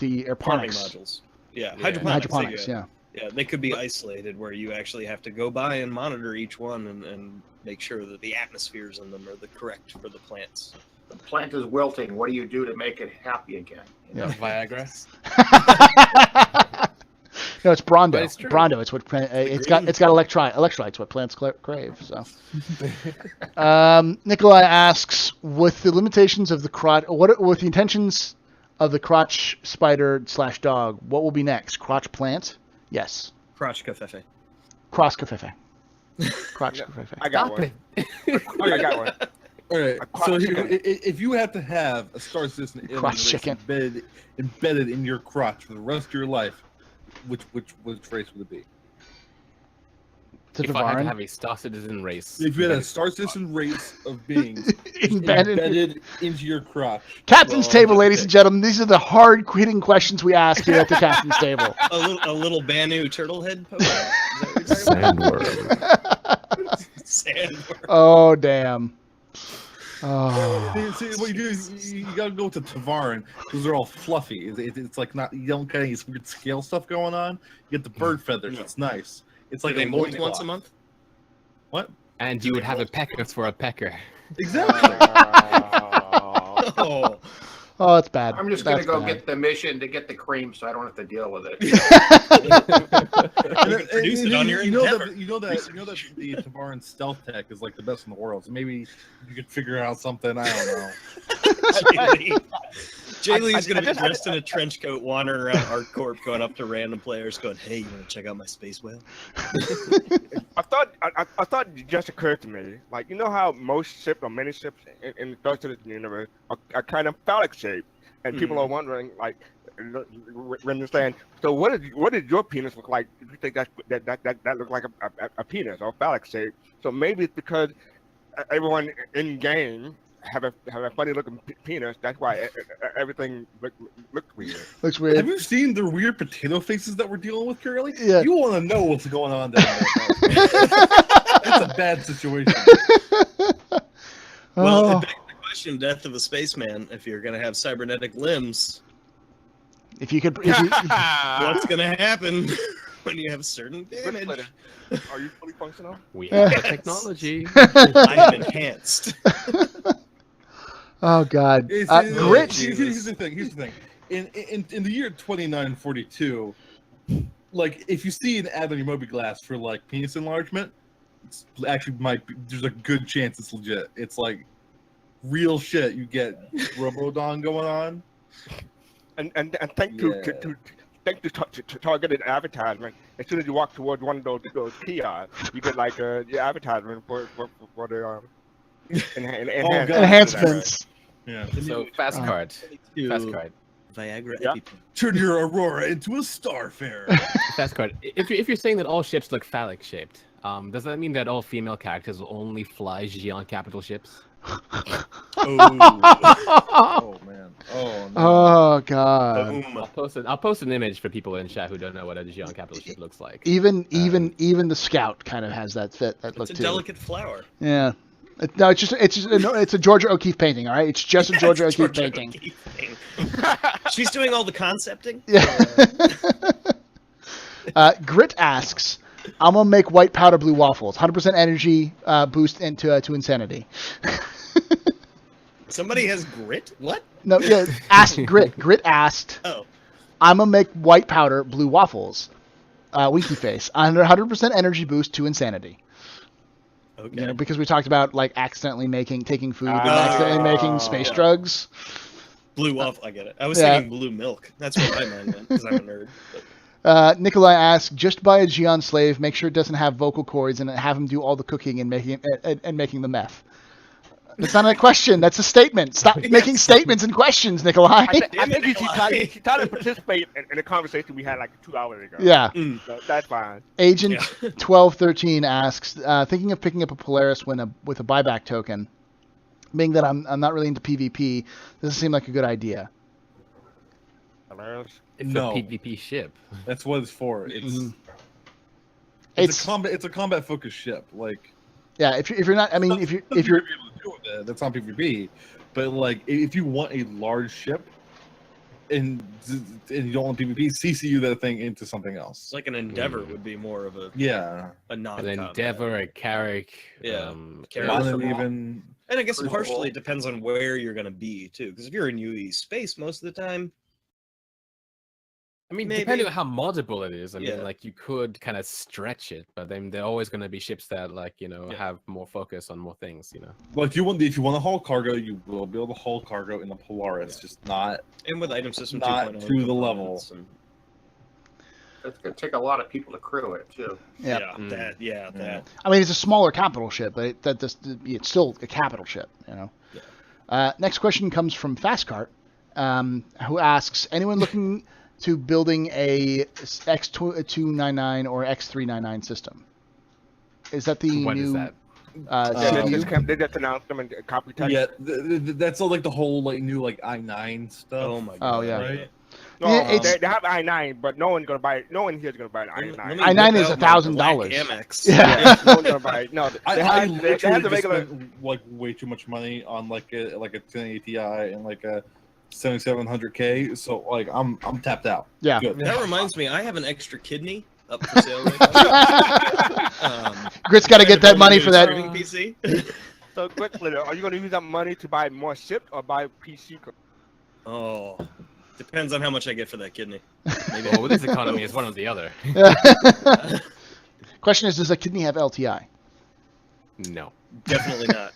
the aeroponics modules. Yeah, hydroponics. Yeah, they could be isolated where you actually have to go by and monitor each one and make sure that the atmospheres in them are the correct for the plants. The plant is wilting. What do you do to make it happy again? Viagra. No, it's Brondo. It's true. Brondo. It's what it's got electrolytes. What plants crave. So, Nikolai asks, with the limitations of the crotch, with the intentions of the crotch spider / dog, what will be next? Crotch plant? Yes. Crotch cafefe. Cross cafefe. Crotch cafefe. I got one. I got one. All right. So if you have to have a Star Citizen crotch chicken embedded in your crotch for the rest of your life, which race would it be? To If I had to Tavarin. have a Star Citizen race. If you had a Star Citizen race of beings Embedded. embedded into your crotch. Captain's well, table, ladies and gentlemen. These are the hard-hitting questions we ask here at the captain's table. A little Banu turtle head poke. Is that what you're talking about? Sandworm. Oh, damn. Oh. See, what you do is you gotta go to Tavarin because they're all fluffy. It's like not, you don't get any weird scale stuff going on. You get the bird feathers. It's nice. It's like Do they a molt loincloth. once a month? What? And you would have a pecker for a pecker. Exactly. Oh, Oh, it's bad. I'm just gonna That's go bad. get the mission to get the cream, so I don't have to deal with it. you can produce it on your you know Endeavor. that the Tavarin stealth tech is like the best in the world. So maybe you could figure out something. I don't know. Jay Lee's gonna be dressed in a trench coat, wandering around ArcCorp, going up to random players, going, "Hey, you want to check out my space whale?" I thought it just occurred to me, like, you know how most ships or many ships in the Star Citizen universe are kind of phallic shaped, and people are wondering, like, understand. So what did your penis look like? Do you think that looked like a penis or phallic shape? So maybe it's because everyone in game have a funny looking penis. That's why everything looked weird. Looks weird. Have you seen the weird potato faces that we're dealing with, Curly? Yeah. You want to know what's going on down there. That's a bad situation. Well, Oh. it begs the question: death of a spaceman. If you're gonna have cybernetic limbs, If you could, what's gonna happen when you have certain damage? Are you fully functional? We have the Yes. technology. I am enhanced. oh god, Here's grit. the thing. In the year 2942, like if you see an ad on your Moby Glass for like penis enlargement, it's actually there's a good chance it's legit. It's like real shit. You get Robodon going on. And thank to targeted advertisement. As soon as you walk towards one of those kiosks, you get like the advertisement for the Enhancements. Yeah. So fast card. Fast card. Viagra Yeah. EpiPen. Turn your Aurora into a Starfare. Fast card. If you're saying that all ships look phallic shaped, does that mean that all female characters will only fly Xi'an capital ships? Oh, Oh man. Oh no. Oh god. boom. I'll post an image for people in chat who don't know what a Xi'an capital ship looks like. Even the Scout kind of has that look It's a too. delicate flower. Yeah. No, it's a Georgia O'Keeffe painting. All right, it's just a Georgia It's O'Keeffe Georgia painting. O'Keeffe thing. She's doing all the concepting. Yeah. Grit asks, "I'm gonna make white powder blue waffles. 100% energy boost to insanity." Somebody has grit. What? No, yeah. Asked Grit. Grit asked, Oh, "I'm gonna make white powder blue waffles." Winky face. 100% energy boost to insanity. okay. You know, because we talked about like accidentally taking food and Oh. accidentally making space Yeah. drugs. Blue waffle. I get it. I was Yeah. thinking blue milk. That's what my mind meant because I'm a nerd. But Nikolai asks, "Just buy a Xi'an slave. Make sure it doesn't have vocal cords, and have him do all the cooking and making the meth." That's not a question. That's a statement. Stop making statements and questions, Nikolai. I think he tried to participate in a conversation we had like 2 hours ago. Yeah. So that's fine. Agent Yeah. 1213 asks, "Thinking of picking up a Polaris with a buyback token. Being that I'm not really into PvP, doesn't seem like a good idea." Hilarious. It's No. a PvP ship. That's what it's for. It's It's a combat focused ship. Like yeah. If you're not, I mean, if you're be able to do with it, that's not PvP. But like if you want a large ship and you don't want PvP, CCU that thing into something else. like an Endeavor would be more of Yeah. a non. An Endeavor, a Carrick. Yeah. Carrick. Mono even. And I guess First of partially all- it depends on where you're going to be too. Because if you're in UE space most of the time, I mean, Maybe. depending on how moddable it is, I Yeah. mean, like you could kind of stretch it, but then they're always going to be ships that, like, you know, Yeah. have more focus on more things, you know. Well, if you want to haul cargo, you will be able to haul cargo in the Polaris, just not. and with item system Not 2.0 to the level. components and- It's going to take a lot of people to crew it, too. Yeah. that. I mean, it's a smaller capital ship, but it's still a capital ship, you know. Next question comes from Fastcart, who asks, "Anyone looking to building a X299 or X399 system. Is that the What new? is that? They just announced them in copy text. Yeah, that's all like the whole like new like i9 stuff. Oh my god. Oh, yeah. Right? No, Yeah, they have i9, but no one's gonna buy it. No one here is gonna buy an i9. I9 is $1,000. Amex. Yeah. No one's gonna buy it. No, I they have literally the just regular. spent like way too much money on like a 1080 Ti and like a 7700K. So like I'm tapped out. Yeah. Good. That reminds me, I have an extra kidney up for sale right now. Grit's got to get that money for that. Streaming PC. So quickly, are you gonna use that money to buy more chips or buy PC? Oh, depends on how much I get for that kidney. Maybe. Well, with this economy, it's one or the other. Question is, does a kidney have LTI? No. Definitely not.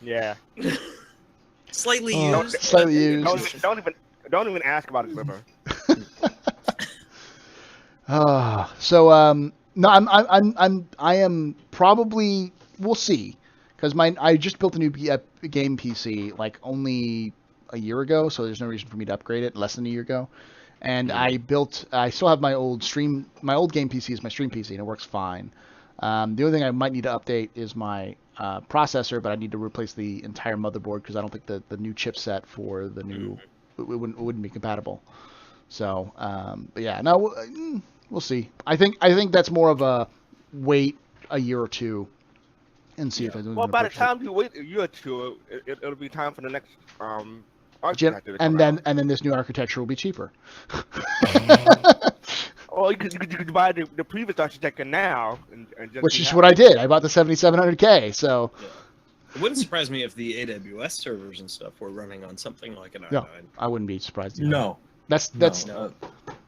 Yeah. Slightly Oh, used. slightly used. Don't even ask about it, liver. No, I am probably, we'll see, because I just built a new game PC like only a year ago, so there's no reason for me to upgrade it. Less than a year ago, and I still have my old game PC is my stream PC, and it works fine. The only thing I might need to update is my processor, but I need to replace the entire motherboard because I don't think the new chipset for the new it wouldn't be compatible. So, but yeah, no, we'll see. I think that's more of a wait a year or two and see if I do. Well, by the time you wait a year or two, it'll be time for the next architecture to come out. and then this new architecture will be cheaper. Or you could buy the previous architecture now, and just Which is what I did. I bought the 7700K. So It wouldn't surprise me if the AWS servers and stuff were running on something like an i9. no, I wouldn't be surprised. Either. No. That's No.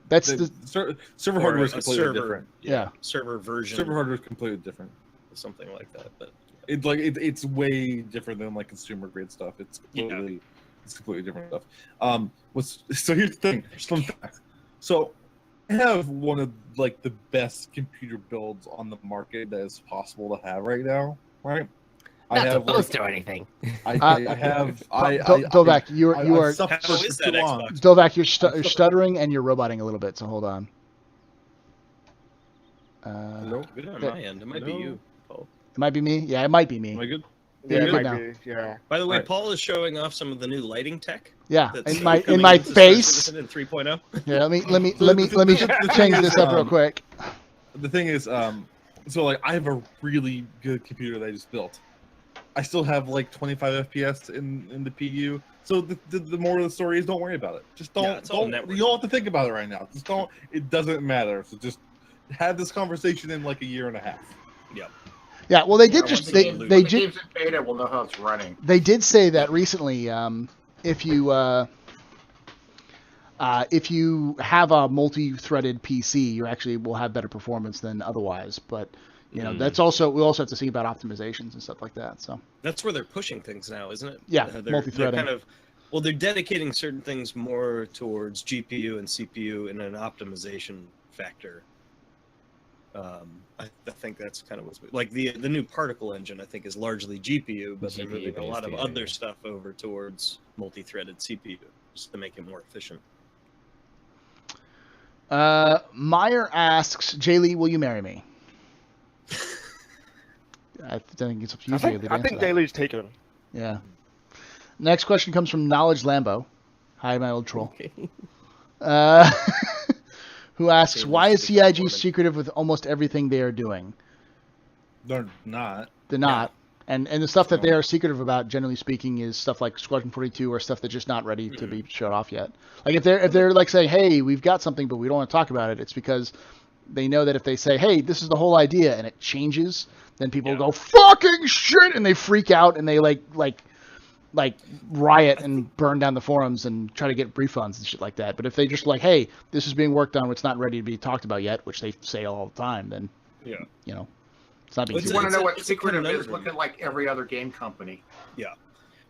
that's The the server Or hardware is a completely server. different. yeah. Server version. Server hardware is completely different. Something like that. But It's way different than like consumer grade stuff. It's completely different stuff. So here's the thing. Fun fact. So I have one of like the best computer builds on the market that is possible to have right now. Right. Not supposed to anything. Dovak, you are How is that Xbox? Dovak, you're stuttering and you're roboting a little bit. So hold on. Hello? Good on my end. It might be you, Paul. It might be me. Yeah, it might be me. Am I good? Yeah, it good might now. be, yeah. By the way, Alright. Paul is showing off some of the new lighting tech. Yeah, That's in my coming into Star face. Citizen in 3.0. Yeah, let me change this up real quick. The thing is, so like I have a really good computer that I just built. I still have like 25 FPS in the PU. So the moral of the story is don't worry about it. Just don't. Yeah, it's all don't network. you don't have to think about it right now. Just don't. It doesn't matter. So just have this conversation in like a year and a half. Yep. Yeah, well, they did Once just the they game's- they when the did game's in beta, we'll know how it's running. they did say that recently. If you have a multi-threaded PC, you actually will have better performance than otherwise. But you know, that's also we also have to think about optimizations and stuff like that. So That's where they're pushing things now, isn't it? Yeah, they're multi-threading. They're dedicating certain things more towards GPU and CPU in an optimization factor. I think that's kind of what's like the new particle engine. I think is largely GPU, but they're moving a lot of GPU-based, other stuff over towards multi-threaded CPU just to make it more efficient. Meyer asks, Jaylee, will you marry me? I think it's up to you, Jaylee, to I answer think that. Daly's taken. Yeah. Next question comes from Knowledge Lambo. Hi, my old troll. Who asks, why is CIG secretive with almost everything they are doing? They're not. They're not. And the stuff that they are secretive about, generally speaking, is stuff like Squadron 42 or stuff that's just not ready to be shut off yet. Like if they're like saying, hey, we've got something, but we don't want to talk about it, it's because they know that if they say, hey, this is the whole idea, and it changes, then people go, fucking shit, and they freak out, and they like riot and burn down the forums and try to get refunds and shit like that. But if they just like, hey, this is being worked on, it's not ready to be talked about yet, which they say all the time, then you know, it's not being It's You a- want to know what it's a secretive is? conundrum. Look at like every other game company. Yeah.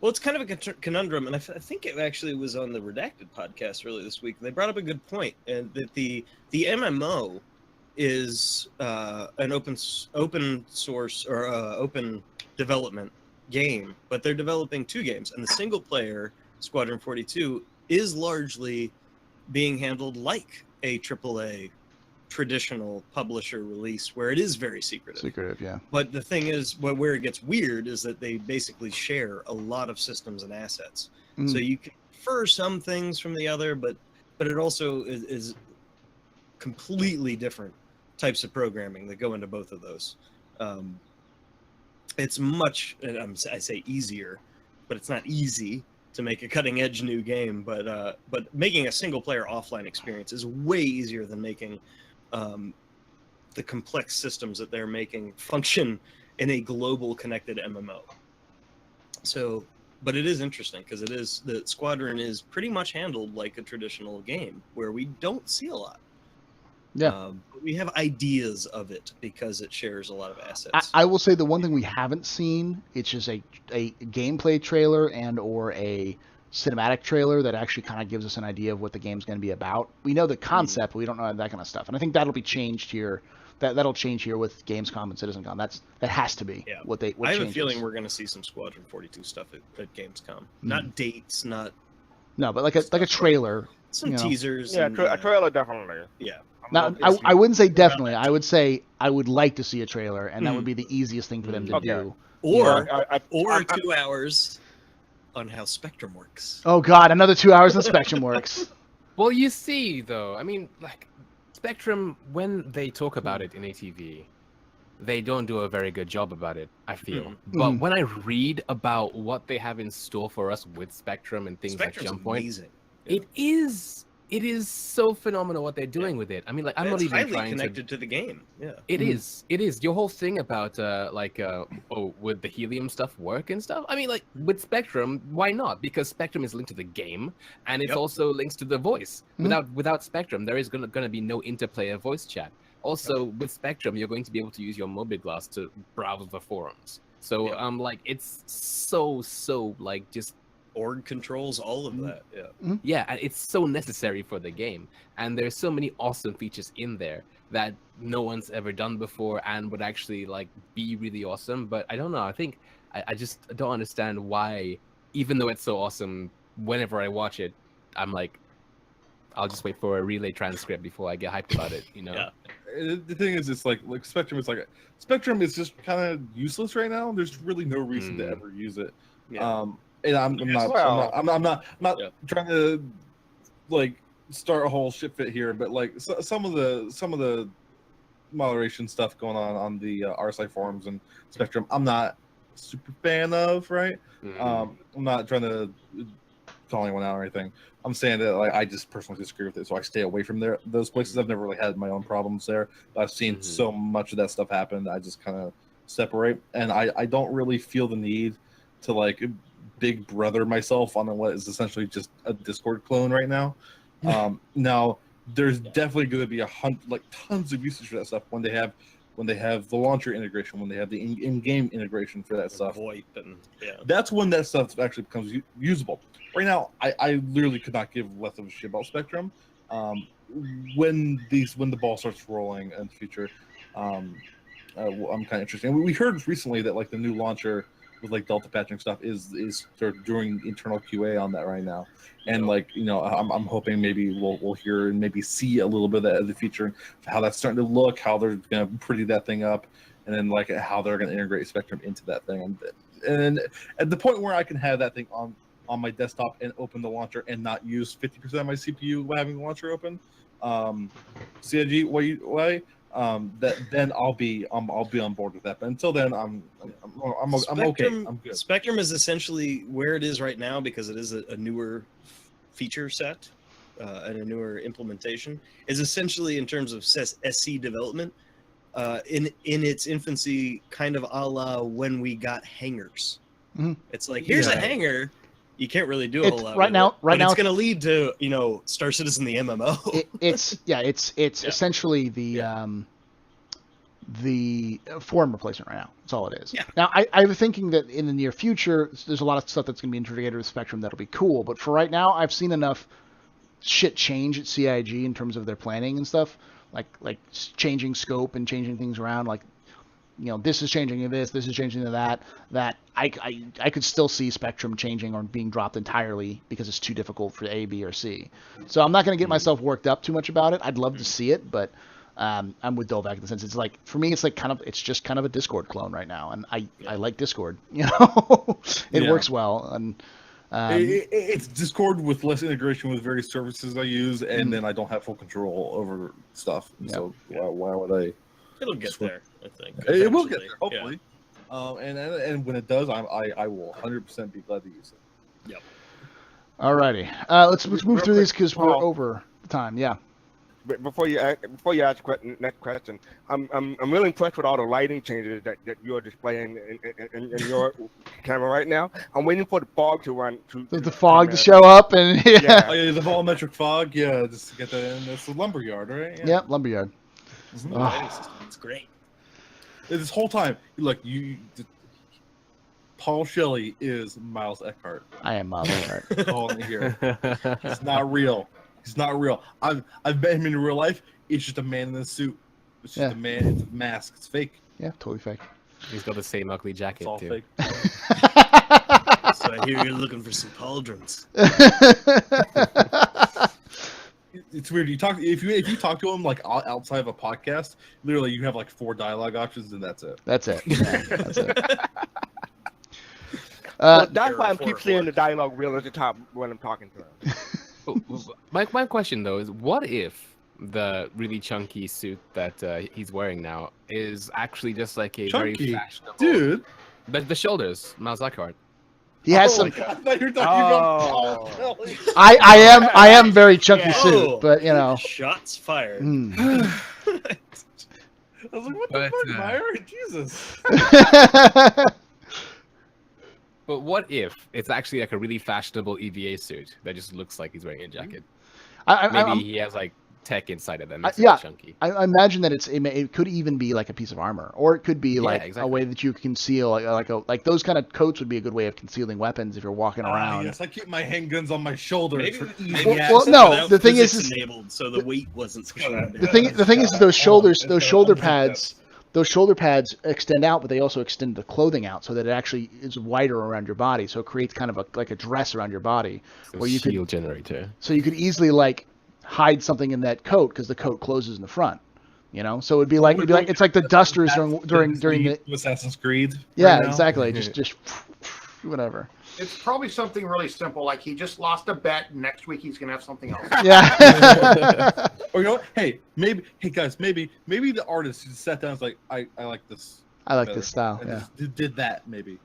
Well, it's kind of a conundrum, and I think it actually was on the Redacted podcast earlier this week. They brought up a good point, and that the MMO is an open source or open development game, but they're developing two games, and the single player Squadron 42 is largely being handled like a AAA traditional publisher release, where it is very secretive. Yeah. But the thing is, where it gets weird is that they basically share a lot of systems and assets. So you can infer some things from the other, but it also is completely different types of programming that go into both of those. It's much, I say easier, but it's not easy to make a cutting edge new game. But making a single player offline experience is way easier than making the complex systems that they're making function in a global connected MMO. So, but it is interesting because the Squadron is pretty much handled like a traditional game where we don't see a lot. Yeah. We have ideas of it because it shares a lot of assets. I will say the one thing we haven't seen, it's just a gameplay trailer and or a cinematic trailer that actually kind of gives us an idea of what the game's going to be about. We know the concept, but we don't know that kind of stuff. And I think that'll be changed here. That'll change here with Gamescom and CitizenCon. That has to be what I have changes. a feeling we're going to see some Squadron 42 stuff at Gamescom. Not dates, not no, but like a trailer. Some teasers. Yeah, and, a trailer definitely. Yeah. Now, I wouldn't say definitely. I would say I would like to see a trailer, and that would be the easiest thing for them to do. Or 2 hours on how Spectrum works. Oh God, another 2 hours on Spectrum works. Well, you see, though, I mean, like, Spectrum, when they talk about it in ATV, they don't do a very good job about it, I feel. But when I read about what they have in store for us with Spectrum and things like Jump Point, amazing. it is so phenomenal what they're doing with it. I mean, like, I'm not even highly trying connected to the game. Yeah. It is. Your whole thing about would the helium stuff work and stuff? I mean, like, with Spectrum, why not? Because Spectrum is linked to the game, and it's also linked to the voice. Without Spectrum, there is gonna be no interplayer voice chat. Also, with Spectrum, you're going to be able to use your mobilglass to browse the forums. So, like, it's so like just org controls, all of that. Yeah, and it's so necessary for the game, and there's so many awesome features in there that no one's ever done before and would actually like be really awesome. But I don't know, I think I just don't understand why, even though it's so awesome, whenever I watch it, I'm like, I'll just wait for a relay transcript before I get hyped about it, you know? The thing is, it's like Spectrum is just kind of useless right now. There's really no reason to ever use it. And I'm not trying to like start a whole shit fit here, but like some of the moderation stuff going on the RSI forums and Spectrum, I'm not a super fan of, right? I'm not trying to call anyone out or anything. I'm saying that like I just personally disagree with it, so I stay away from those places. I've never really had my own problems there, but I've seen so much of that stuff happen. I just kind of separate, and I don't really feel the need to like big brother myself on what is essentially just a Discord clone right now. Now there's definitely going to be tons of usage for that stuff when they have the launcher integration, when they have the in-game integration for that stuff. VoIP and that's when that stuff actually becomes usable. Right now, I literally could not give less of a shit about Spectrum. When the ball starts rolling in the future, I'm kind of interested. And we heard recently that like the new launcher with like Delta patching stuff is sort of doing internal QA on that right now, and like I'm hoping maybe we'll hear and maybe see a little bit of that as a feature, how that's starting to look, how they're gonna pretty that thing up, and then like how they're gonna integrate Spectrum into that thing, and at the point where I can have that thing on my desktop and open the launcher and not use 50% of my CPU while having the launcher open, CIG way. Then I'll be on board with that. But until then, I'm okay. I'm good. Spectrum is essentially where it is right now because it is a newer feature set and a newer implementation. Is essentially in terms of SC development in its infancy, kind of a la when we got hangars. It's like here's a hangar. You can't really do a whole lot right now. It's going to lead to Star Citizen the MMO. It's essentially the forum replacement right now. That's all it is. Yeah. Now I'm thinking that in the near future, there's a lot of stuff that's going to be integrated with Spectrum that'll be cool. But for right now, I've seen enough shit change at CIG in terms of their planning and stuff, like changing scope and changing things around. Like this is changing to this is changing to that, I could still see Spectrum changing or being dropped entirely because it's too difficult for A, B, or C. So I'm not going to get myself worked up too much about it. I'd love to see it, but I'm with Dolvac in the sense it's like, for me, it's like it's just kind of a Discord clone right now, and I like Discord. It works well, and it's Discord with less integration with various services I use, and then I don't have full control over stuff. So why would I? It'll get there, I think. It will get there, hopefully. Yeah. And when it does, I will 100% be glad to use it. Yep. Alrighty, let's move through these because we're over time. Yeah. But before you ask next question, I'm really impressed with all the lighting changes that you're displaying in your camera right now. I'm waiting for the fog to run. The fog to show up and Oh, yeah, the volumetric fog. Yeah, just to get that in. That's the lumberyard, right? Yeah. Yep, lumberyard. It's great. This whole time, look, Paul Shelley is Miles Eckhart. I am Miles Eckhart. All in here. It's not real. He's not real. I've met him in real life. It's just a man in a suit. It's just a man. It's a mask. It's fake. Yeah, totally fake. He's got the same ugly jacket It's all too. fake. So I hear you're looking for some pauldrons. It's weird. If you talk to him like outside of a podcast, literally you have like 4 dialogue options and that's it. That's it. Yeah, that's it. That's why I keep seeing the dialogue reel at the top when I'm talking to him. My question though is, what if the really chunky suit that he's wearing now is actually just like a very fashionable dude? The shoulders, Miles Eckhart. He has some. I thought you were talking about Paul Shelley. I am very chunky suit, but Shots fired. I was like, what the fuck, Myra? Jesus. But what if it's actually like a really fashionable EVA suit that just looks like he's wearing a jacket? Maybe he has like tech inside of them. Yeah, chunky. I imagine that it could even be like a piece of armor, or it could be a way that you conceal like those kind of coats would be a good way of concealing weapons if you're walking around. Yes, I keep my handguns on my shoulders. The thing is enabled, so the weight wasn't pushing them down. The thing is those shoulder pads. Those shoulder pads extend out, but they also extend the clothing out so that it actually is wider around your body. So it creates kind of like a dress around your body, where you shield generator. So you could easily like hide something in that coat because the coat closes in the front. So it'd be like it's like the dusters during the Assassin's Creed. Yeah, exactly. Just whatever. It's probably something really simple, like he just lost a bet, and next week he's gonna have something else. Yeah. Or maybe the artist just sat down and was like, I like this. I like this style. And yeah. just did that maybe.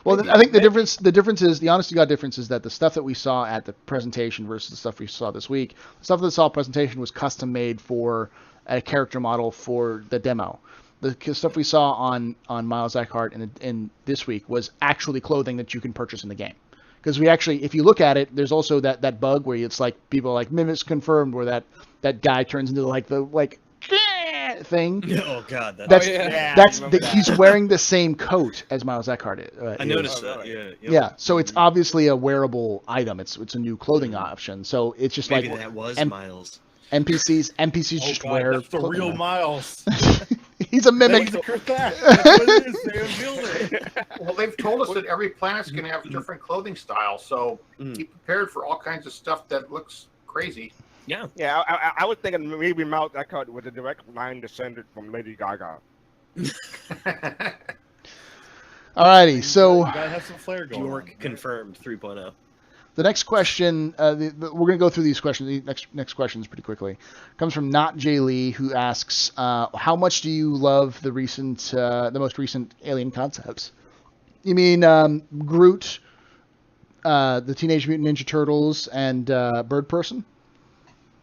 Well, I think the difference is the honest to God difference is that the stuff that we saw at the presentation versus the stuff we saw this week. The stuff that we saw at presentation was custom made for a character model for the demo. The stuff we saw on Miles Eckhart in this week was actually clothing that you can purchase in the game. Because we actually, if you look at it, there's also that bug where it's like people are like Mimics confirmed, where that guy turns into the thing. Oh God, he's wearing the same coat as Miles Eckhart. I noticed that. Yeah. Yeah. So it's obviously a wearable item. It's a new clothing option. So it's just maybe that was Miles. NPCs just wear. That's the real Miles. He's a mimic. That's what it is. They unveiled it. Well, they've told us that every planet's going to have different clothing styles, so be prepared for all kinds of stuff that looks crazy. Yeah. Yeah, I was thinking maybe Miles Eckhart was a direct line descendant from Lady Gaga. Alrighty, so You gotta have some flair going. York confirmed 3.0. the next question, we're going to go through these questions. The next questions pretty quickly. Comes from Not J Lee, who asks, "How much do you love the most recent Alien concepts? You mean Groot, the Teenage Mutant Ninja Turtles, and Bird Person?"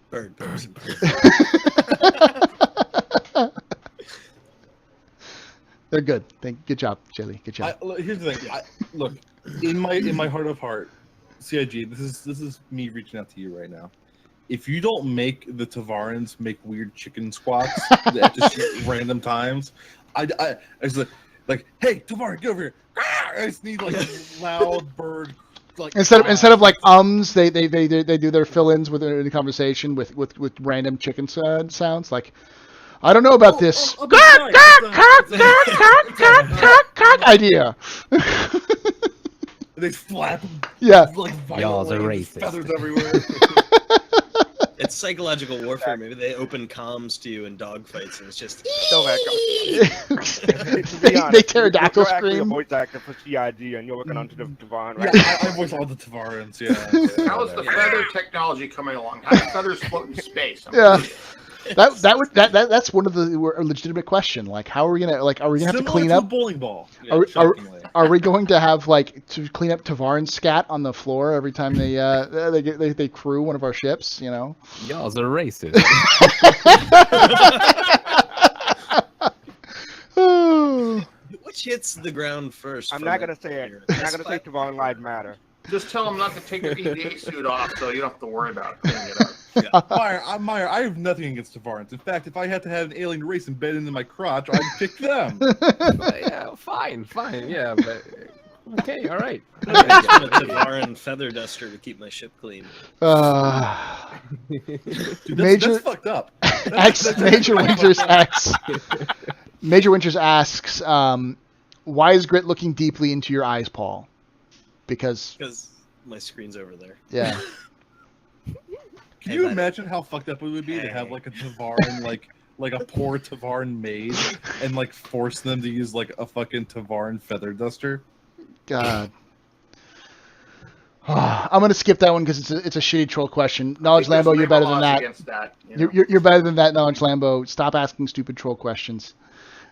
Bird Person. They're good. Good job, J Lee. Good job. Here's the thing. Look, in my heart of heart, CIG, this is me reaching out to you right now. If you don't make the Tavarans make weird chicken squats at just random times, I just like, hey, Tavaran, get over here. I just need like loud bird. Like, instead of like they do their fill-ins with the conversation with random chicken sounds like, I don't know about this idea. They flap. Yeah. Like Y'all's a violently, racist. feathers everywhere. It's psychological warfare. Maybe they open comms to you in dogfights, and it's just. Stovak, They pterodactyl you're actually a scream. voice actor for CIG, and you're working on the Tavon, Yeah, right? I voice all the Tavarans. Yeah. How is the feather technology coming along? How do feathers float in space? Yeah. That's one of the a legitimate question. Like, how are we gonna are we gonna have to Similar clean to a up? bowling ball. Are, are we going to have to clean up Tavaran scat on the floor every time they crew one of our ships? You know. Y'all's a racist. Which hits the ground first? I'm from not a- gonna say it. I'm not gonna say Tavon lives matter. Just tell them not to take your EVA suit off, so you don't have to worry about cleaning it up. Meyer, I have nothing against Tavarans. In fact, if I had to have an alien race embedded into my crotch, I'd pick them. Yeah, fine, yeah, but okay, all right. I'm a Tavaran feather duster to keep my ship clean. Dude, Major- that's fucked up. Major Winters asks. Major Winters asks, why is Grit looking deeply into your eyes, Paul? Because my screen's over there. Yeah. Can you imagine how fucked up it would be to have like a Tavaran, like a poor Tavaran maid, and like force them to use like a fucking Tavaran feather duster? God. I'm gonna skip that one because it's a shitty troll question. Knowledge Lambo, you're better than that. You're better than that, Knowledge Lambo. Stop asking stupid troll questions.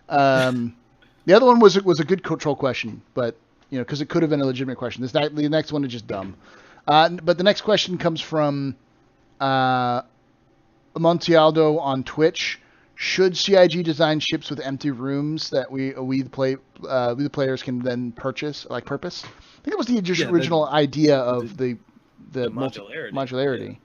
The other one was a good troll question, but because it could have been a legitimate question. The next one is just dumb. But the next question comes from Montialdo on Twitch. Should CIG design ships with empty rooms that we the players can then purchase? I think it was the original idea of the modularity.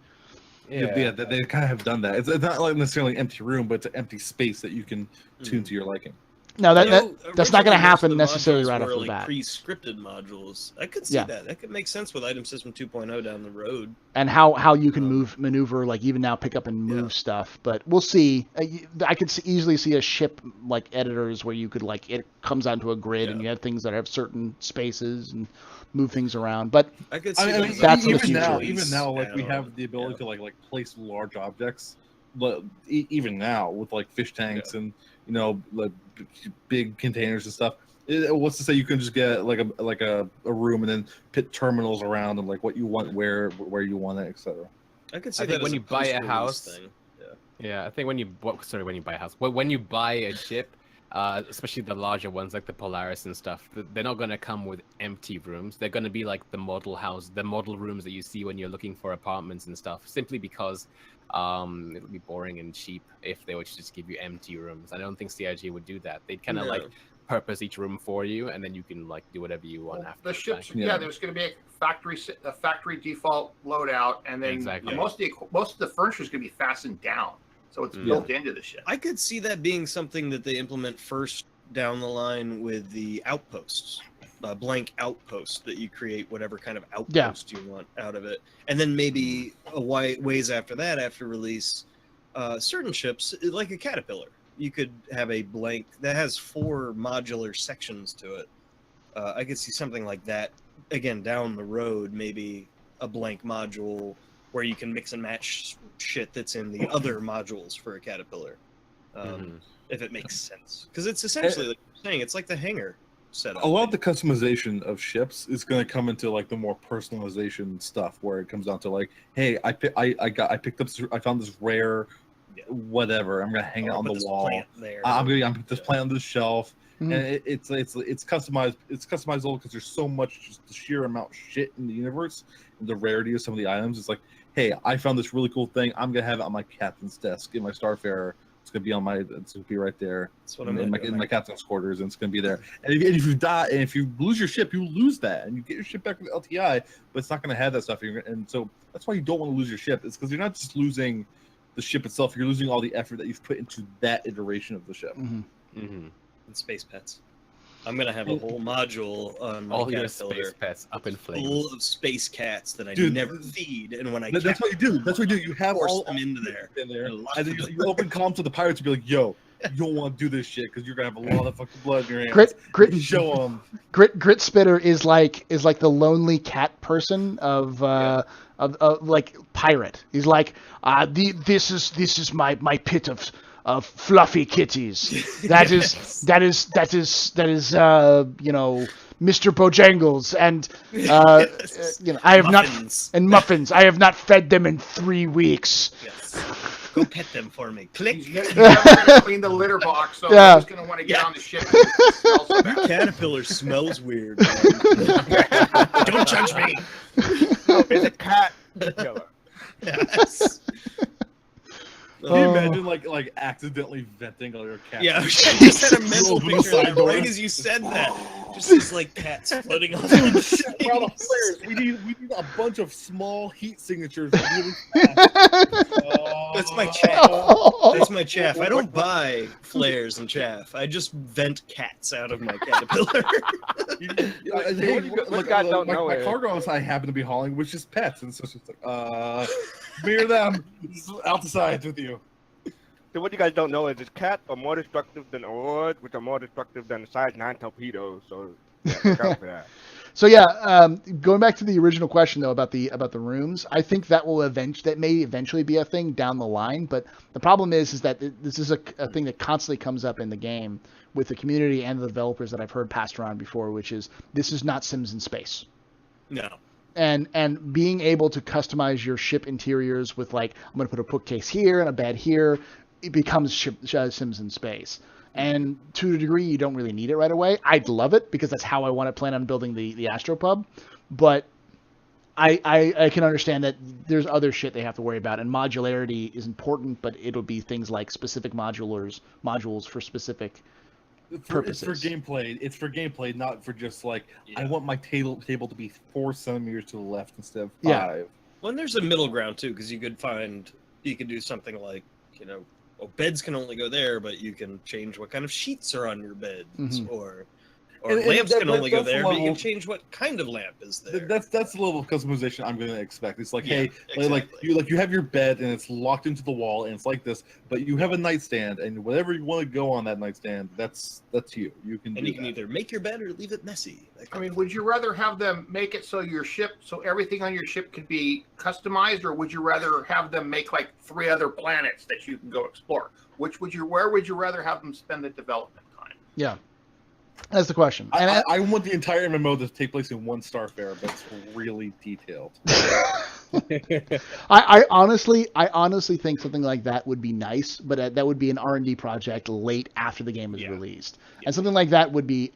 Yeah, they kind of have done that. It's not like necessarily an empty room, but it's an empty space that you can tune to your liking. No, that's not going to happen necessarily right off the bat. Pre-scripted modules. I could see that. That could make sense with Item System 2.0 down the road. And how you can maneuver, like even now, pick up and move stuff. But we'll see. I could easily see a ship like editors where you could it comes onto a grid and you have things that have certain spaces and move things around. But I could see that's in the future. Even now, like we have the ability to like place large objects. But even now with like fish tanks and like big containers and stuff, what's to say you can just get like a room and then put terminals around and like what you want where you want it, etc. I could see I think when you buy a house thing. I think when you buy a house, when you buy a ship, especially the larger ones like the Polaris and stuff, they're not going to come with empty rooms. They're going to be like the model rooms that you see when you're looking for apartments and stuff, simply because it'll be boring and cheap if they were to just give you empty rooms. I don't think CIG would do that. They'd kind of purpose each room for you, and then you can do whatever you want after the ships. There's going to be a factory default loadout, and then most of the furniture is going to be fastened down, so it's built into the ship. I could see that being something that they implement first down the line with the outposts. A blank outpost that you create whatever kind of outpost you want out of it, and then maybe ways after that, after release, certain ships like a Caterpillar, you could have a blank that has 4 modular sections to it. I could see something like that again down the road, maybe a blank module where you can mix and match shit that's in the other modules for a Caterpillar, if it makes sense, because it's essentially like you're saying, it's like the hangar. A lot of the customization of ships is going to come into like the more personalization stuff, where it comes down to like, hey, I found this rare whatever. I'm going to hang it on the wall. I'm going to put this plant on this shelf, and it's customized. It's customizable because there's so much, just the sheer amount of shit in the universe and the rarity of some of the items. It's like, hey, I found this really cool thing. I'm going to have it on my captain's desk in my Starfarer. It's gonna be it's gonna be right there. That's what in my captain's quarters, and it's gonna be there. And if you die, and if you lose your ship, you lose that, and you get your ship back with LTI, but it's not gonna have that stuff. And so that's why you don't want to lose your ship. It's because you're not just losing the ship itself; you're losing all the effort that you've put into that iteration of the ship. And space pets. I'm gonna have a whole module on my All your caterpillar space pets up in flames. full of space cats that I Dude, never feed, and when I That's what you do. That's what you do. You have force all them into there. in there, and lock and then them you open comms to the pirates and be like, "Yo, you don't want to do this shit because you're gonna have a lot of fucking blood in your hands." Grit Show them. Grit Spitter is like the lonely cat person of like pirate. He's like, this is my pit of fluffy kitties. That is you know, Mr. Bojangles and I have Muffins. not muffins. I have not fed them in 3 weeks. Yes. Go pet them for me. Click. He's never gonna clean the litter box, so Yeah. he's gonna want to get on the ship. And it smells so bad. Caterpillar smells weird. Man. Don't judge me. It's a cat killer. Yes. Can you imagine like accidentally venting all your cats? Yeah, I just had a mental Open the picture side of that door. right as you said that. Just these like cats floating on Dude, the shit, we're out of space. flares. We need a bunch of small heat signatures really fast. That's my chaff. That's my chaff. I don't buy flares and chaff. I just vent cats out of my caterpillar. What guys don't know my is- cargo I happen to be hauling, which is pets, and so it's just like, me or them, out the sides with you. So what you guys don't know is that cats are more destructive than oars, which are more destructive than size 9 torpedoes. So yeah, look out for that. So yeah, going back to the original question though about the rooms, I think that may eventually be a thing down the line. But the problem is that this is a thing that constantly comes up in the game with the community and the developers that I've heard passed around before, which is this is not Sims in space. No. And being able to customize your ship interiors with like, I'm going to put a bookcase here and a bed here, it becomes Sims in space. And to a degree, you don't really need it right away. I'd love it because that's how I want to plan on building the Astropub. But I can understand that there's other shit they have to worry about. And modularity is important, but it'll be things like specific modules for specific purposes. It's for gameplay. It's for gameplay, not for just like I want my table to be 4 centimeters to the left instead of 5. Yeah. Well, and there's a middle ground too, because you could do something like, beds can only go there, but you can change what kind of sheets are on your beds, or And lamps can only go that's the there, but you level- can change what kind of lamp is there. That's the level of customization I'm going to expect. It's like, Yeah, hey, like exactly. you have your bed and it's locked into the wall and it's like this, but you have a nightstand and whatever you want to go on that nightstand, that's you. You can And do you can that. either make your bed or leave it messy. I mean, would you rather have them make it so everything on your ship could be customized, or would you rather have them make like 3 other planets that you can go explore? Where would you rather have them spend the development time? Yeah. That's the question. And I want the entire MMO to take place in one Starfarer, but it's really detailed. I honestly think something like that would be nice, but that would be an R&D project late after the game is released. And something like that would be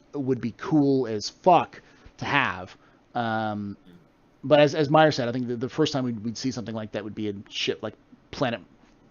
cool as fuck to have. But as Meyer said, I think the first time we'd see something like that would be a ship like planet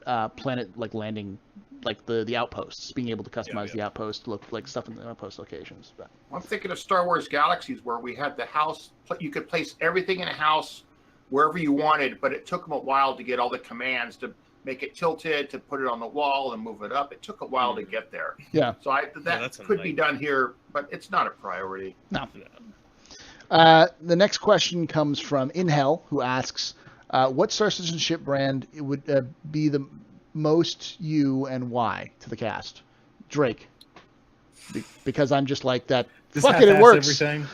like landing, like the outposts, being able to customize the outpost, look like stuff in the outpost locations. But I'm thinking of Star Wars Galaxies, where we had the house. You could place everything in a house wherever you wanted, but it took them a while to get all the commands to make it tilted, to put it on the wall and move it up. It took a while to get there. Yeah. So that could be done here, but it's not a priority. No. The next question comes from In Hell, who asks, what Star Citizen ship brand would be the most you and why to the cast? Drake. Because I'm just like that. Just Fuck it, it half-ass works. everything.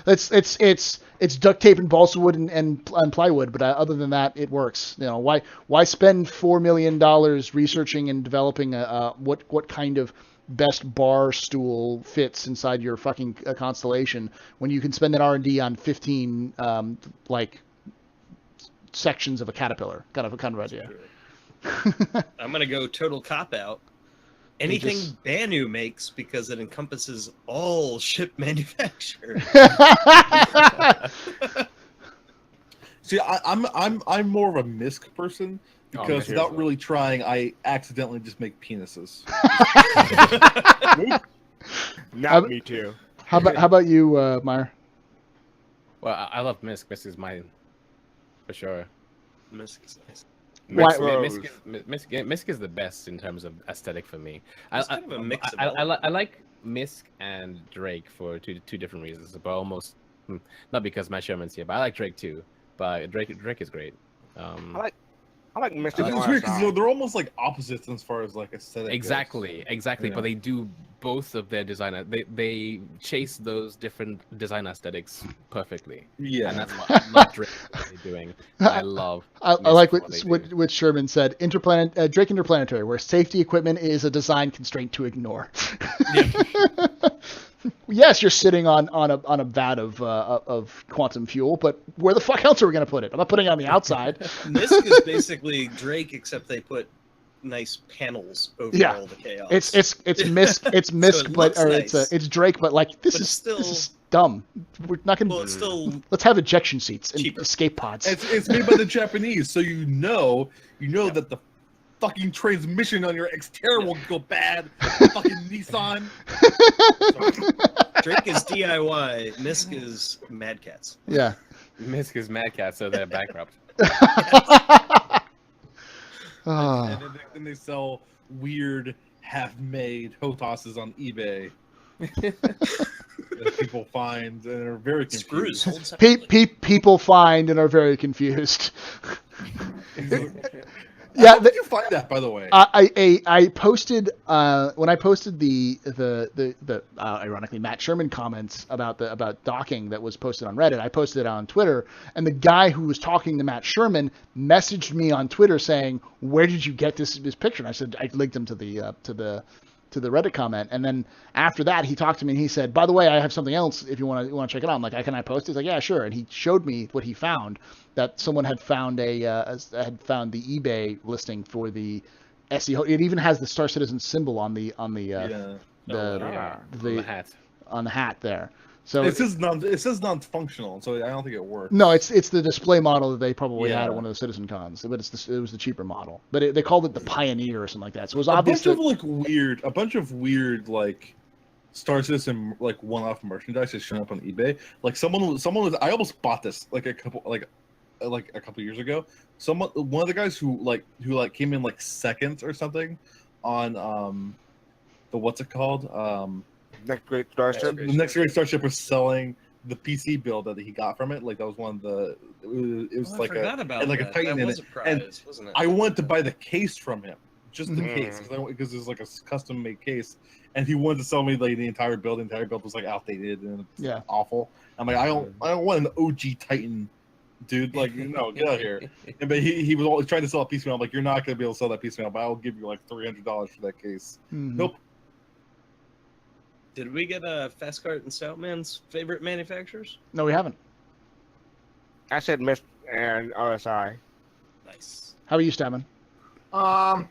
It's duct tape and balsa wood and plywood, but other than that, it works. Why spend $4 million researching and developing what kind of best bar stool fits inside your fucking constellation when you can spend that R&D on 15 sections of a caterpillar? Kind of idea. I'm gonna go total cop out. Anything Banu makes, because it encompasses all ship manufacture. See, I'm more of a MISC person because without really trying, I accidentally just make penises. Not me too. How about you, Meyer? Well, I love Misk. Misk is mine, for sure. Misk is nice. Misk is the best in terms of aesthetic for me. It's kind of a mix of I like Misk and Drake for two different reasons, but almost not because Matt Sherman's here. But I like Drake too. But Drake is great. I like Mystic. It's weird because they're almost like opposites as far as like aesthetic. Exactly. Yeah. But they do both of their design. They chase those different design aesthetics perfectly. Yeah, and that's what I love Drake doing. I love. I like what Sherman said. Drake Interplanetary, where safety equipment is a design constraint to ignore. Yes, you're sitting on a vat of quantum fuel, but where the fuck else are we going to put it? I'm not putting it on the outside. Misk is basically Drake, except they put nice panels over all the chaos. It's Misk, it's Misk, So but nice. it's Drake, but like this is dumb. We're not gonna. Well, it's still let's have ejection seats and cheaper. escape pods. it's made by the Japanese, so you know that the fucking transmission on your Xterra will go bad. Fucking Nissan. Drake is DIY. Misk is Mad Cats. Yeah. Misk is Mad Cat, so they're bankrupt. And then they sell weird half-made HOTASes on eBay that people find and are very confused. Screws. People find and are very confused. Yeah, how did you find that, by the way? I posted when I posted the ironically Matt Sherman comments about docking that was posted on Reddit. I posted it on Twitter, and the guy who was talking to Matt Sherman messaged me on Twitter saying, "Where did you get this picture?" And I said I linked him to the Reddit comment, and then after that he talked to me and he said, "By the way, I have something else if you want to check it out." I'm like, "Can I post it?" He's like, "Yeah, sure." And he showed me what he found, that someone had found the eBay listing for the SE. It even has the Star Citizen symbol on the hat there. So it says non-functional, so I don't think it works. No, it's the display model that they probably had at one of the Citizen Cons, but it was the cheaper model. But they called it the Pioneer or something like that. So it was obvious. A bunch of weird like Star Citizen like one-off merchandise is showing up on eBay. Like someone was. I almost bought this like a couple years ago. One of the guys who came in like second or something on the what's it called Next Great Starship. The Next Great Starship was selling the PC build that he got from it. Like that was one of the. It was like a Titan in it. And wasn't it? I wanted to buy the case from him, just the case, because it's like a custom made case. And he wanted to sell me like the entire build. The entire build was like outdated and awful. I'm like, I don't want an OG Titan, dude. Like, no, get out of here. But he was always trying to sell a piecemeal. I'm like, you're not gonna be able to sell that piecemeal, but I'll give you like $300 for that case. Mm-hmm. Nope. Did we get Fastcart and Stoutman's favorite manufacturers? No, we haven't. I said Mist and RSI. Nice. How are you, Stoutman? I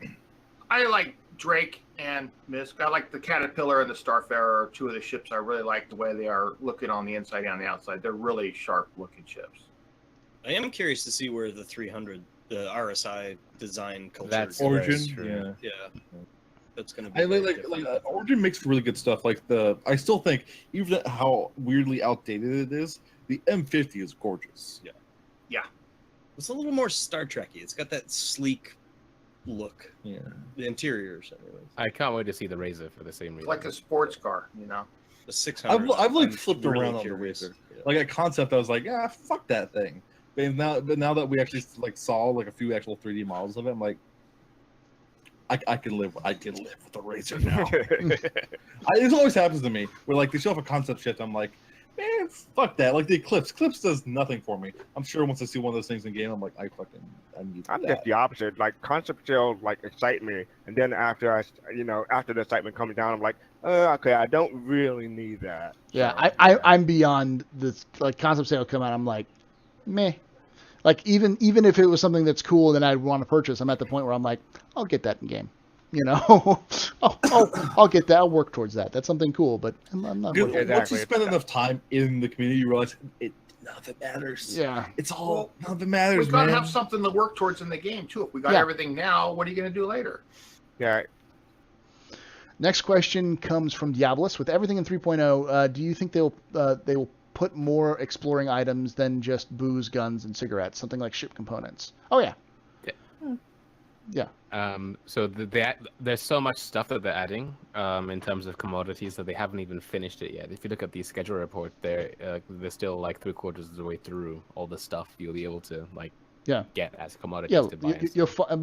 like Drake and Misk. I like the Caterpillar and the Starfarer are two of the ships I really like the way they are looking on the inside and on the outside. They're really sharp looking ships. I am curious to see where the 300, the RSI design culture. That's Origin. Yeah. That's gonna be. I like Origin makes really good stuff. I still think even how weirdly outdated it is, the M50 is gorgeous. Yeah. It's a little more Star Trek-y. It's got that sleek look. Yeah. The interiors, anyways. I can't wait to see the Razor for the same reason. Like a sports car, The 600. I've flipped around on the Razor. Yeah. Like a concept, I was like, fuck that thing. But now that we actually saw like a few actual 3D models of it, I'm like, I can live with the Razor now. It always happens to me where like they show up a concept shit, I'm like, man, fuck that. Like the Eclipse does nothing for me. I'm sure once I see one of those things in game, I'm like, I need that. I'm just the opposite. Like concept sales like excite me, and then after after the excitement comes down, I'm like, okay, I don't really need that. Yeah, So, I'm beyond this. Like concept sale come out, I'm like, meh. Like even if it was something that's cool and I'd want to purchase, I'm at the point where I'm like, I'll get that in game. I'll get that. I'll work towards that. That's something cool, but I'm not. Once you spend enough time in the community, you realize none of it matters. Yeah, it's all none of it matters. We've got to have something to work towards in the game too. If we got everything now, what are you going to do later? Yeah. Next question comes from Diabolus. With everything in 3.0, do you think they will put more exploring items than just booze, guns, and cigarettes? Something like ship components. Oh yeah. Yeah. So there's so much stuff that they're adding in terms of commodities that they haven't even finished it yet. If you look at the schedule report, they're still like 3/4 of the way through all the stuff you'll be able to like get as commodities to buy.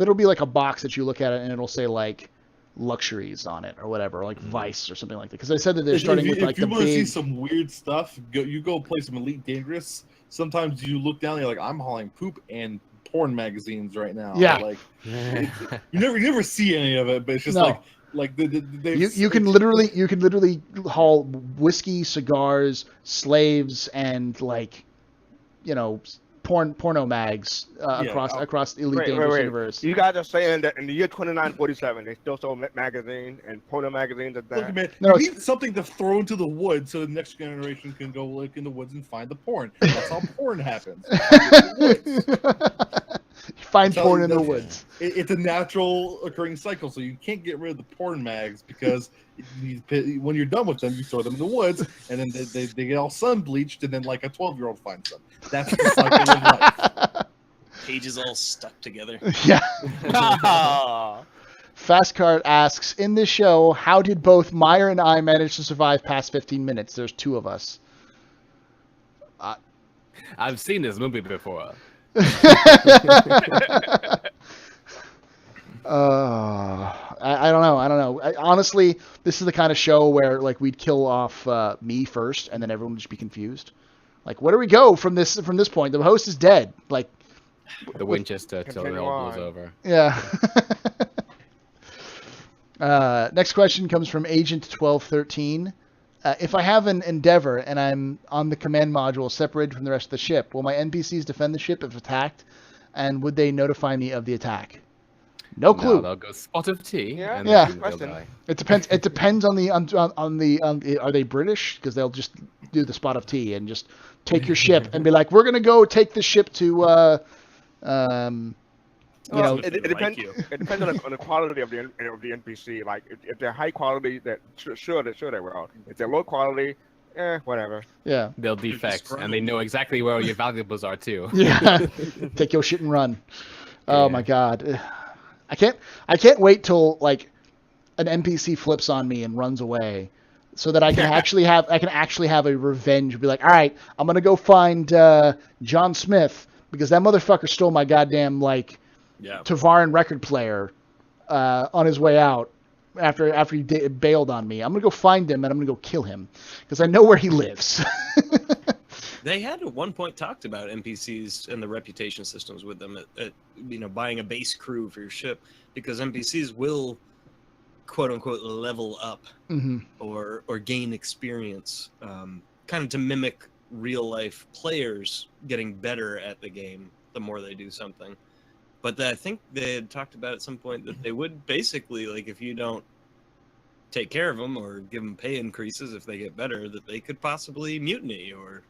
It'll be like a box that you look at it and it'll say like luxuries on it or whatever, like Vice or something like that. Because they said that they're starting with like the big. If you want to see some weird stuff, you go play some Elite Dangerous. Sometimes you look down, and you're like, I'm hauling poop and porn magazines right now. Yeah. Like you never see any of it, but it's just you can literally haul whiskey, cigars, slaves, and like porno mags across the Elite Dangerous universe. You guys are saying that in the year 2947 they still sold magazines and porno magazines at that? Look, man, you need something to throw into the woods so the next generation can go look in the woods and find the porn. That's how porn happens. Find porn in the woods. It's a natural occurring cycle, so you can't get rid of the porn mags because when you're done with them, you throw them in the woods, and then they get all sun bleached, and then like a 12-year-old finds them. That's the cycle of life. Pages all stuck together. Yeah. Fastcard asks, in this show, how did both Meyer and I manage to survive past 15 minutes? There's two of us. I've seen this movie before. I don't know. Honestly, this is the kind of show where like we'd kill off me first, and then everyone would just be confused. Like, where do we go from this point? The host is dead. Like the Winchester till it all blows over. Yeah. Next question comes from Agent 1213. If I have an Endeavor and I'm on the command module separated from the rest of the ship, will my NPCs defend the ship if attacked? And would they notify me of the attack? No clue. No, they'll go spot of tea. Yeah. It depends. It depends on the. Are they British? Because they'll just do the spot of tea and just take your ship and be like, we're gonna go take the ship to. It depends. It depends on the quality of the NPC. Like if they're high quality, that sure they will. If they're low quality, whatever. Yeah. They'll defect, and they know exactly where your valuables are too. Yeah. Take your shit and run. Oh my god. I can't wait till like an NPC flips on me and runs away, so that I can actually have a revenge. Be like, all right, I'm gonna go find John Smith because that motherfucker stole my goddamn Tavarin record player on his way out after he bailed on me. I'm gonna go find him and I'm gonna go kill him because I know where he lives. They had at one point talked about NPCs and the reputation systems with them at buying a base crew for your ship, because NPCs will quote unquote level up or gain experience, kind of to mimic real life players getting better at the game the more they do something. But I think they had talked about at some point that they would basically, like, if you don't take care of them or give them pay increases if they get better, that they could possibly mutiny or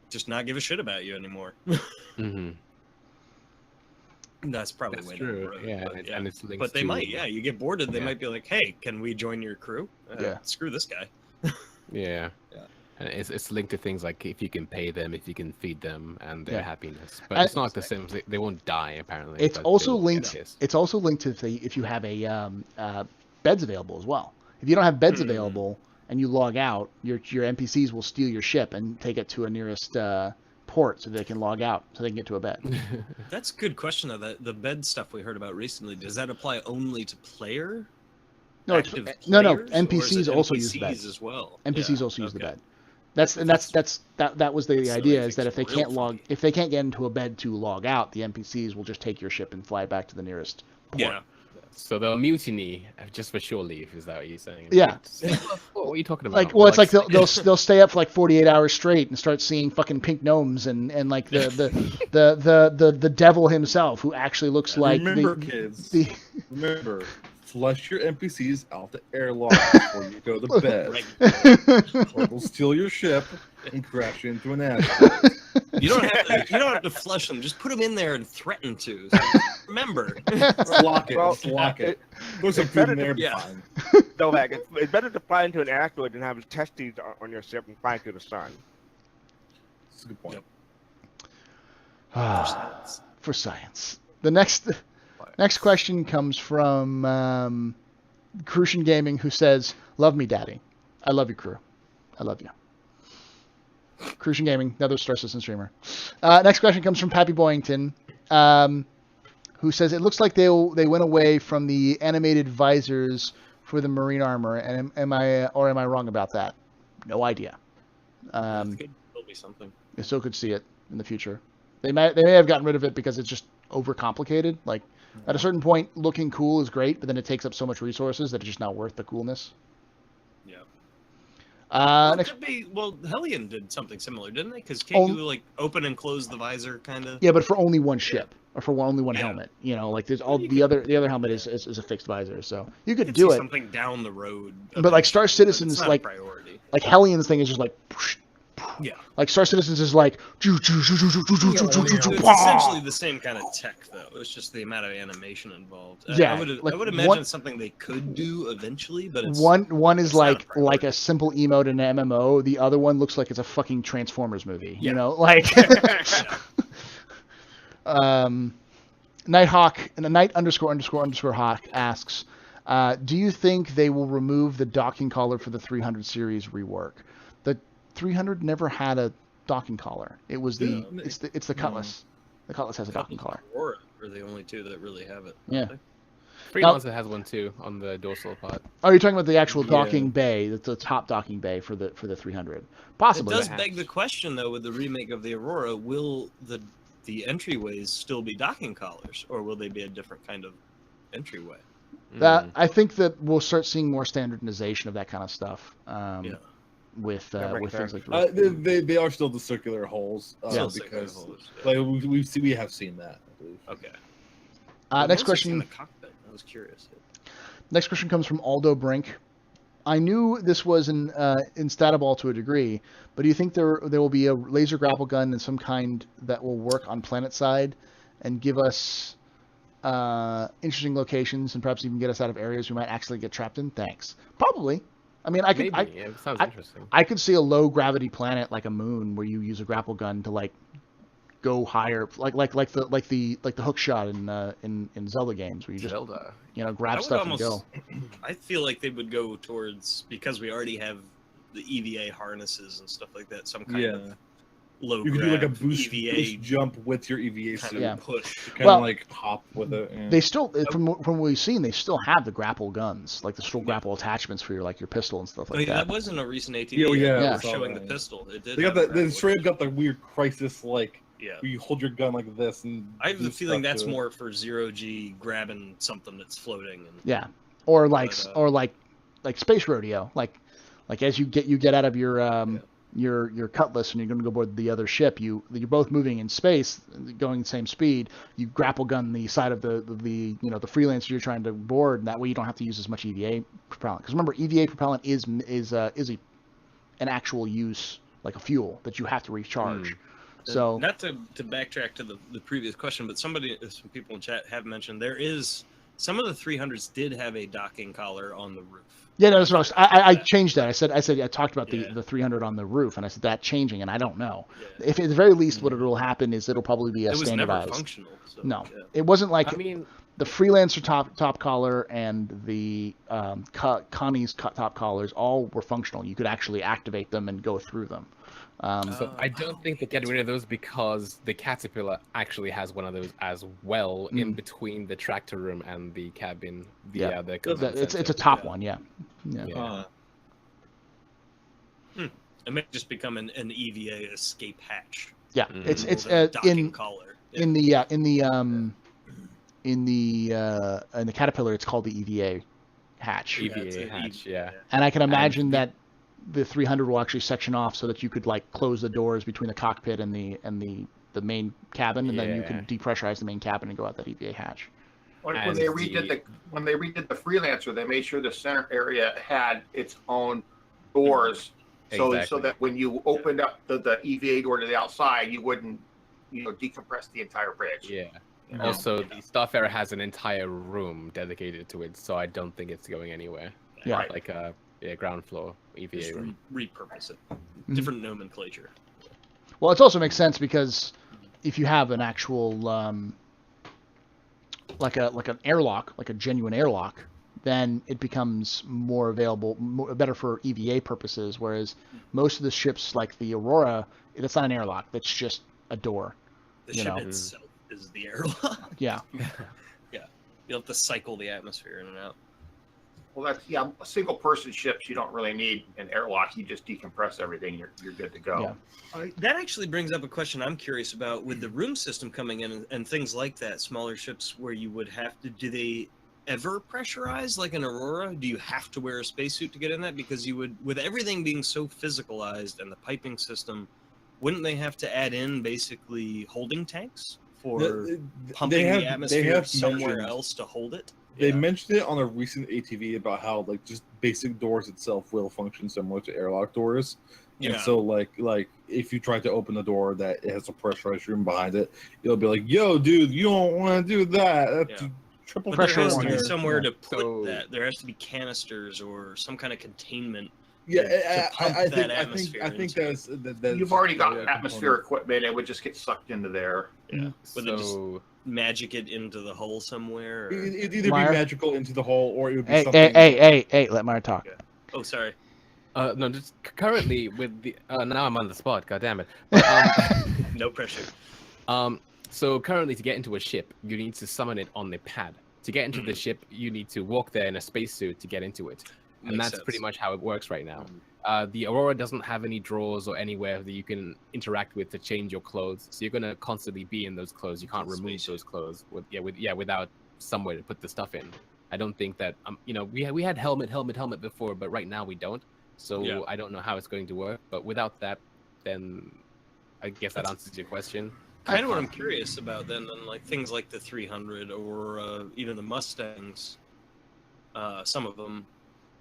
just not give a shit about you anymore. That's probably way down the road. And it's linked but they to, might, you get boarded, they might be like, hey, can we join your crew? Screw this guy. Yeah. And it's linked to things like if you can pay them, if you can feed them, and their happiness. But it's not like the same. They won't die apparently. It's also linked. It's also linked to if you have a beds available as well. If you don't have beds available and you log out, your NPCs will steal your ship and take it to a nearest port so they can log out, so they can get to a bed. That's a good question though. The bed stuff we heard about recently, does that apply only to player? No, no. NPCs also use the bed as well. NPCs also use the bed. That was the idea, is that if they can't get into a bed to log out, the NPCs will just take your ship and fly back to the nearest port. Yeah. So they'll mutiny just for shore leave. Is that what you're saying? Yeah. What are you talking about? Like, well, it's like they'll stay up for like 48 hours straight and start seeing fucking pink gnomes and like the devil himself, who actually looks like remember. Flush your NPCs out the airlock before you go to bed. Or they'll steal your ship and crash into an asteroid. You don't have to flush them. Just put them in there and threaten to. So remember. Just lock it. There's some food in there. Fine. No, it's better to fly into an asteroid than have testes on your ship and fly to the sun. That's a good point. For science. The next Next question comes from Crucian Gaming, who says, "Love me, Daddy. I love you, crew. I love you." Crucian Gaming, another Star Citizen streamer. Next question comes from Pappy Boyington, who says, "It looks like they went away from the animated visors for the marine armor, and am I wrong about that? No idea." There'll be something. I still could see it in the future. They may have gotten rid of it because it's just overcomplicated. Like at a certain point, looking cool is great, but then it takes up so much resources that it's just not worth the coolness. Yeah. It could be. Well, Hellion did something similar, didn't they? Because can't you like open and close the visor, kind of? Yeah, but for only one ship or for only one helmet. You know, like there's all the other helmet is a fixed visor, so you could do it. Something down the road. But like Star Citizen's, like Hellion's thing is just like. Yeah. Like Star Citizens is like. It's essentially the same kind of tech, though. It's just the amount of animation involved. Yeah. I would imagine something they could do eventually, but it's one is like a simple emote in an MMO. The other one looks like it's a fucking Transformers movie. Yeah. You know, like. Nighthawk and Night___Hawk asks, do you think they will remove the docking collar for the 300 series rework? The 300 never had a docking collar. It was it's the Cutlass. The Cutlass has a docking collar. Aurora are the only two that really have it. Yeah. Freelancer has one too on the dorsal part. Oh, you're talking about the actual docking bay, the top docking bay for the 300. Possibly. It does beg the question though, with the remake of the Aurora, will the entryways still be docking collars, or will they be a different kind of entryway? I think that we'll start seeing more standardization of that kind of stuff. With things like they are still the circular holes because like we have seen that. I believe. Okay. Next question. The cockpit. I was curious. Next question comes from Aldo Brink. I knew this was in Stataball to a degree, but do you think there will be a laser grapple gun in some kind that will work on planet side and give us interesting locations and perhaps even get us out of areas we might actually get trapped in? Thanks. Probably. I mean, it sounds interesting. I could see a low gravity planet like a moon where you use a grapple gun to like go higher, like the hook shot in Zelda games where you just grab stuff and go. I feel like they would go towards, because we already have the EVA harnesses and stuff like that, some kind of low. You could do like a boost jump with your EVA suit. Yeah. Push. Kind of like hop with it. Yeah. They still, from what we've seen, they still have the grapple guns, like the still grapple attachments for your pistol and stuff like that. That wasn't a recent ATV. Showing the pistol. It did. They got they straight up got the weird crisis like. Yeah. You hold your gun like this, and I have the feeling that's more for 0G grabbing something that's floating. Or like space rodeo, like as you get out of your Cutlass and you're going to go board the other ship. You're both moving in space, going the same speed. You grapple gun the side of the freelancer you're trying to board, and that way you don't have to use as much EVA propellant. Because remember, EVA propellant is an actual use, like a fuel that you have to recharge. So not to backtrack to the previous question, but some people in chat have mentioned some of the 300s did have a docking collar on the roof. Yeah, no, that's what I changed that. I said I talked about the 300 on the roof, and I said that changing, and I don't know. Yeah. If at the very least, what will happen is it'll probably be standardized. It was never functional. So, no, it wasn't like the freelancer top collar and the Connie's top collars all were functional. You could actually activate them and go through them. So I don't think they get rid of those because the Caterpillar actually has one of those as well in between the tractor room and the cabin. It's a top one, yeah. It may just become an EVA escape hatch. Yeah, it's docking collar. In the Caterpillar, it's called the EVA hatch. EVA hatch, yeah. And I can imagine that the 300 will actually section off so that you could like close the doors between the cockpit and the main cabin, and then you could depressurize the main cabin and go out that EVA hatch. When they redid the Freelancer, they made sure the center area had its own doors, so that when you opened up the EVA door to the outside, you wouldn't decompress the entire bridge. Yeah. Also, the Starfarer has an entire room dedicated to it, so I don't think it's going anywhere. Yeah. Right. Like ground floor EVA Just room. Repurpose it. Different nomenclature. Well, it also makes sense because if you have an actual like an airlock, like a genuine airlock, then it becomes more available, better for EVA purposes. Whereas most of the ships, like the Aurora, that's not an airlock. That's just a door. The ship itself is the airlock. Yeah. Yeah. You'll have to cycle the atmosphere in and out. Well, that's single person ships. You don't really need an airlock. You just decompress everything. You're good to go. Yeah. That actually brings up a question I'm curious about with the room system coming in and things like that. Smaller ships where you would have to, do they ever pressurize like an Aurora? Do you have to wear a spacesuit to get in that? Because you would, with everything being so physicalized and the piping system, wouldn't they have to add in basically holding tanks for pumping the atmosphere somewhere else to hold it? They mentioned it on a recent ATV about how like just basic doors itself will function similar to airlock doors. Yeah. And so like if you try to open a door that it has a pressurized room behind it, it'll be like, yo, dude, you don't want to do that. That's triple pressure. There has to be somewhere to put that. There has to be canisters or some kind of containment. Yeah, I think that's you've already got atmosphere equipment. It would just get sucked into there. Yeah. Would they just magic it into the hull somewhere? Or... It'd either be magical into the hull, or it would be something. Hey! Let Meyer talk. Okay. Oh, sorry. No, just currently with the now I'm on the spot. God damn it. But, no pressure. So currently, to get into a ship, you need to summon it on the pad. To get into the ship, you need to walk there in a spacesuit to get into it. And that's pretty much how it works right now. The Aurora doesn't have any drawers or anywhere that you can interact with to change your clothes. So you're gonna constantly be in those clothes. You can't remove those clothes without somewhere to put the stuff in. I don't think that we had helmet before, but right now we don't. So I don't know how it's going to work. But without that, then I guess that answers your question. Kind of what I'm curious about then, like things like the 300 or even the Mustangs. Some of them.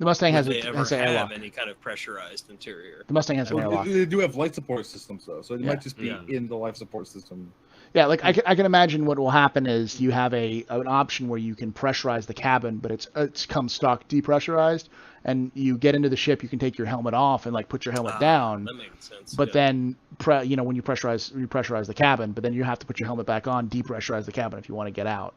The Mustang has an airlock. Any kind of pressurized interior. The Mustang has an airlock. They do have life support systems though, so it might just be in the life support system. Yeah, like I can imagine what will happen is you have an option where you can pressurize the cabin, but it's come stock depressurized, and you get into the ship, you can take your helmet off and like put your helmet down. That makes sense. But then when you pressurize the cabin, but then you have to put your helmet back on, depressurize the cabin if you want to get out.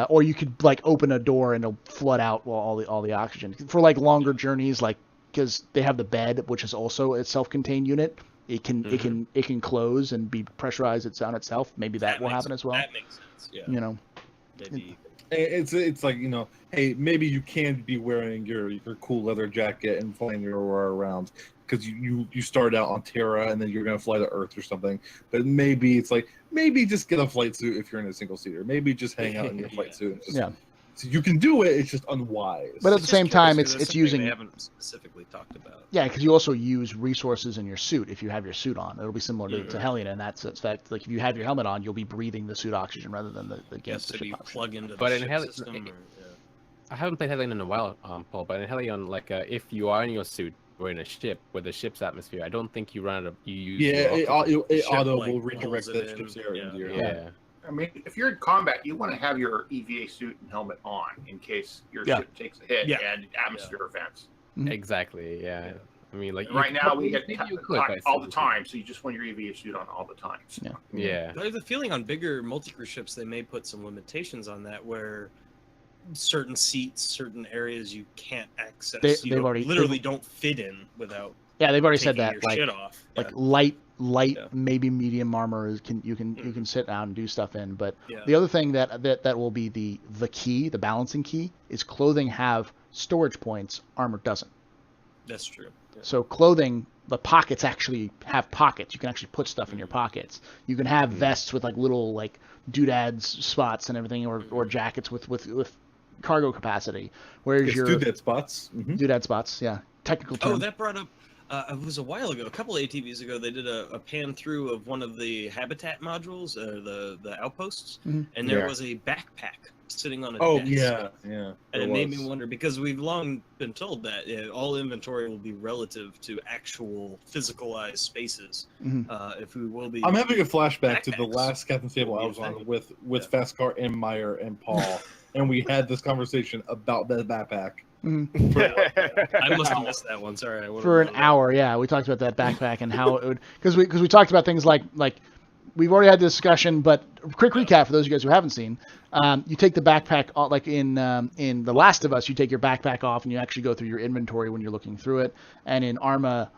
Or you could like open a door and it'll flood out all the oxygen for like longer journeys, like because they have the bed, which is also a self-contained unit. It can close and be pressurized on itself. Maybe that will happen as well. That makes sense. Yeah. Maybe. It's like hey, maybe you can be wearing your cool leather jacket and flying your Aurora around because you start out on Terra and then you're gonna fly to Earth or something. But maybe it's like just get a flight suit if you're in a single seater. Maybe just hang out in your flight suit. And just, so you can do it. It's just unwise. But at the same time, it's using. They haven't specifically talked about. Yeah, because you also use resources in your suit if you have your suit on. It'll be similar to Hellion in that sense. That like if you have your helmet on, you'll be breathing the suit oxygen rather than the gas. So you plug into but the in ship system. I haven't played Hellion in a while, Paul. But in Hellion, like if you are in your suit or in a ship with the ship's atmosphere, I don't think you run out of you use. It auto will redirect that ship's air into your helmet. I mean, if you're in combat, you want to have your EVA suit and helmet on in case your ship takes a hit and atmosphere events. Exactly. Yeah. I mean, like right now we get all the time, so you just want your EVA suit on all the time. So. Yeah. There's a feeling on bigger multi-crew ships they may put some limitations on that where certain seats, certain areas you can't access. You literally don't fit in without. Yeah, they've already said that. Your like, shit off. Light, maybe medium armor you can sit down and do stuff in. But the other thing that will be the key, the balancing key, is clothing have storage points, armor doesn't. That's true. Yeah. So clothing, the pockets actually have pockets. You can actually put stuff in your pockets. You can have vests with like little like doodads spots and everything, or jackets with cargo capacity. Whereas your doodad spots, doodad spots, technical term. Oh, that brought up. It was a while ago, a couple of ATVs ago. They did a pan through of one of the habitat modules, the outposts, and there was a backpack sitting on a desk. And it made me wonder because we've long been told that all inventory will be relative to actual physicalized spaces. If we will be, I'm having a flashback to the last Captain's Table I was on with Fastcar and Meyer and Paul, and we had this conversation about that backpack. I must have missed that one. Sorry. For an hour, we talked about that backpack and how it would because we talked about things like we've already had this discussion, but quick recap for those of you guys who haven't seen. You take the backpack, like in The Last of Us, you take your backpack off and you actually go through your inventory when you're looking through it. And in Arma,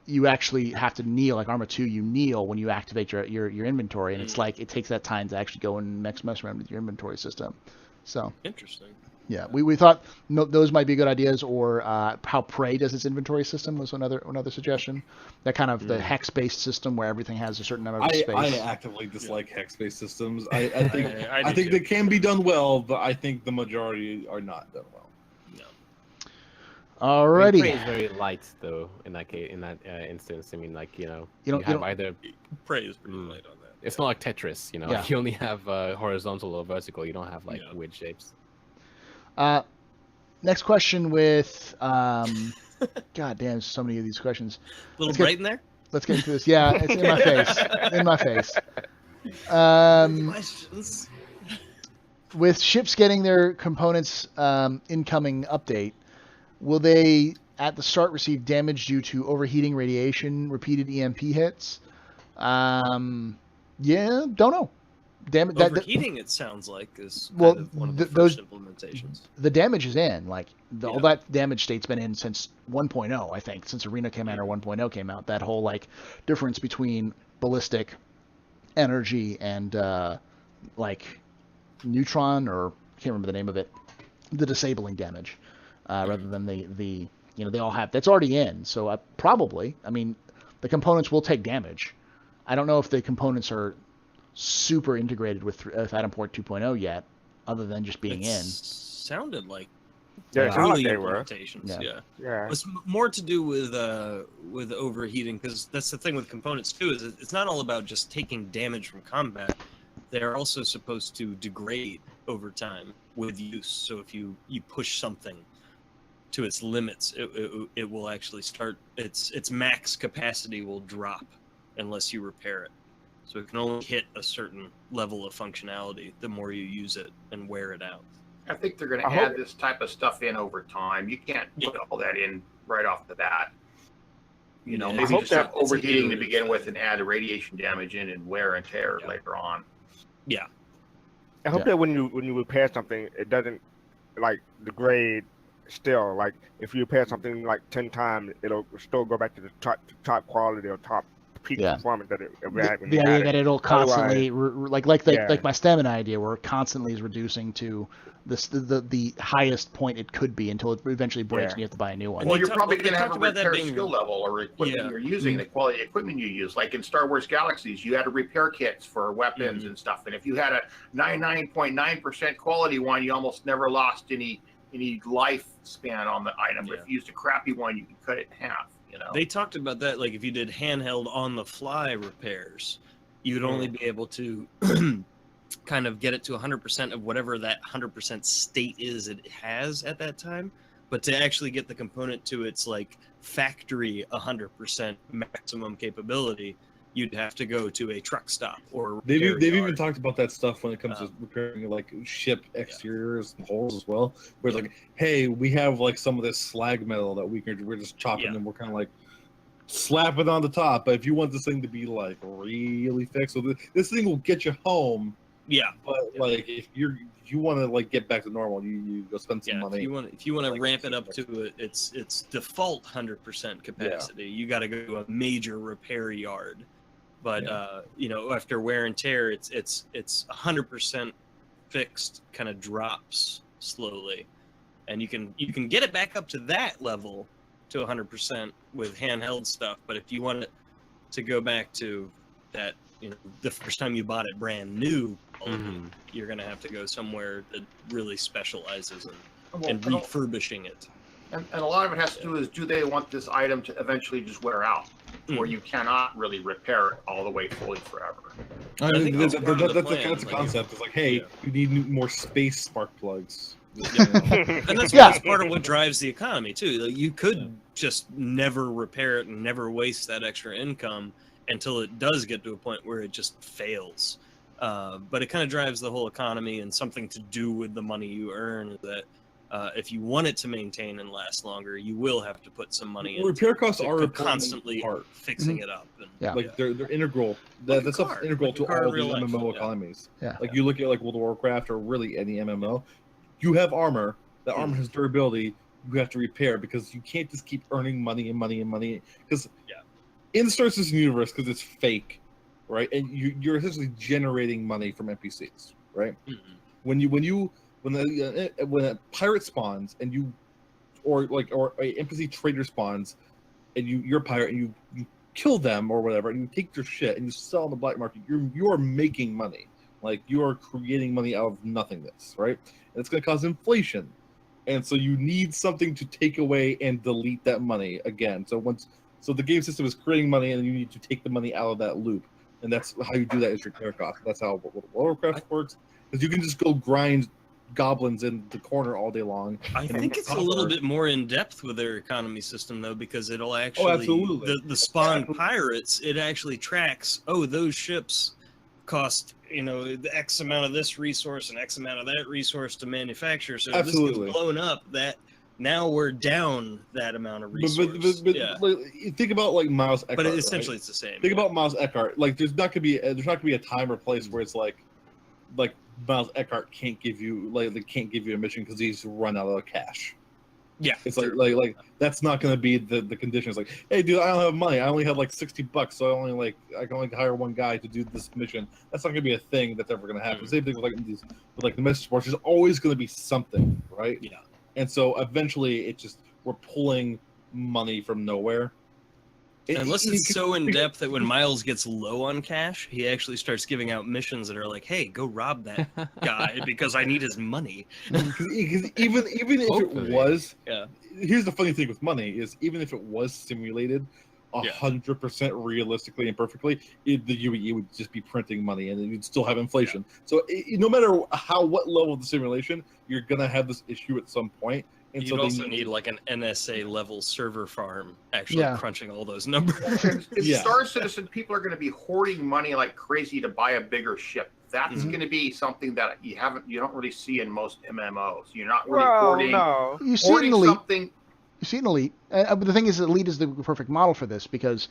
you actually have to kneel, like Arma 2, you kneel when you activate your inventory. And it's like, it takes that time to actually go and mess around with your inventory system. So interesting. Yeah, we thought those might be good ideas, or how Prey does its inventory system was another suggestion. That kind of the hex-based system where everything has a certain amount of space. I actively dislike hex-based systems. I think they can be done well, but I think the majority are not done well. Alrighty. Prey is very light though in that case, in that instance. I mean, like you have either Prey is pretty light on that. It's not like Tetris, Yeah. You only have horizontal or vertical. You don't have like weird shapes. Next question with God damn, so many of these questions. Little bright in there? Let's get into this. Yeah, it's in my face. In my face. Questions. With ships getting their components incoming update, will they at the start receive damage due to overheating, radiation, repeated EMP hits? Yeah, don't know. Overheating, it sounds like, is kind of one of the first implementations. The damage is in. Like, all that damage state's been in since 1.0, I think. Since Arena came out or 1.0 came out. That whole, like, difference between ballistic energy and, like, neutron, or I can't remember the name of it, the disabling damage, rather than the they all have. That's already in. So probably, I mean, the components will take damage. I don't know if the components are super integrated withAdamport 2.0 yet, other than just being in. Sounded like early implementations. Yeah. It's more to do with overheating, because that's the thing with components too. Is it's not all about just taking damage from combat. They're also supposed to degrade over time with use. So if you push something to its limits, it will actually start its max capacity will drop unless you repair it. So it can only hit a certain level of functionality the more you use it and wear it out. I think they're going to add this type of stuff in over time. You can't put all that in right off the bat. Maybe just have overheating to begin with and add the radiation damage in and wear and tear later on. Yeah. I hope that when you repair something, it doesn't like degrade still. Like if you repair something like 10 times, it'll still go back to the top quality or top peak performance that it had. The idea that it'll constantly like my stamina idea, where it constantly is reducing to the highest point it could be until it eventually breaks and you have to buy a new one. Well, you're probably going to have a repair skill level or equipment you're using, the quality equipment you use. Like in Star Wars Galaxies, you had repair kits for weapons and stuff. And if you had a 99.9% quality one, you almost never lost any lifespan on the item. But if you used a crappy one, you could cut it in half. They talked about that, like if you did handheld on the fly repairs, you'd only be able to kind of get it to 100% of whatever that 100% state is it has at that time. But to actually get the component to its like factory 100% maximum capability, you'd have to go to a truck stop or they've even talked about that stuff when it comes to repairing like ship exteriors and holes as well, where it's like, hey, we have like some of this slag metal that we're just chopping and we're kind of like slap it on the top. But if you want this thing to be like really fixed, so this thing will get you home. But like if you want to like get back to normal, you go spend some money. If you want to ramp it up to its default 100% capacity, you got to go to a major repair yard. But after wear and tear, it's 100% fixed, kind of drops slowly, and you can get it back up to that level to 100% with handheld stuff. But if you want it to go back to that, the first time you bought it brand new, you're gonna have to go somewhere that really specializes in refurbishing it. And a lot of it has to do is, do they want this item to eventually just wear out, where you cannot really repair it all the way fully forever? I think that's the concept. It's like, hey, you need more space spark plugs. And that's part of what drives the economy too. Like, you could just never repair it and never waste that extra income until it does get to a point where it just fails. But it kind of drives the whole economy, and something to do with the money you earn, that if you want it to maintain and last longer, you will have to put some money into repair costs are constantly fixing it up. And, like they're integral. That stuff's integral to all these MMO economies. Yeah. Like you look at like World of Warcraft or really any MMO, you have armor. That armor has durability. You have to repair because you can't just keep earning money and money and money. Because in the Star Citizen universe, because it's fake, right? And you're essentially generating money from NPCs, right? When a pirate spawns and you, or a NPC trader spawns, and you're a pirate and you kill them or whatever, and you take their shit and you sell on the black market, you're making money. Like you are creating money out of nothingness, right? And it's going to cause inflation, and so you need something to take away and delete that money again. So the game system is creating money, and you need to take the money out of that loop, and that's how you do that is repair cost. That's how World of Warcraft works, because you can just go grind goblins in the corner all day long. I think it's a little bit more in depth with their economy system though, because it'll actually the spawn pirates, it actually tracks, those ships cost the X amount of this resource and X amount of that resource to manufacture. So if this gets blown up, that now we're down that amount of resource. But like, think about like Miles Eckhart. But essentially it's the same. Think about Miles Eckhart. Like there's not gonna be a time or place where it's like Miles Eckhart can't give you a mission because he's run out of cash. Yeah, it's like that's not going to be the condition. It's like, hey, dude, I don't have money. I only have like $60, so I can only hire one guy to do this mission. That's not going to be a thing that's ever going to happen. Same thing with like the message boards. There's always going to be something, right? Yeah. And so eventually, we're pulling money from nowhere. Unless it's so in depth that when Miles gets low on cash, he actually starts giving out missions that are like, "Hey, go rob that guy because I need his money." Because even if it was, here's the funny thing with money is even if it was simulated 100% realistically and perfectly, the UE would just be printing money and you'd still have inflation. So no matter what level of the simulation, you're gonna have this issue at some point. And you'd also need like an NSA level server farm actually crunching all those numbers. In Star Citizen, people are going to be hoarding money like crazy to buy a bigger ship. That's going to be something that you don't really see in most MMOs. You're not really hoarding. No. You see it in Elite. You see it in Elite. But the thing is, Elite is the perfect model for this because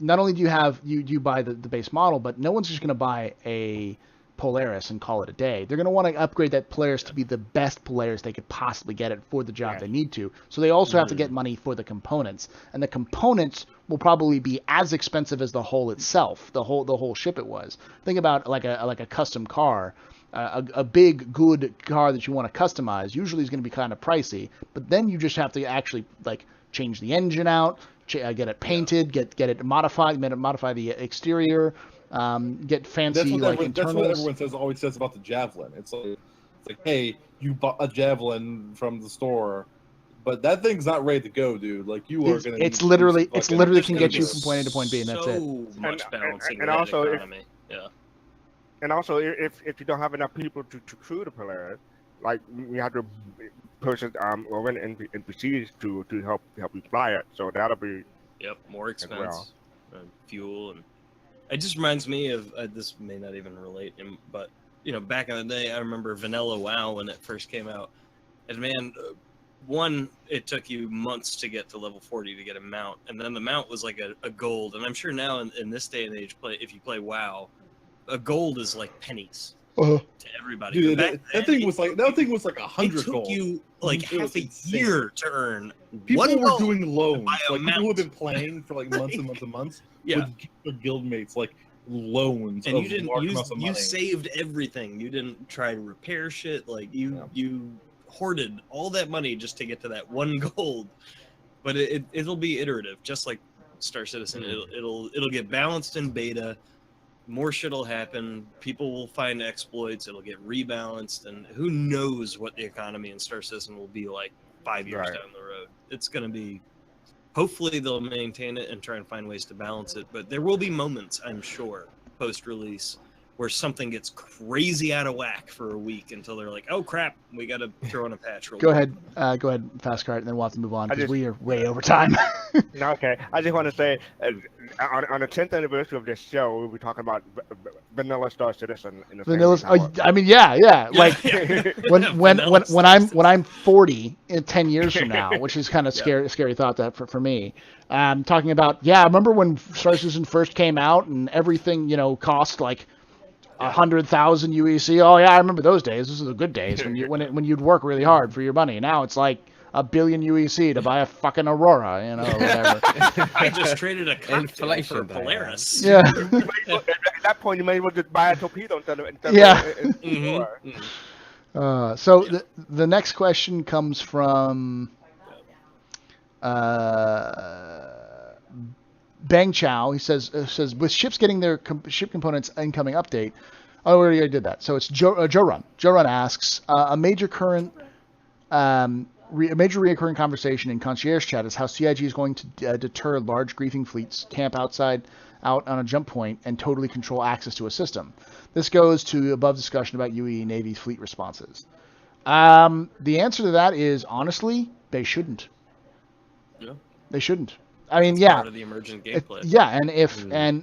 not only do you have you buy the base model, but no one's just going to buy a Polaris and call it a day. They're going to want to upgrade that Polaris to be the best Polaris they could possibly get it for the job they need to. So they also have to get money for the components, and the components will probably be as expensive as the hull itself, the whole ship it was. Think about like a custom car. A big good car that you want to customize usually is going to be kind of pricey, but then you just have to actually like change the engine out, get it painted, get it modified, modify the exterior. Get fancy that's what everyone always says about the Javelin. It's like, hey, you bought a Javelin from the store, but that thing's not ready to go, dude. Like you are gonna. It's literally can get you from point A to point B, and that's it. So much balancing and also economy. And also, if you don't have enough people to crew the Polaris, like you have to purchase over NPCs to help you fly it. So that'll be more expense, fuel and. It just reminds me of this may not even relate, but back in the day, I remember Vanilla WoW when it first came out, and man, it took you months to get to level 40 to get a mount, and then the mount was like a gold, and I'm sure now in this day and age, if you play WoW, a gold is like pennies to everybody. Dude, that thing was like 100 gold. It took you like half a year to earn. People were doing loans. Like people who have been playing for like months and months and months would give their guildmates like loans. And you saved everything. You didn't try to repair shit. Like you hoarded all that money just to get to that one gold. But it'll be iterative, just like Star Citizen. It'll get balanced in beta. More shit will happen. People will find exploits. It'll get rebalanced, and who knows what the economy in Star Citizen will be like 5 years down the road. It's going to be. Hopefully, they'll maintain it and try and find ways to balance it. But there will be moments, I'm sure, post-release, where something gets crazy out of whack for a week until they're like, oh crap, we got to throw in a patch. Go ahead, Fast Cart, and then we'll have to move on because we are way over time. Okay, I just want to say, on the 10th anniversary of this show, we'll be talking about Vanilla Star Citizen. In the Vanilla. I mean, yeah. Like when I'm 40 in 10 years from now, which is kind of scary thought that for me. Talking about I remember when Star Citizen first came out and everything cost like 100,000 UEC. Oh yeah, I remember those days. Those are the good days when you'd work really hard for your money. Now it's like 1 billion UEC to buy a fucking Aurora, or whatever. I just traded a cocktail for Polaris. Yeah. At that point, you may as well just buy a torpedo instead of So the next question comes from Bang Chow. He says with ships getting their ship components incoming update. Oh, we already did that. So it's Joe Run. Joe Run asks a major reoccurring conversation in concierge chat is how CIG is going to deter large griefing fleets, camp out on a jump point, and totally control access to a system. This goes to above discussion about UE Navy's fleet responses. The answer to that is honestly they shouldn't. Yeah. They shouldn't. I mean, it's part of the emergent gameplay.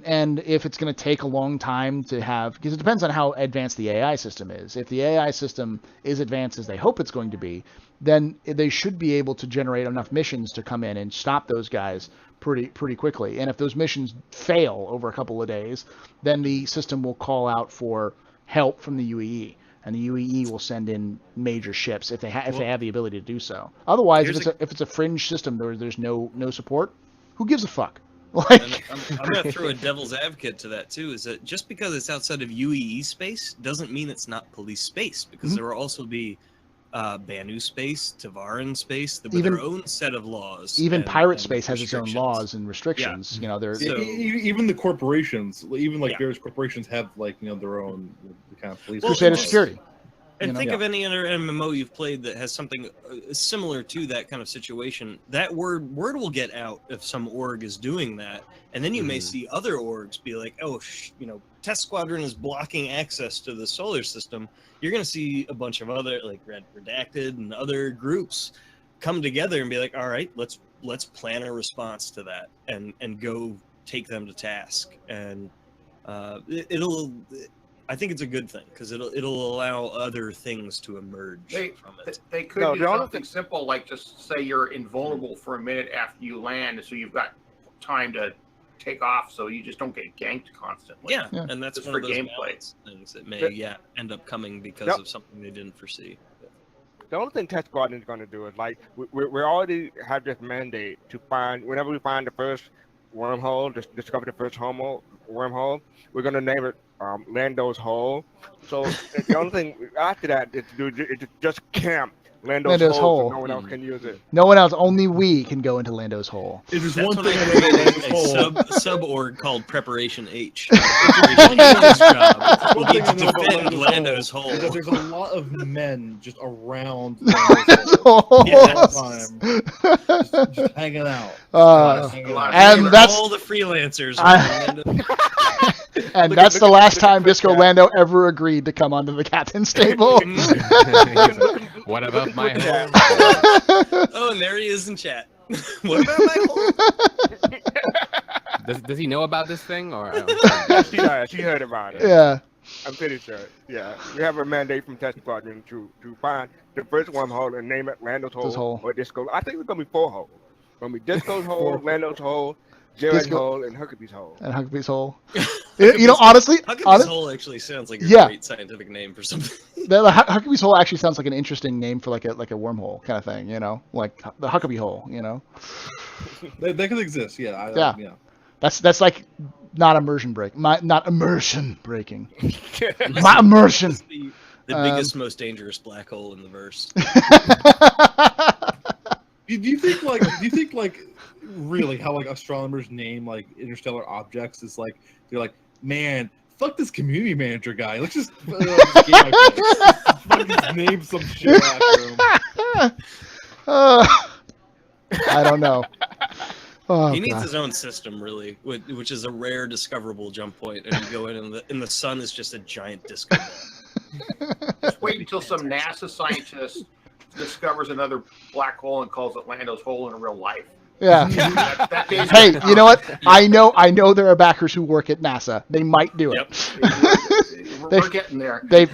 And if it's going to take a long time to have, because it depends on how advanced the AI system is. If the AI system is advanced as they hope it's going to be, then they should be able to generate enough missions to come in and stop those guys pretty quickly. And if those missions fail over a couple of days, then the system will call out for help from the UEE. And the UEE will send in major ships if they have the ability to do so. Otherwise, if it's a fringe system where there's no support, who gives a fuck? And I'm going to throw a devil's advocate to that too. Is that just because it's outside of UEE space doesn't mean it's not police space, because there will also be Banu space, Tavaran space, with their own set of laws. Even pirate space has its own laws and restrictions. Even the corporations, various corporations have their own kind of police. Crusader security. And think of any other MMO you've played that has something similar to that kind of situation. That word will get out if some org is doing that, and then you may see other orgs be like, "Oh, Test Squadron is blocking access to the solar system." You're going to see a bunch of other Red Redacted and other groups come together and be like, "All right, let's plan a response to that and go take them to task." And I think it's a good thing because it'll allow other things to emerge from it. They could do something simple like just say you're invulnerable for a minute after you land, so you've got time to take off, so you just don't get ganked constantly. Yeah. And that's just one of those gameplay things that may end up coming because of something they didn't foresee. The only thing Test Squadron is going to do is we already have this mandate to find whenever we find the first wormhole, discover the first wormhole, we're going to name it Lando's Hole. So the only thing after that is to just camp Lando's Hole. So no one else can use it. No one else. Only we can go into Lando's Hole. If there's one thing a sub-org called Preparation H. Preparation H's job will be to defend Lando's Hole. Because there's a lot of men just around Lando's Hole all the time, just hanging out. And that's all the freelancers. And that's the last time Disco Lando ever agreed to come onto the captain's table. What about my hole? Oh, and there he is in chat. What about my hole? Does he know about this thing? Or she heard about it. Yeah. I'm pretty sure. Yeah. We have a mandate from Test Squadron to find the first wormhole and name it Lando's Hole or Disco. I think it's going to be 4 holes. It's going to be Disco's Hole, Lando's Hole, Jared's Hole, and Huckabee's Hole. Honestly, Huckabee's Hole actually sounds like a great scientific name for something. The Huckabee's Hole actually sounds like an interesting name for like a wormhole kind of thing, like the Huckabee Hole, That could exist, yeah. That's like not immersion breaking. My immersion. The biggest, most dangerous black hole in the verse. Do you think really how astronomers name interstellar objects is they're like, man, fuck this community manager guy. Let's just name some shit after him. I don't know. Oh, he needs God. his own system, really, which is a rare discoverable jump point, and you go in, and the sun is just a giant disco ball. Just wait until some NASA scientist discovers another black hole and calls it Lando's hole in real life. Yeah. That day's Hey, gonna you know what? come. I know there are backers who work at NASA. They might do it. Yep. We're getting there. They've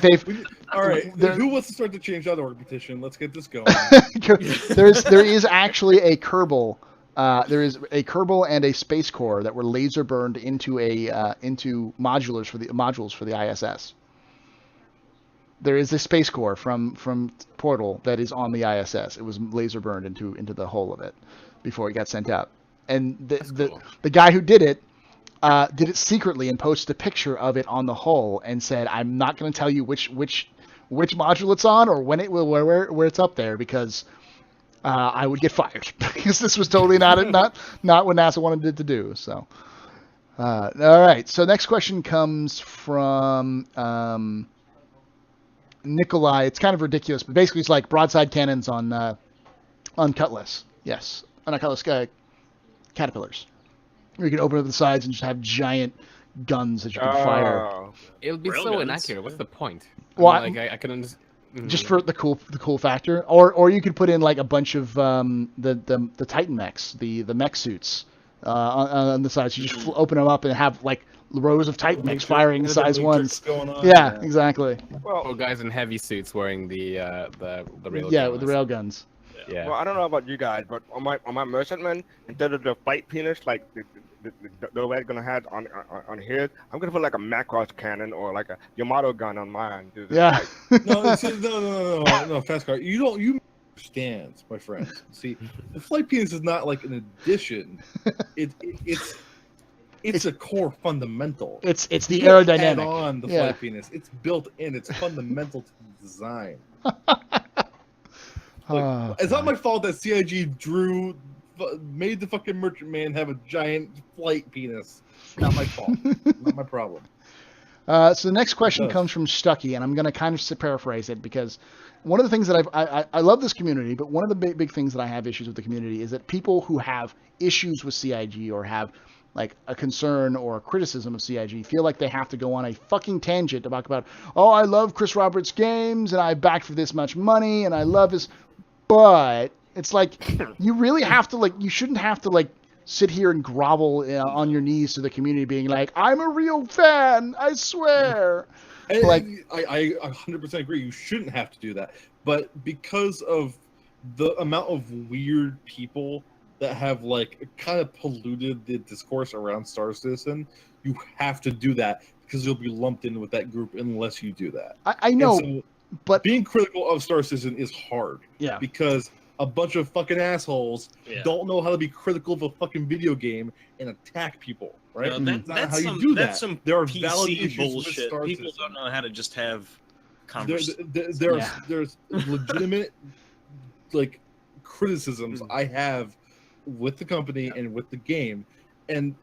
All right, There- who wants to start the change.org petition? Let's get this going. there is actually a Kerbal. There is a Kerbal and a Space Core that were laser burned into modules for the ISS. There is a Space Core from Portal that is on the ISS. It was laser burned into the hull of it before it got sent out. And the guy who did it secretly and posted a picture of it on the hull and said, "I'm not going to tell you which module it's on or when it will where it's up there because I would get fired because this was totally not what NASA wanted it to do." So, all right. So next question comes from Nikolai. It's kind of ridiculous, but basically it's like broadside cannons on Cutlass. Yes, on a Cutlass caterpillars. You can open up the sides and just have giant guns that you can fire. It'll be Railguns. so inaccurate. What's the point? Well, I can understand. Just for the cool factor, or you could put in like a bunch of the Titan mechs, the mech suits on the sides. You just open them up and have like rows of Titan mechs firing size ones. Going on. Yeah, exactly. Well, guys in heavy suits wearing the rail. Yeah, with the rail guns. Yeah. Well, I don't know about you guys, but on my merchantman, instead of the flight penis like the way I'm gonna have on his, I'm gonna put like a Macross cannon or like a Yamato gun on mine. Yeah. No, fast car. You understand, my friend. See, the flight penis is not like an addition. It's a core fundamental. It's the You don't aerodynamic. add on the flight penis. It's built in. It's fundamental to the design. It's not my fault that CIG made the fucking merchant man have a giant flight penis. Not my fault. Not my problem. So the next question comes from Stucky, and I'm going to kind of paraphrase it because one of the things that I love this community, but one of the big things that I have issues with the community is that people who have issues with CIG or have like a concern or a criticism of CIG feel like they have to go on a fucking tangent about, oh, I love Chris Roberts games and I backed for this much money and I love his, but it's like you really have to you shouldn't have to sit here and grovel on your knees to the community being like, I'm a real fan, I swear. And I 100% agree. You shouldn't have to do that. But because of the amount of weird people that have kind of polluted the discourse around Star Citizen, you have to do that because you'll be lumped in with that group unless you do that. I know, so but being critical of Star Citizen is hard. Yeah. Because a bunch of fucking assholes don't know how to be critical of a fucking video game and attack people, right? No, That's not that's how you some, do that's that. some There are PC valid issues with bullshit. Star People Citizen. don't know how to just have conversations. There's legitimate criticisms I have with the company and with the game, and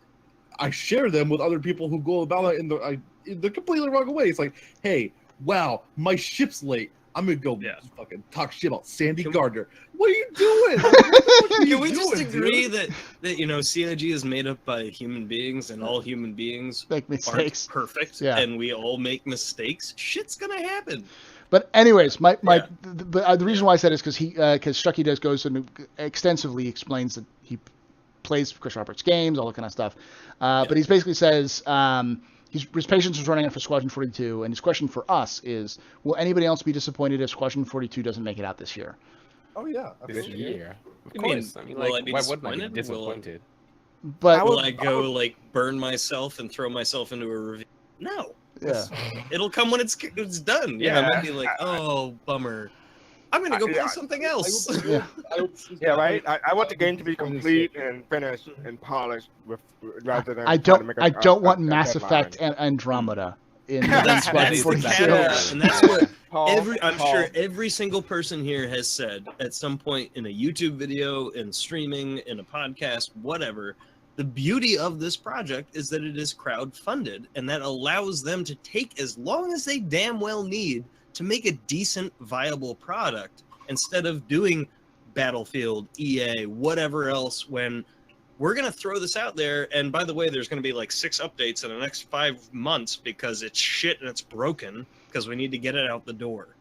I share them with other people who go about it in the completely wrong way. It's like, hey, wow, my ship's late. I'm gonna go fucking talk shit about Sandy Gardner. What are you doing? Can we just agree that CIG is made up by human beings and all human beings make mistakes, aren't perfect, Yeah. and we all make mistakes? Shit's gonna happen. But anyways, the reason why I said it is because Stucky goes and extensively explains that he plays Chris Roberts games, all that kind of stuff. But he basically says his patience is running out for Squadron 42, and his question for us is: will anybody else be disappointed if Squadron 42 doesn't make it out this year? Oh yeah, This absolutely. year. Of You mean, course. I mean, will I be why wouldn't I be disappointed? disappointed? But Will I go burn myself and throw myself into a ravine? No. yeah, It'll come when it's done. Yeah, I might be like, oh, bummer. I'm gonna go play something else. Yeah, right. I want the game to be complete and finished and polished rather than I try to make a- don't want a Mass deadline. Effect and Andromeda in That's Squadron the 42. caveat, and that's what Paul, I'm Paul, sure every single person here has said at some point in a YouTube video, in streaming, in a podcast, whatever. The beauty of this project is that it is crowd-funded, and that allows them to take as long as they damn well need to make a decent, viable product, instead of doing Battlefield, EA, whatever else, when we're going to throw this out there. And by the way, there's going to be like 6 updates in the next 5 months because it's shit and it's broken because we need to get it out the door.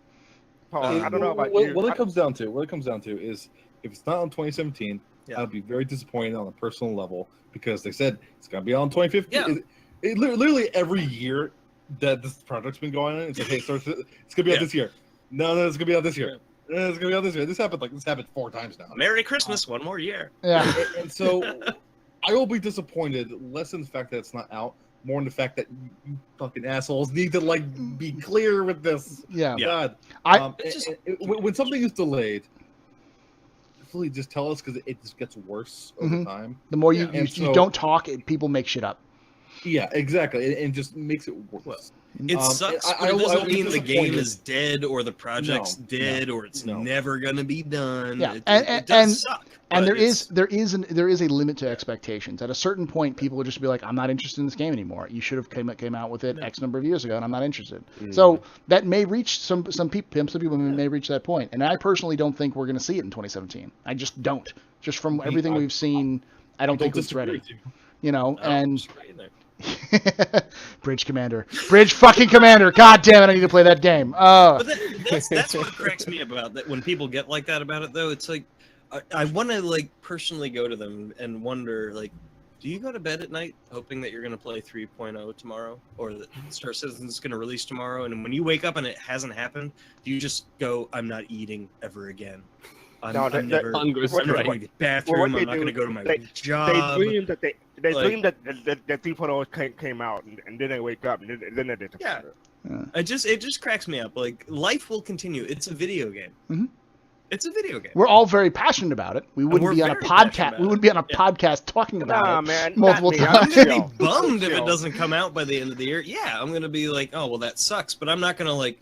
Paul, I don't know about you. What it comes down to is if it's not on 2017, I'd be very disappointed on a personal level because they said it's going to be on 2015. It literally every year that this project's been going on, it's like, hey, it's going to be out this year. No, it's going to be out this year. It's going to be out this year. This happened 4 times now. Merry Christmas, one more year. Yeah. And so I will be disappointed less in the fact that it's not out, more in the fact that you fucking assholes need to like be clear with this. Yeah. God. When something is delayed, really just tell us because it just gets worse over time. The more you don't talk, people make shit up. Yeah, exactly, and just makes it worse. It sucks, but it doesn't mean the game is dead or the project's dead or it's never gonna be done. Yeah, it does suck. And there is a limit to expectations. At a certain point, people will just be like, "I'm not interested in this game anymore. You should have came out with it X number of years ago, and I'm not interested." So that may reach some people may reach that point. And I personally don't think we're going to see it in 2017. I just don't. Just from everything we've seen, I don't think it's ready. You know, and Bridge fucking Commander. God damn it, I need to play that game. But that's what cracks me about that. When people get like that about it, though, it's like I want to like personally go to them and wonder, like, do you go to bed at night hoping that you're going to play 3.0 tomorrow, or that Star Citizen is going to release tomorrow, and when you wake up and it hasn't happened, do you just go, "I'm not eating ever again. I'm never going to the bathroom. I'm not going to go to my job." They dream that they dream that 3.0 came out, and then they wake up, and then they disappear. It just cracks me up. Like, life will continue. It's a video game. Mm-hmm. It's a video game. We're all very passionate about it. We wouldn't be on a podcast. We would be on a podcast talking about it multiple times. I'm gonna be bummed if it doesn't come out by the end of the year. Yeah, I'm gonna be like, "Oh, well, that sucks," but I'm not gonna like,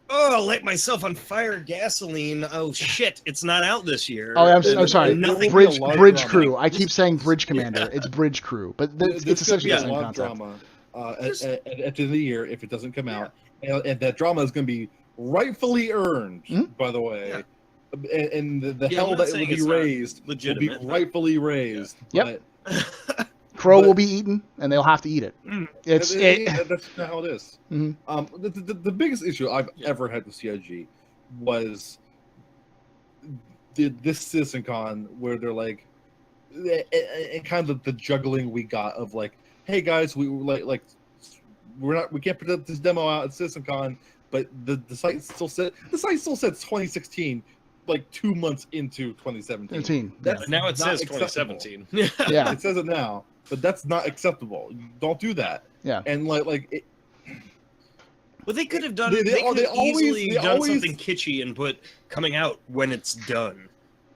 "Oh, light myself on fire, gasoline. Oh shit, it's not out this year." Oh, I'm sorry. Bridge Crew. I keep saying Bridge Commander. It's Bridge Crew, but it's essentially the same concept. Drama at the end of the year if it doesn't come out, and that drama is going to be rightfully earned. By the way. Yeah. And the hell that will be raised will be rightfully raised. Yep. Crow will be eaten, and they'll have to eat it. That's not how it is. The biggest issue I've ever had with CIG was this CitizenCon, where they're like, and kind of the juggling we got of like, "Hey guys, we can't put this demo out at CitizenCon," but the site still said 2016. Like 2 months into 2017. Now it says 2017. Yeah, it says it now, but that's not acceptable. Don't do that. Yeah, and like. Well, they could have done. They could have easily done something kitschy and put "coming out when it's done."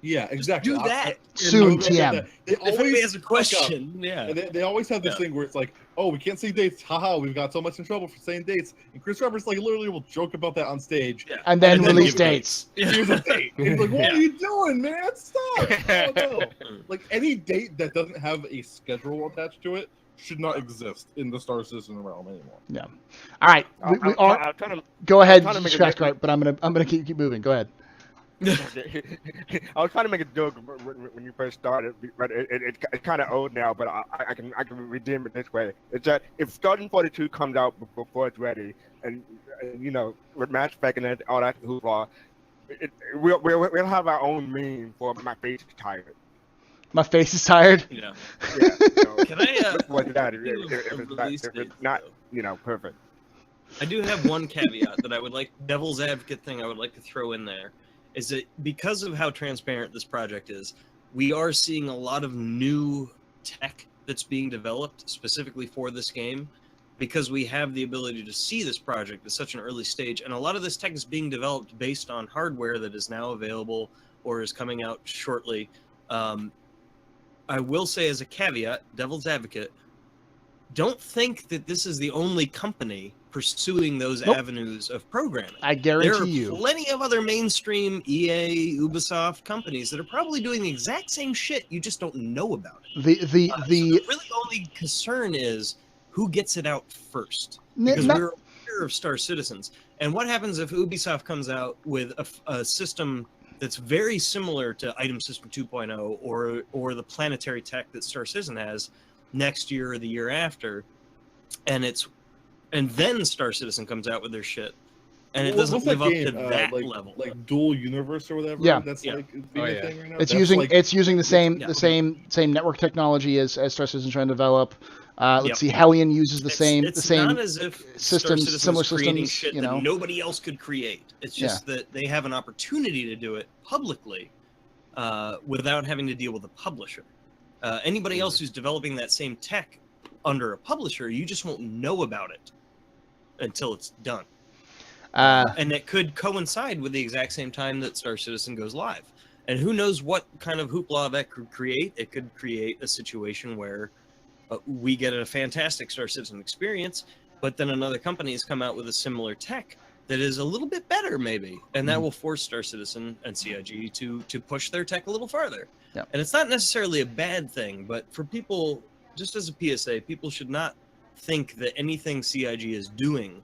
Yeah, exactly. Just do that soon. TM. They if anybody has a question, they always have this thing where it's like, "Oh, we can't say dates. Haha, we've got so much in trouble for saying dates." And Chris Roberts like literally will joke about that on stage, and then release dates. Here's a date. He's like, "What are you doing, man? Stop!" No. Like any date that doesn't have a schedule attached to it should not exist in the Star Citizen realm anymore. Yeah. All right. Go ahead, Scratchcart, but I'm gonna keep moving. Go ahead. I was trying to make a joke when you first started, but it's kind of old now. But I can redeem it this way. It's that if Starting 42 comes out before it's ready, and you know, with Mass Effect and all that hoopla, we'll have our own meme for "My face is tired." My face is tired. Yeah. Can I? If it's not, you know, perfect. I do have one caveat that I would like, devil's advocate thing I would like to throw in there. Is that because of how transparent this project is, we are seeing a lot of new tech that's being developed specifically for this game, because we have the ability to see this project at such an early stage, and a lot of this tech is being developed based on hardware that is now available or is coming out shortly. I will say as a caveat, devil's advocate, don't think that this is the only company pursuing those avenues of programming. I guarantee you. There are plenty of other mainstream EA, Ubisoft companies that are probably doing the exact same shit. You just don't know about it. The really only concern is who gets it out first. Because we're aware of Star Citizens. And what happens if Ubisoft comes out with a system that's very similar to Item System 2.0 or the planetary tech that Star Citizen has next year or the year after, and then Star Citizen comes out with their shit, and it doesn't live up to that level. Like Dual Universe or whatever. Yeah. That's Yeah. like being a thing right now. It's That's using the same Yeah. the same network technology as Star Citizen's trying to develop. Let's Yep. see, Hellion uses the It's same not as if Star systems, Citizen similar is creating systems. shit You know, that nobody else could create. It's just that they have an opportunity to do it publicly without having to deal with a publisher. Anybody else who's developing that same tech under a publisher, you just won't know about it until it's done. And it could coincide with the exact same time that Star Citizen goes live. And who knows what kind of hoopla that could create. It could create a situation where we get a fantastic Star Citizen experience, but then another company has come out with a similar tech that is a little bit better, maybe. And that will force Star Citizen and CIG to push their tech a little farther. Yep. And it's not necessarily a bad thing, but for people, just as a PSA, people should not think that anything CIG is doing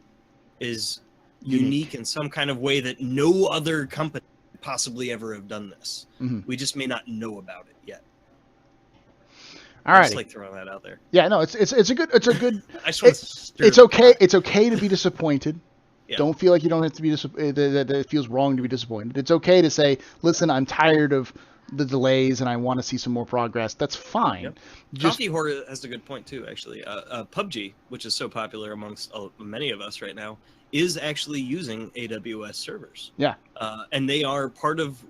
is unique in some kind of way that no other company could possibly ever have done this. We just may not know about it yet. all right. I just like throwing that out there. Yeah, no, it's a good. I just want to stir It's the okay. pot. It's okay to be disappointed. Yeah. Don't feel like you don't have to be that it feels wrong to be disappointed. It's okay to say, listen, I'm tired of the delays and I want to see some more progress. That's fine. Yep. Just Coffee Horror has a good point too, actually. PUBG, which is so popular amongst many of us right now, is actually using AWS servers. Yeah. And they are part of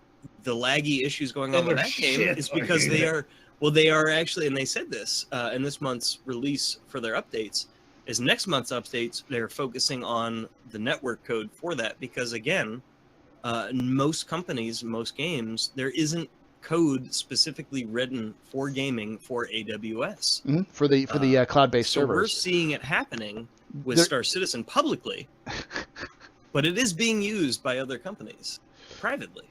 the laggy issues going on And with they're that game shit. is because I hate they it. are, well, they are actually, and they said this in this month's release for their updates, is next month's updates, they're focusing on the network code for that because, again, in most companies, most games, there isn't code specifically written for gaming for AWS. for the cloud-based So we're servers. seeing it happening with There- Star Citizen publicly, but it is being used by other companies privately.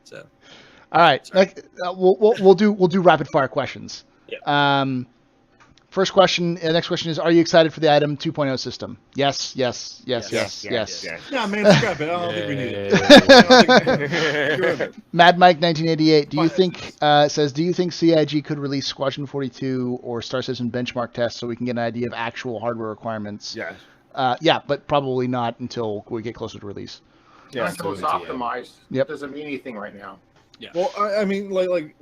So All right, Sorry. we'll do rapid fire questions. Yep. First question. Next question is: are you excited for the Item 2.0 system? Yes. Yes. Nah, man, scrap it. I don't think we need it. Mad Mike 1988. Do you Fine. think says? Do you think CIG could release Squadron 42 or Star Citizen benchmark tests so we can get an idea of actual hardware requirements? Yes. Yeah, but probably not until we get closer to release. Yes. Until it's optimized. Yep. Doesn't mean anything right now. Well, I mean, like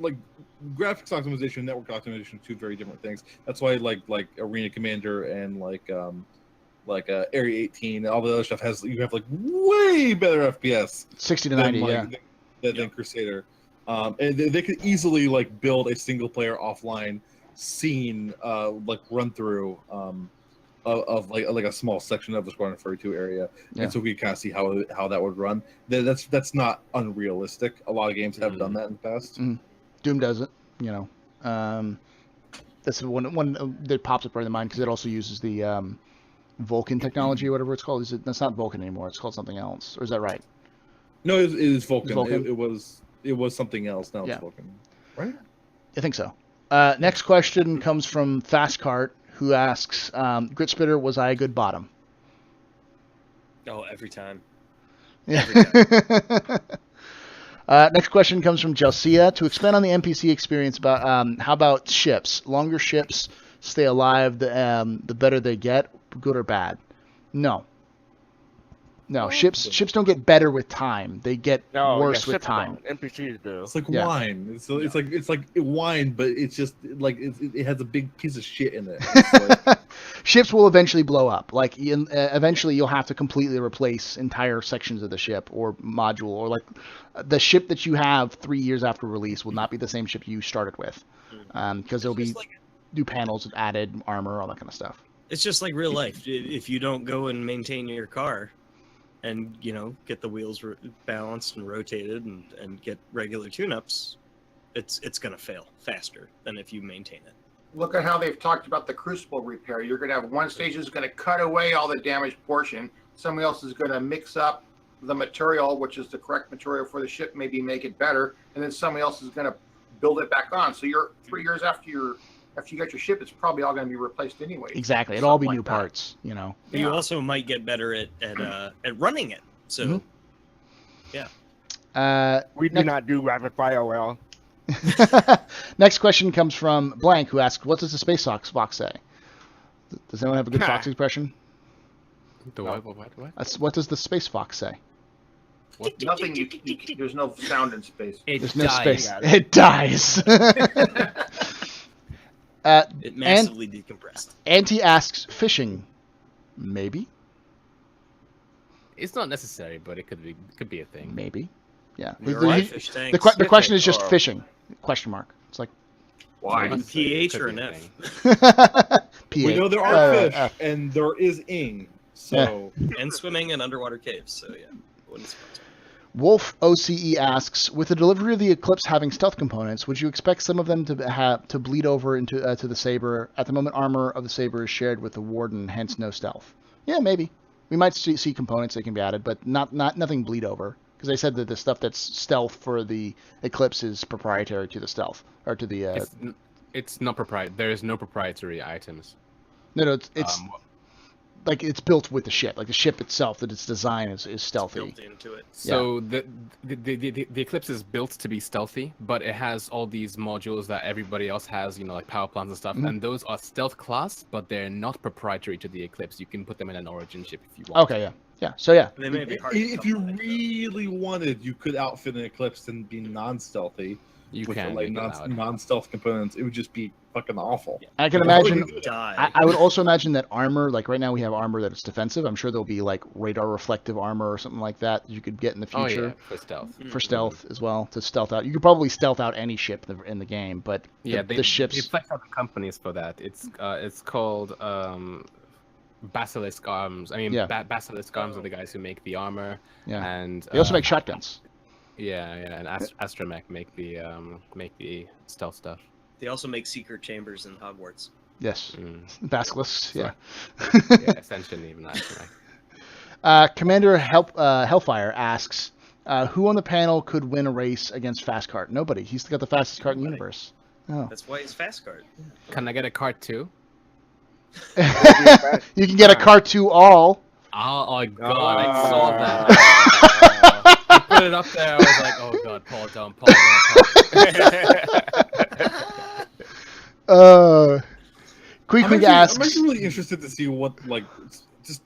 graphics optimization, network optimization, two very different things. That's why like Arena Commander and like Area 18, all the other stuff you have like way better FPS 60 to than 90. than Crusader. And they could easily like build a single player offline scene like run through of like a small section of the Squadron 42 area, and so we kind of see how that would run. That's not unrealistic. A lot of games have done that in the past. Doom does it. You know, that's one that pops up right in the mind because it also uses the Vulkan technology or whatever it's called. That's not Vulkan anymore. It's called something else. Or is that right? No, it is Vulkan. It's Vulkan? It was something else. Now Yeah. it's Vulkan, right? I think so. Next question comes from Fastcart, who asks, Grit Spitter, was I a good bottom? Oh, every time. Yeah. Next question comes from Jelsia. To expand on the NPC experience, about how about ships? Longer ships stay alive, the better they get, good or bad? No. Ships don't get better with time. They get worse with time. NPCs do. It's like Yeah. wine. It's like wine, but it's just like it has a big piece of shit in it. It's like, Ships will eventually blow up. Like eventually, you'll have to completely replace entire sections of the ship or module, or like the ship that you have 3 years after release will not be the same ship you started with, because there'll be Just like- new panels, added armor, all that kind of stuff. It's just like real life. If you don't go and maintain your car and, get the wheels balanced and rotated and get regular tune-ups, it's going to fail faster than if you maintain it. Look at how they've talked about the crucible repair. You're going to have one stage is going to cut away all the damaged portion. Somebody else is going to mix up the material, which is the correct material for the ship, maybe make it better, and then somebody else is going to build it back on. So you're 3 years after you got your ship, it's probably all going to be replaced anyway. Exactly. It'll all be Something new like that. parts, But you also might get better at running it. So, Mhm. yeah. We do not do rapid fire well. Next question comes from Blank, who asks, "What does the space fox say?" Does anyone have a good fox expression? The what? What does the space fox say? Nothing. There's no sound in space. There's no space. It dies. It massively decompressed. Auntie asks, "Fishing, maybe, It's not necessary, but it could be a thing. maybe, yeah." Right, fish tanks. The question is just fishing? Question mark. It's like Why? An PH or an Could F? be a thing. We know there are fish, and there is ing. So And swimming in underwater caves. So yeah, wouldn't surprise me. Wolf OCE asks, "With the delivery of the Eclipse having stealth components, would you expect some of them to bleed over into to the Saber? At the moment, armor of the Saber is shared with the Warden, hence no stealth." Yeah, maybe. We might see components that can be added, but nothing bleed over. Because they said that the stuff that's stealth for the Eclipse is proprietary to the stealth, or to the... It's not proprietary. There is no proprietary items. No, it's like it's built with the ship. Like the ship itself, that its design is stealthy. Built into it. So the Eclipse is built to be stealthy, but it has all these modules that everybody else has, like power plants and stuff, and those are stealth class, but they're not proprietary to the Eclipse. You can put them in an origin ship if you want. Okay, yeah. So yeah. They may be hard to if you come by, really wanted, you could outfit an Eclipse and be non-stealthy. You with can like make it loud. non-stealth components. It would just be fucking awful. Yeah. I can imagine. Die. I would also imagine that armor, like right now we have armor that's defensive. I'm sure there'll be like radar reflective armor or something like that you could get in the Oh future. yeah, for stealth. For stealth as well, to stealth out. You could probably stealth out any ship in the game, but Yeah, the ships. They flex out the companies for that. It's called Basilisk Arms. I mean, Yeah. Basilisk Arms are the guys who make the armor. Yeah. And They also make shotguns. Yeah, and Astromech make the stealth stuff. They also make secret chambers in Hogwarts. Yes. Mm. Basilisks, yeah. Yeah, essentially even Astromech. Commander Hellfire asks, who on the panel could win a race against Fast Cart? Nobody. He's got the fastest cart in the universe. Oh. That's why it's fast card. Can I get a cart too? You can get a cart 2 all. Oh my god, I saw that. You put it up there, I was like, oh god, Paul down. Quick I'm asks. actually really interested to see what, like, just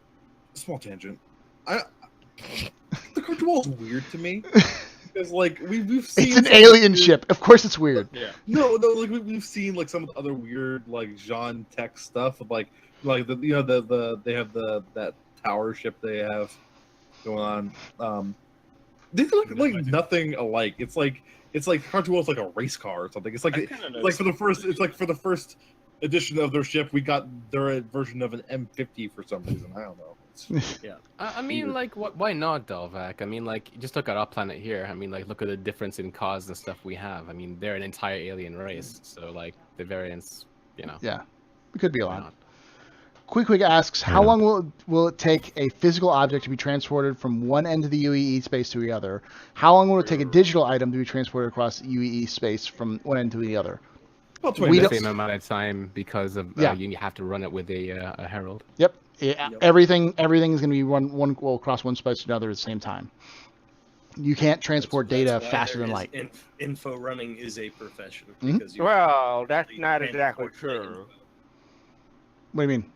a small tangent. The control is weird to me. Because, like, we've seen... It's an alien ship. Of course it's weird. Yeah. No, like, we've seen, like, some of the other weird, like, Jean Tech stuff. Like the they have that tower ship they have going on. They look like nothing alike. It's like Crunchyroll's like a race car or something. It's like for the first edition of their ship, we got their version of an M50 for some reason. I don't know. Yeah. I mean, like, why not, Delvac? I mean, like, just look at our planet here. I mean, like, look at the difference in cars and stuff we have. I mean, they're an entire alien race, so, like, the variance, Yeah, it could be a why lot. not? Quick asks, how long will it take a physical object to be transported from one end of the UEE space to the other? How long will it take a digital item to be transported across UEE space from one end to the other? About We 20 don't- minutes. Same amount of time because of Yeah. you have to run it with a herald. Yep. Everything is going to be run across one space to another at the same time. You can't transport That's data why faster there than is light. Info running is a profession. Mhm. Because you Well, that's not transport exactly data. true. What do you mean?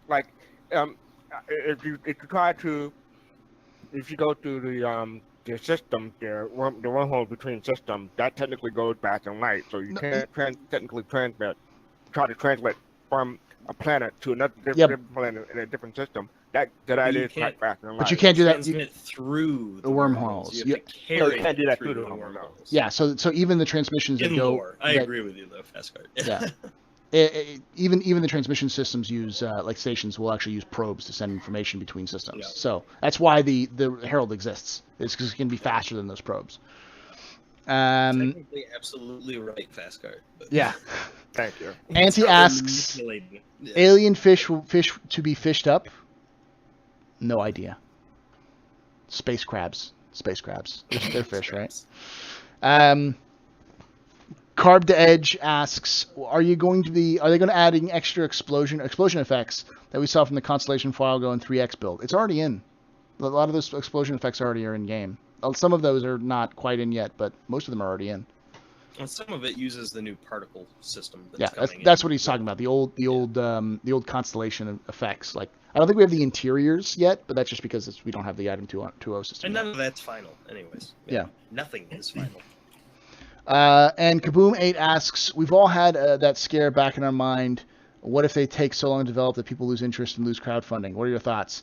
Like, if you go to the system there, the wormhole between systems, that technically goes back in light, so you can't technically try to translate from a planet to another different planet in a different system. That you is can't- quite back in light. But you can't do that. transmit through the wormholes. You have to No, carry you can't do that through through the the wormhole. wormholes. Yeah. So even the transmissions that In go. lore, I that- agree with you though, Fastcard. Yeah. Even the transmission systems use like stations will actually use probes to send information between systems. Yeah. So that's why the Herald exists. It's because it can be faster than those probes. Technically, absolutely right, Fastcard. But Yeah. Thank you. Auntie asks, manipulating it. Yeah. alien fish to be fished up? No idea. Space crabs. They're fish, right? Carb to Edge asks, are they going to adding extra explosion effects that we saw from the Constellation File Go and 3X build? It's already in. A lot of those explosion effects already are in game. some of those are not quite in yet, but most of them are already in. And some of it uses the new particle system. That's what he's talking about. The old Constellation effects. Like, I don't think we have the interiors yet, but that's just because we don't have the Item 2.0 system. And none of that's final, anyways. Yeah. Nothing is final. And Kaboom8 asks, we've all had that scare back in our mind. What if they take so long to develop that people lose interest and lose crowdfunding? What are your thoughts?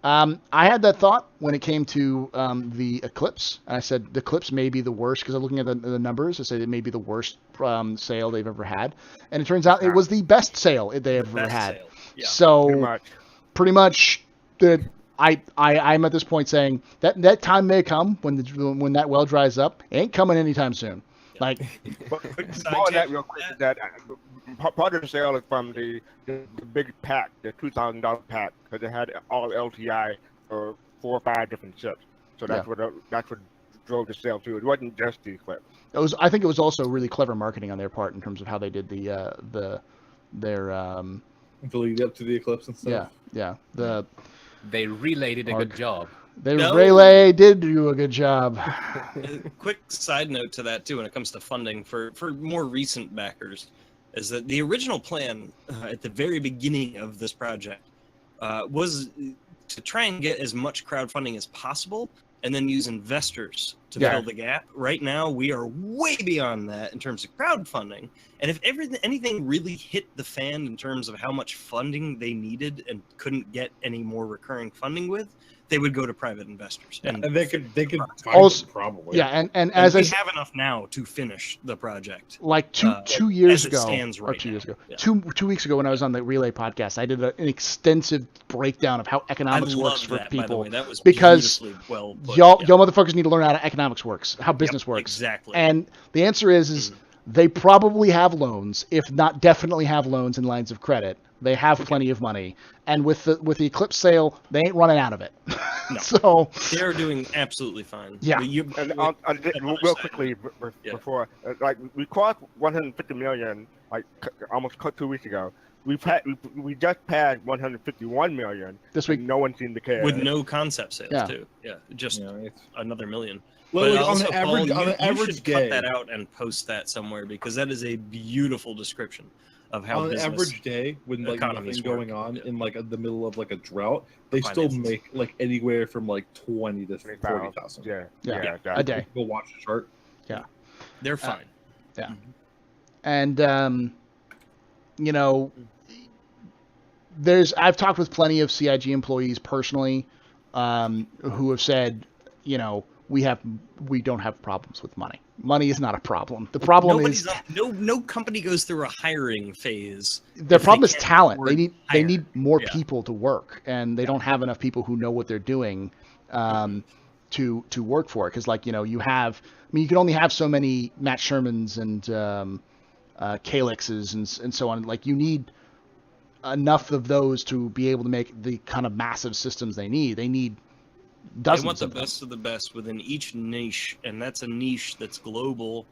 I had that thought when it came to the Eclipse. And I said the Eclipse may be the worst because I'm looking at the numbers. I said it may be the worst sale they've ever had. And it turns out it was the best sale they ever had. Yeah. So pretty much I'm at this point saying that time may come when that well dries up. It ain't coming anytime soon. Like, more on that real quick is that part of the sale is from the big pack, the $2,000 pack, because it had all LTI for 4 or 5 different ships. So that's what drove the sale too. It wasn't just the Eclipse. I think it was also really clever marketing on their part in terms of how they did their the lead up to the Eclipse and stuff. Yeah. They relayed it a good job. Relay did do a good job. A quick side note to that too, when it comes to funding for more recent backers, is that the original plan at the very beginning of this project was to try and get as much crowdfunding as possible, and then use investors to fill the gap. Right now, we are way beyond that in terms of crowdfunding. And if anything really hit the fan in terms of how much funding they needed and couldn't get any more recurring funding with, they would go to private investors. And they could find also, them probably. Yeah, and as we have enough now to finish the project. Like two years ago, right 2 years ago, yeah. 2 weeks ago when I was on the Relay podcast, I did an extensive breakdown of how economics works for people. By the way. That was because well put, y'all motherfuckers need to learn how economics works, how business works. Exactly. And the answer is they probably have loans, if not definitely have loans and lines of credit. They have plenty of money, and with the Eclipse sale, they ain't running out of it. No. So they're doing absolutely fine. Yeah. Real quickly before, like we crossed 150 million, like almost 2 weeks ago. We just passed 151 million this week. No one seemed to care. With no concept sales too. Yeah, just another million. Well, but like also, on the average you should day, cut that out and post that somewhere because that is a beautiful description of how on an average day when like nothing's going on in like the middle of like a drought, they still make like anywhere from like 20 to 40,000. Yeah, a day. Go watch the chart. Yeah, they're fine. Yeah, and I've talked with plenty of CIG employees personally, who have said, we don't have problems with money. Money is not a problem. The problem is no company goes through a hiring phase. The problem is talent. They need more people to work, and they don't have enough people who know what they're doing to work for it. Because you can only have so many Matt Shermans and Calixes and so on. Like, you need enough of those to be able to make the kind of massive systems they need. They need dozens. They want the best of the best within each niche, and that's a niche that's global.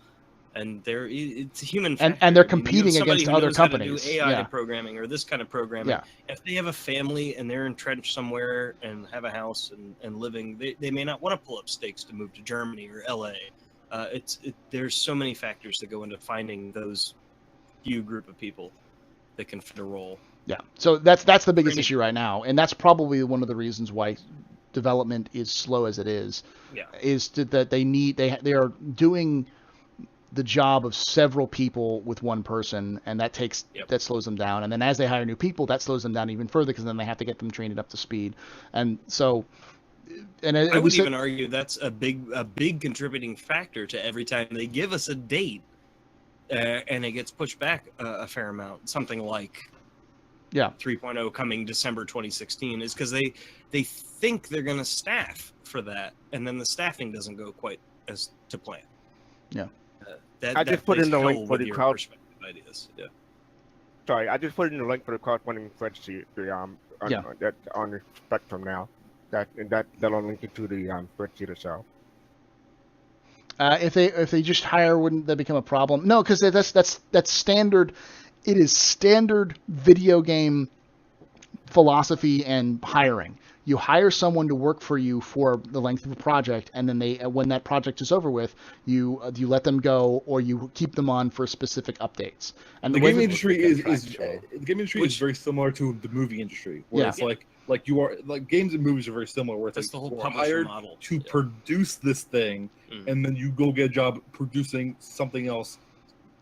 And it's a human factor. And they're competing against other companies. Do AI programming or this kind of programming. Yeah. If they have a family and they're entrenched somewhere and have a house and living, they may not want to pull up stakes to move to Germany or LA. There's so many factors that go into finding those few group of people that can fit a role. Yeah. So that's the biggest issue right now, and that's probably one of the reasons why development is slow as it is. Yeah. That they are doing the job of several people with one person, and that slows them down. And then as they hire new people, that slows them down even further because then they have to get them trained up to speed. And so, I would even argue that's a big contributing factor to every time they give us a date, and it gets pushed back a fair amount. Something like 3.0 coming December 2016 is because they think they're going to staff for that, and then the staffing doesn't go quite as to plan. Yeah. I just put in the link for the crowd ideas. Yeah. Sorry, I just put in the link for the crowdfunding spreadsheet. That's on the spectrum now. That'll link it to the spreadsheet itself. If they just hire, wouldn't that become a problem? No, because that's standard. It is standard video game philosophy and hiring. You hire someone to work for you for the length of a project, and then when that project is over with, you let them go, or you keep them on for specific updates. And the way game that- industry is very similar to the movie industry, where it's like you are like games and movies are very similar. Where it's That's like the whole you are publisher hired model. to produce this thing, and then you go get a job producing something else,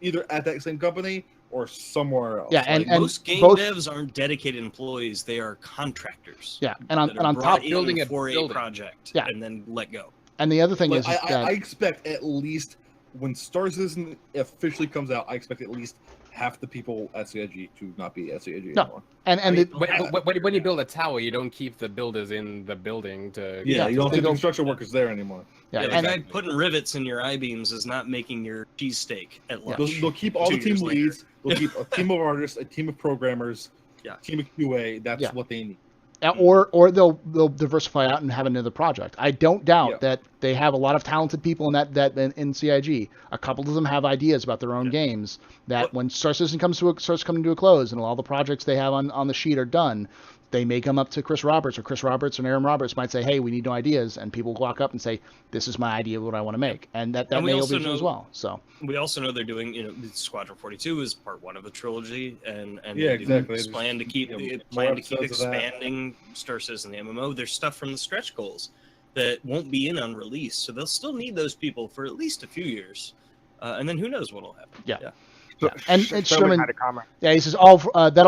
either at that same company or somewhere else. Yeah, and most game devs aren't dedicated employees; they are contractors. Yeah, and on brought top in building for a a project, and then let go. And the other thing Like, is I that expect at least when Star Citizen officially comes out, I expect at least half the people at CIG to not be at CIG anymore. When you build a tower, you don't keep the builders in the building to. Yeah, you don't have construction workers there anymore. Yeah, the guy putting rivets in your I-beams is not making your cheesesteak at lunch. They'll keep all the team leads. They'll keep a team of artists, a team of programmers, team of QA. That's what they need. Or they'll diversify out and have another project. I don't doubt that they have a lot of talented people in that in CIG. A couple of them have ideas about their own games that when Star Citizen starts coming to a close and all the projects they have on the sheet are done, they may come up to Chris Roberts, or Chris Roberts and Aaron Roberts might say, "Hey, we need new ideas," and people walk up and say, "This is my idea of what I want to make," and that may be true as well. So we also know they're doing, Squadron 42 is part 1 of a trilogy, and exactly. Plan to keep expanding Star Citizen, the MMO. There's stuff from the stretch goals that won't be in on release, so they'll still need those people for at least a few years, and then who knows what'll happen. Yeah. So, and Sherman, he says all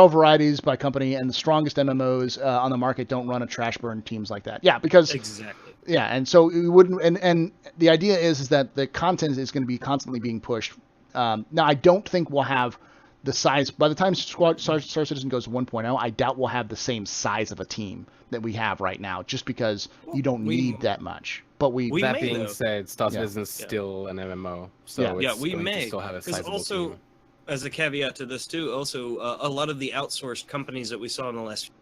varieties by company, and the strongest MMOs on the market don't run a trash burn teams like that. Yeah, because exactly. Yeah, and so we wouldn't. And the idea is that the content is going to be constantly being pushed. Now, I don't think we'll have the size by the time Star Citizen goes to 1.0. I doubt we'll have the same size of a team that we have right now, just because you don't need that much. But that being said, Star Citizen is still an MMO, so we may still have a sizable also. team. As a caveat to this too, also a lot of the outsourced companies that we saw in the last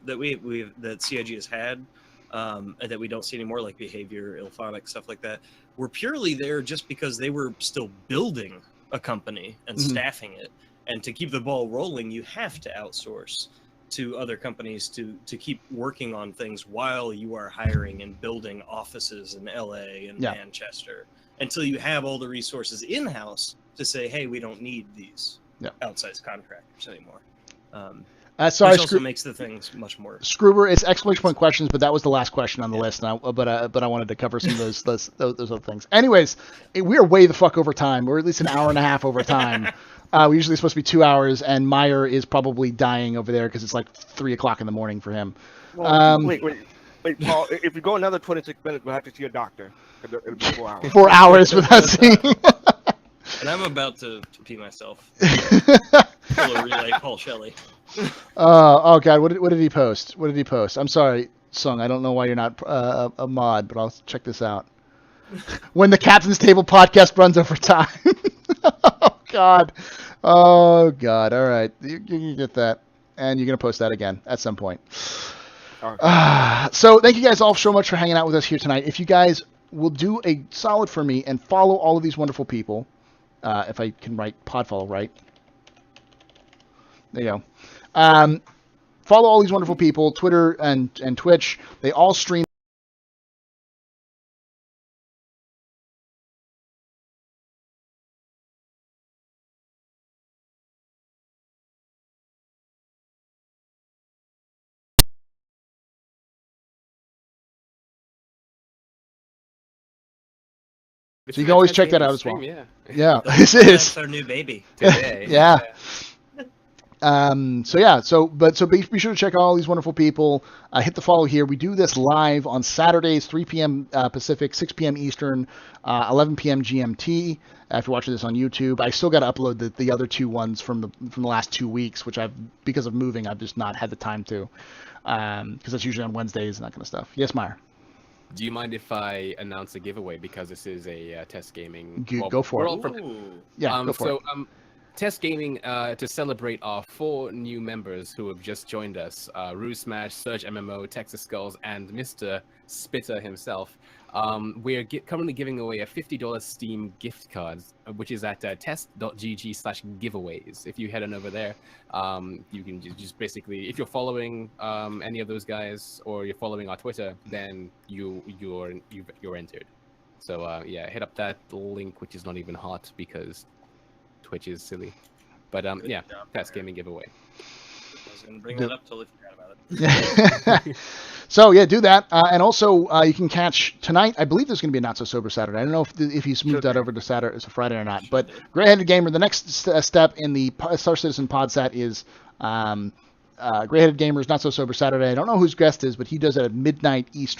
that CIG has had, and that we don't see anymore, like Behavior, Ilphonic, stuff like that, were purely there just because they were still building a company and staffing it. And to keep the ball rolling, you have to outsource to other companies to keep working on things while you are hiring and building offices in LA and Manchester, until you have all the resources in-house to say, hey, we don't need these outside contractors anymore. Sorry, which also makes the things much more. Scroober, it's exclamation point questions, but that was the last question on the list. But I wanted to cover some of those other things. Anyways, we are way the fuck over time. We're at least an hour and a half over time. We're usually supposed to be 2 hours, and Meyer is probably dying over there because it's like 3 o'clock in the morning for him. Well, wait, Paul. If you go another 26 minutes, we'll have to see a doctor. It'll be 4 hours. 4 hours without seeing. And I'm about to pee myself. Full relay, Paul Shelley. Oh God, what did he post? What did he post? I'm sorry, Sung. I don't know why you're not a mod, but I'll check this out. When the Captain's Table podcast runs over time. Oh God. All right, you get that, and you're gonna post that again at some point. So thank you guys all so much for hanging out with us here tonight. If you guys will do a solid for me and follow all of these wonderful people, if I can write podfollow right. There you go. Follow all these wonderful people, Twitter and Twitch. They all stream. So you can always check that out as well. Yeah, this is our new baby today. Yeah. So be sure to check out all these wonderful people. Hit the follow here. We do this live on Saturdays, 3 p.m. Pacific, 6 p.m. Eastern, 11 p.m. GMT. After watching this on YouTube, I still got to upload the other 2 ones from the last 2 weeks, which because of moving, I've just not had the time to, because that's usually on Wednesdays and that kind of stuff. Yes, Meyer. Do you mind if I announce a giveaway, because this is a test gaming? Go for it. Go for it. Test gaming to celebrate our 4 new members who have just joined us: Rue Smash, Surge MMO, Texas Skulls, and Mr. Spitter himself. We're currently giving away a $50 Steam gift card, which is at test.gg/giveaways. If you head on over there, you can just basically, if you're following any of those guys or you're following our Twitter, then you're entered. So yeah, hit up that link, which is not even hot because Twitch is silly. But yeah, Test Gaming giveaway. I was going to bring that up, totally forgot about it. So yeah, do that, and also you can catch tonight. I believe there's going to be a Not So Sober Saturday. I don't know if he's moved that over to Saturday, it's a Friday or not. But Gray-Headed Gamer, the next step in the Star Citizen Podsat is Gray-Headed Gamer's Not So Sober Saturday. I don't know whose guest is, but he does it at midnight Eastern.